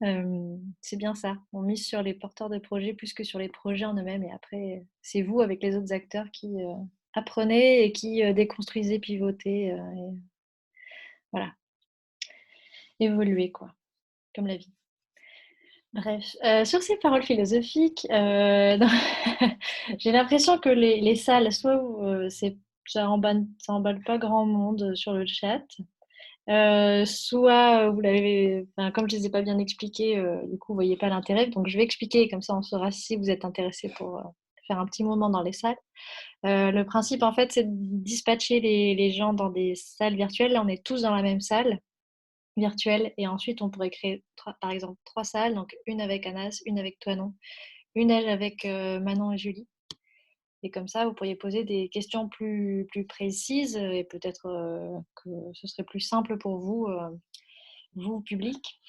C'est bien ça. On mise sur les porteurs de projets plus que sur les projets en eux-mêmes. Et après, c'est vous avec les autres acteurs qui apprenez et qui déconstruisez, pivotez. Et voilà. Évoluer, quoi. Comme la vie. Bref, sur ces paroles philosophiques, j'ai l'impression que les salles, soit ça emballe pas grand monde sur le chat, soit vous l'avez, enfin, comme je ne les ai pas bien expliqués, du coup vous voyez pas l'intérêt. Donc je vais expliquer, comme ça on saura si vous êtes intéressé pour faire un petit moment dans les salles. Le principe en fait c'est de dispatcher les gens dans des salles virtuelles. Là on est tous dans la même salle virtuelle et ensuite on pourrait créer par exemple 3 salles, donc une avec Anas, une avec Toinon, une avec Manon et Julie. Et comme ça, vous pourriez poser des questions plus précises et peut-être que ce serait plus simple pour vous, vous, public.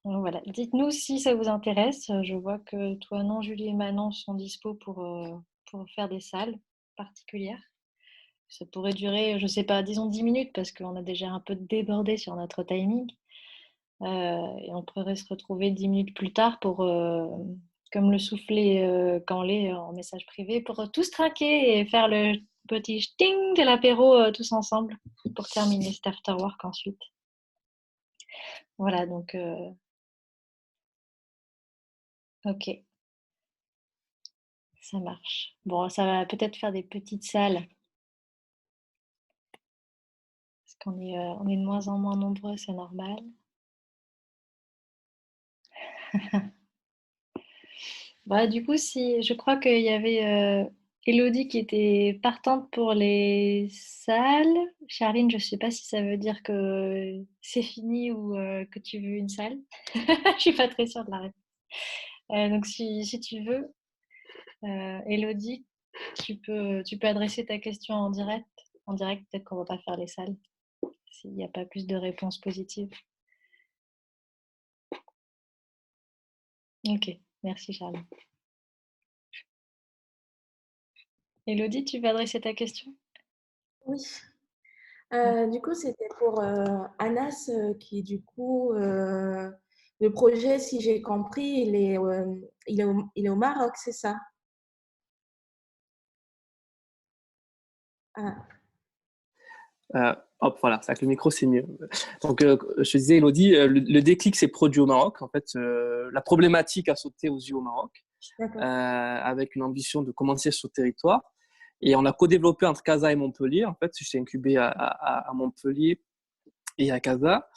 Donc voilà, dites-nous si ça vous intéresse. Je vois que Toinon, Julie et Manon sont dispo pour faire des salles particulières. Ça pourrait durer, je ne sais pas, disons 10 minutes parce qu'on a déjà un peu débordé sur notre timing. Et on pourrait se retrouver 10 minutes plus tard pour, comme le soufflait Canlet en message privé, pour tous trinquer et faire le petit ting de l'apéro tous ensemble pour terminer cet afterwork ensuite. Voilà, donc ok, ça marche. Bon, ça va peut-être faire des petites salles parce qu'on est, on est de moins en moins nombreux, c'est normal. Bah, du coup, si je crois qu'il y avait Elodie qui était partante pour les salles. Charline, je ne sais pas si ça veut dire que c'est fini ou que tu veux une salle. Je suis pas très sûre de la réponse. Donc, si tu veux, Elodie, tu peux adresser ta question en direct. En direct, peut-être qu'on ne va pas faire les salles s'il n'y a pas plus de réponses positives. Ok, merci Charline. Elodie, tu veux adresser ta question? Oui. Du coup, c'était pour Anas qui, du coup, le projet, si j'ai compris, il est au Maroc, c'est ça? Ah. Hop, voilà, c'est avec le micro, c'est mieux. Donc, je te disais, Elodie, le déclic s'est produit au Maroc. En fait, la problématique a sauté aux yeux au Maroc, avec une ambition de commencer sur le territoire. Et on a co-développé entre Casa et Montpellier. En fait, je suis incubé à Montpellier et à Casa.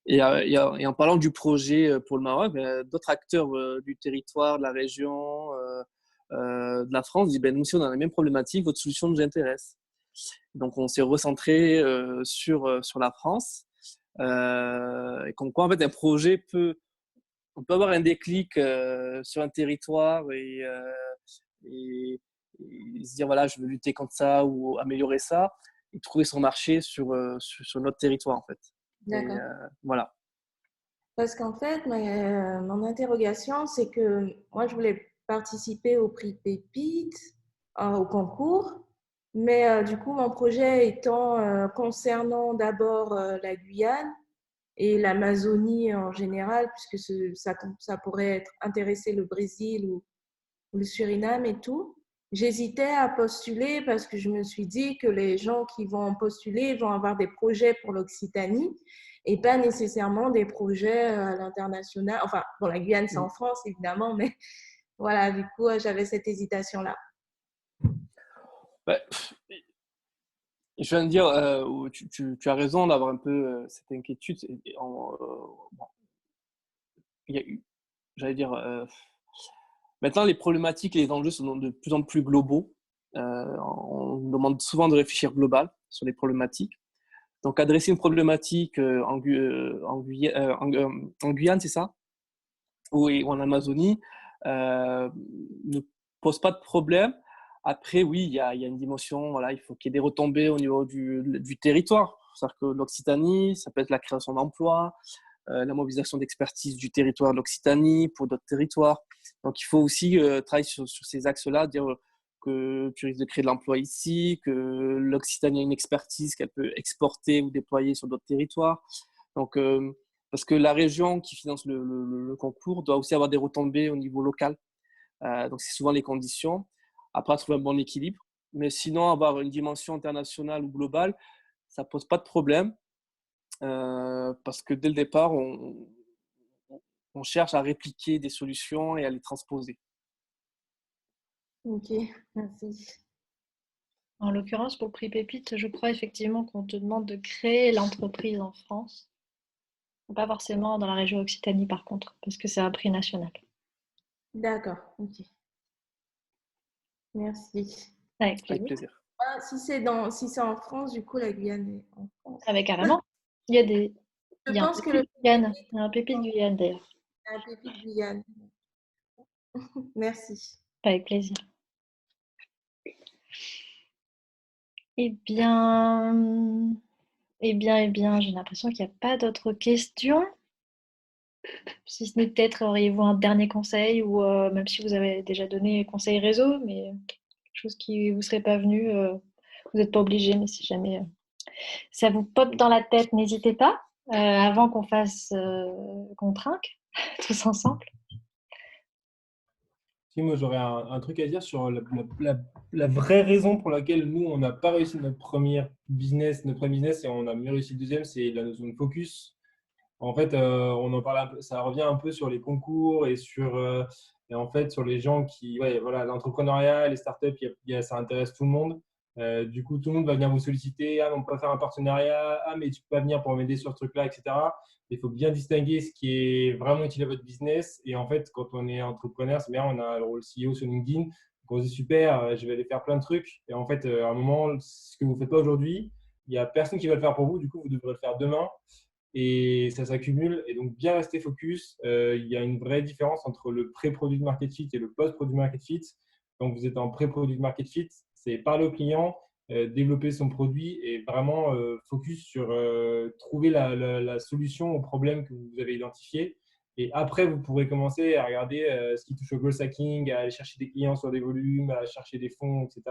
Et en parlant du projet pour le Maroc, d'autres acteurs du territoire, de la région, de la France disent, nous aussi, on a la même problématique, votre solution nous intéresse. Donc, on s'est recentré sur la France. Et comme quoi, en fait, un projet on peut avoir un déclic sur un territoire et se dire, voilà, je veux lutter contre ça ou améliorer ça et trouver son marché sur notre territoire, en fait. D'accord. Voilà. Parce qu'en fait, mon interrogation, c'est que moi, je voulais participer au prix Pépite, au concours. Mais du coup, mon projet étant concernant d'abord la Guyane et l'Amazonie en général, puisque ça pourrait intéresser le Brésil ou le Suriname et tout, j'hésitais à postuler parce que je me suis dit que les gens qui vont postuler vont avoir des projets pour l'Occitanie et pas nécessairement des projets à l'international. Enfin, bon, la Guyane, c'est en France, évidemment, mais voilà, du coup, j'avais cette hésitation-là. Je viens de dire, tu as raison d'avoir un peu cette inquiétude. J'allais dire, maintenant les problématiques et les enjeux sont de plus en plus globaux. On nous demande souvent de réfléchir global sur les problématiques. Donc, adresser une problématique en Guyane, c'est ça, ou en Amazonie, ne pose pas de problème. Après, oui, il y a une dimension, voilà, il faut qu'il y ait des retombées au niveau du territoire. faut savoir que l'Occitanie, ça peut être la création d'emplois, la mobilisation d'expertise du territoire de l'Occitanie pour d'autres territoires. Donc, il faut aussi travailler sur ces axes-là, dire que tu risques de créer de l'emploi ici, que l'Occitanie a une expertise qu'elle peut exporter ou déployer sur d'autres territoires. Donc, parce que la région qui finance le concours doit aussi avoir des retombées au niveau local. Donc, c'est souvent les conditions. Après, trouver un bon équilibre. Mais sinon, avoir une dimension internationale ou globale, ça ne pose pas de problème. Parce que dès le départ, on cherche à répliquer des solutions et à les transposer. Ok, merci. En l'occurrence, pour le prix Pépite, je crois effectivement qu'on te demande de créer l'entreprise en France. Pas forcément dans la région Occitanie par contre, parce que c'est un prix national. D'accord, ok. Merci. Avec Avec plaisir. plaisir. Ah, si c'est en France, du coup, la Guyane est en France. Avec carrément. Il y a des. Je Il y a un pense que pépite Guyane. Il y a un pépite Guyane d'ailleurs. un pépite Guyane. Merci. Avec plaisir. Eh bien, j'ai l'impression qu'il n'y a pas d'autres questions. Si ce n'est peut-être, auriez-vous un dernier conseil ou même si vous avez déjà donné conseil réseau, mais quelque chose qui ne vous serait pas venu, vous n'êtes pas obligé, mais si jamais ça vous pop dans la tête, n'hésitez pas avant qu'on trinque tous ensemble. Si, moi, j'aurais un truc à dire sur la vraie raison pour laquelle nous, on n'a pas réussi notre premier business et on a mieux réussi le deuxième, c'est la notion de focus. En fait, on en parle un peu, ça revient un peu sur les concours et et en fait sur les gens qui, ouais, voilà, l'entrepreneuriat, les startups, ça intéresse tout le monde. Du coup, tout le monde va venir vous solliciter. Ah, on peut faire un partenariat. Ah, mais tu peux pas venir pour m'aider sur ce truc-là, etc. Il faut bien distinguer ce qui est vraiment utile à votre business. Et en fait, quand on est entrepreneur, c'est bien, on a le rôle CEO sur LinkedIn. Donc on se dit super, je vais aller faire plein de trucs. Et en fait, à un moment, ce que vous ne faites pas aujourd'hui, il n'y a personne qui va le faire pour vous. Du coup, vous devrez le faire demain. Et ça s'accumule. Et donc, bien rester focus. Il y a une vraie différence entre le pré-produit market fit et le post-produit market fit. Donc, vous êtes en pré-produit market fit, c'est parler au client, développer son produit et vraiment focus sur trouver la solution au problème que vous avez identifié. Et après, vous pourrez commencer à regarder ce qui touche au growth hacking, à aller chercher des clients sur des volumes, à chercher des fonds, etc.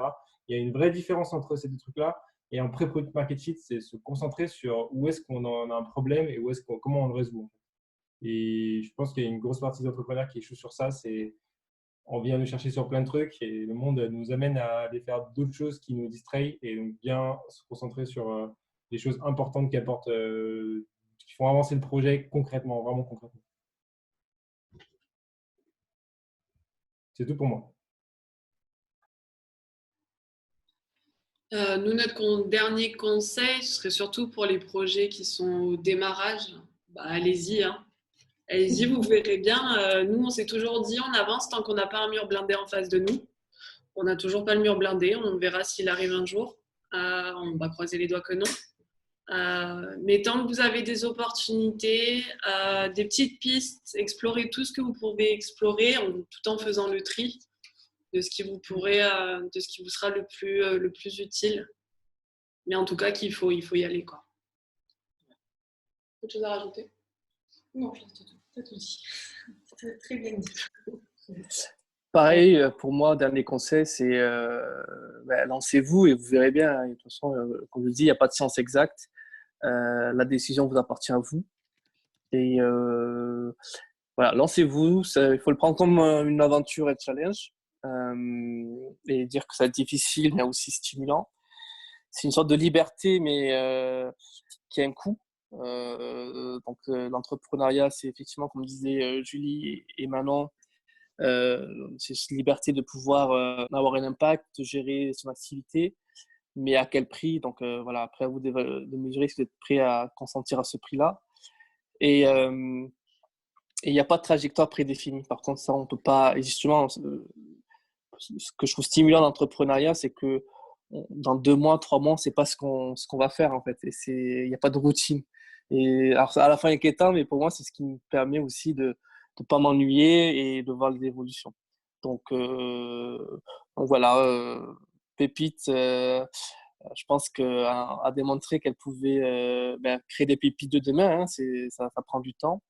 Il y a une vraie différence entre ces deux trucs-là. Et en pré-product market fit, c'est se concentrer sur où est-ce qu'on en a un problème et comment on le résout. Et je pense qu'il y a une grosse partie des entrepreneurs qui échouent sur ça. C'est on vient nous chercher sur plein de trucs et le monde nous amène à aller faire d'autres choses qui nous distraient et donc bien se concentrer sur les choses importantes qui apportent, qui font avancer le projet concrètement, vraiment concrètement. C'est tout pour moi. Nous, notre dernier conseil, ce serait surtout pour les projets qui sont au démarrage. Bah, allez-y, hein. Allez-y, vous verrez bien. Nous, on s'est toujours dit, on avance tant qu'on n'a pas un mur blindé en face de nous. On n'a toujours pas le mur blindé. On verra s'il arrive un jour. On va croiser les doigts que non. Mais tant que vous avez des opportunités, des petites pistes, explorez tout ce que vous pouvez explorer tout en faisant le tri de ce qui vous sera le plus utile. Mais en tout cas, il faut y aller, quoi. Autre chose à rajouter? Non, t'as tout dit. Très bien dit. Pareil, pour moi, dernier conseil, c'est lancez-vous et vous verrez bien. De toute façon, comme je le dis, il n'y a pas de science exacte. La décision vous appartient à vous. Et voilà, lancez-vous. Il faut le prendre comme une aventure et un challenge. Et dire que ça va être difficile, mais aussi stimulant. C'est une sorte de liberté, mais qui a un coût. Donc, l'entrepreneuriat, c'est effectivement, comme disaient Julie et Manon, c'est cette liberté de pouvoir avoir un impact, de gérer son activité, mais à quel prix? Donc, voilà, après, à vous de mesurer si vous êtes prêt à consentir à ce prix-là. Et il n'y a pas de trajectoire prédéfinie. Par contre, ça, on ne peut pas. Et justement, ce que je trouve stimulant dans l'entrepreneuriat, c'est que dans 2 mois, 3 mois, on ne sait pas ce qu'on va faire, en fait. Et il n'y a pas de routine. Et alors, à la fin inquiétant, mais pour moi, c'est ce qui me permet aussi de ne pas m'ennuyer et de voir les évolutions. Donc voilà, Pépite, je pense qu'elle a démontré qu'elle pouvait créer des pépites de demain. Hein, ça prend du temps.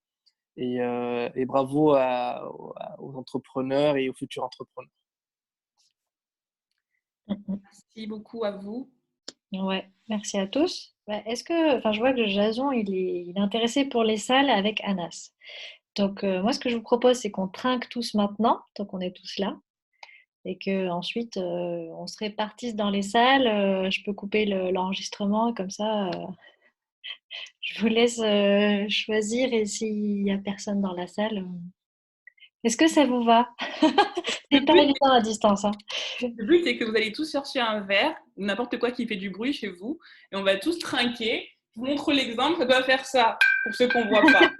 Et bravo aux entrepreneurs et aux futurs entrepreneurs. Merci beaucoup à vous. Ouais, merci à tous. Je vois que Jason, il est intéressé pour les salles avec Anas. Donc, moi, ce que je vous propose, c'est qu'on trinque tous maintenant, tant qu'on est tous là, et qu'ensuite, on se répartisse dans les salles. Je peux couper l'enregistrement, comme ça, je vous laisse choisir, et s'il n'y a personne dans la salle, est-ce que ça vous va? C'est pas évident à distance, hein. Le but, c'est que vous allez tous chercher un verre, ou n'importe quoi qui fait du bruit chez vous, et on va tous trinquer. Je vous montre l'exemple, ça doit faire ça, pour ceux qu'on ne voit pas.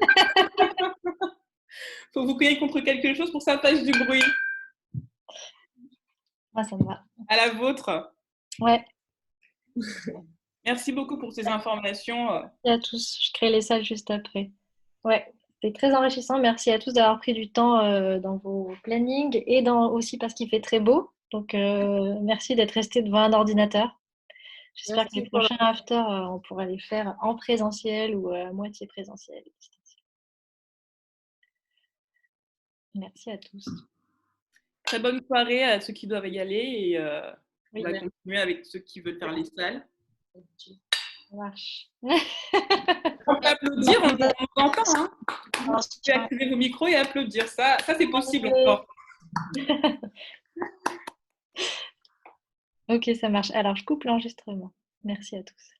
Il faut que vous cogner contre quelque chose pour que ça fasse du bruit. Moi, ça me va. À la vôtre. Ouais. Merci beaucoup pour ces informations. Merci à tous. Je crée les salles juste après. Ouais, c'est très enrichissant. Merci à tous d'avoir pris du temps dans vos plannings et aussi parce qu'il fait très beau. Donc, merci d'être restés devant un ordinateur. J'espère que les prochains after, on pourra les faire en présentiel ou à moitié présentiel. Merci à tous. Très bonne soirée à ceux qui doivent y aller et Oui, on va continuer avec ceux qui veulent faire les salles. Ça marche. On peut applaudir, on vous entend. Hein. Vous pouvez activer vos micros et applaudir. Ça c'est possible encore. Ok, ça marche. Alors, je coupe l'enregistrement. Merci à tous.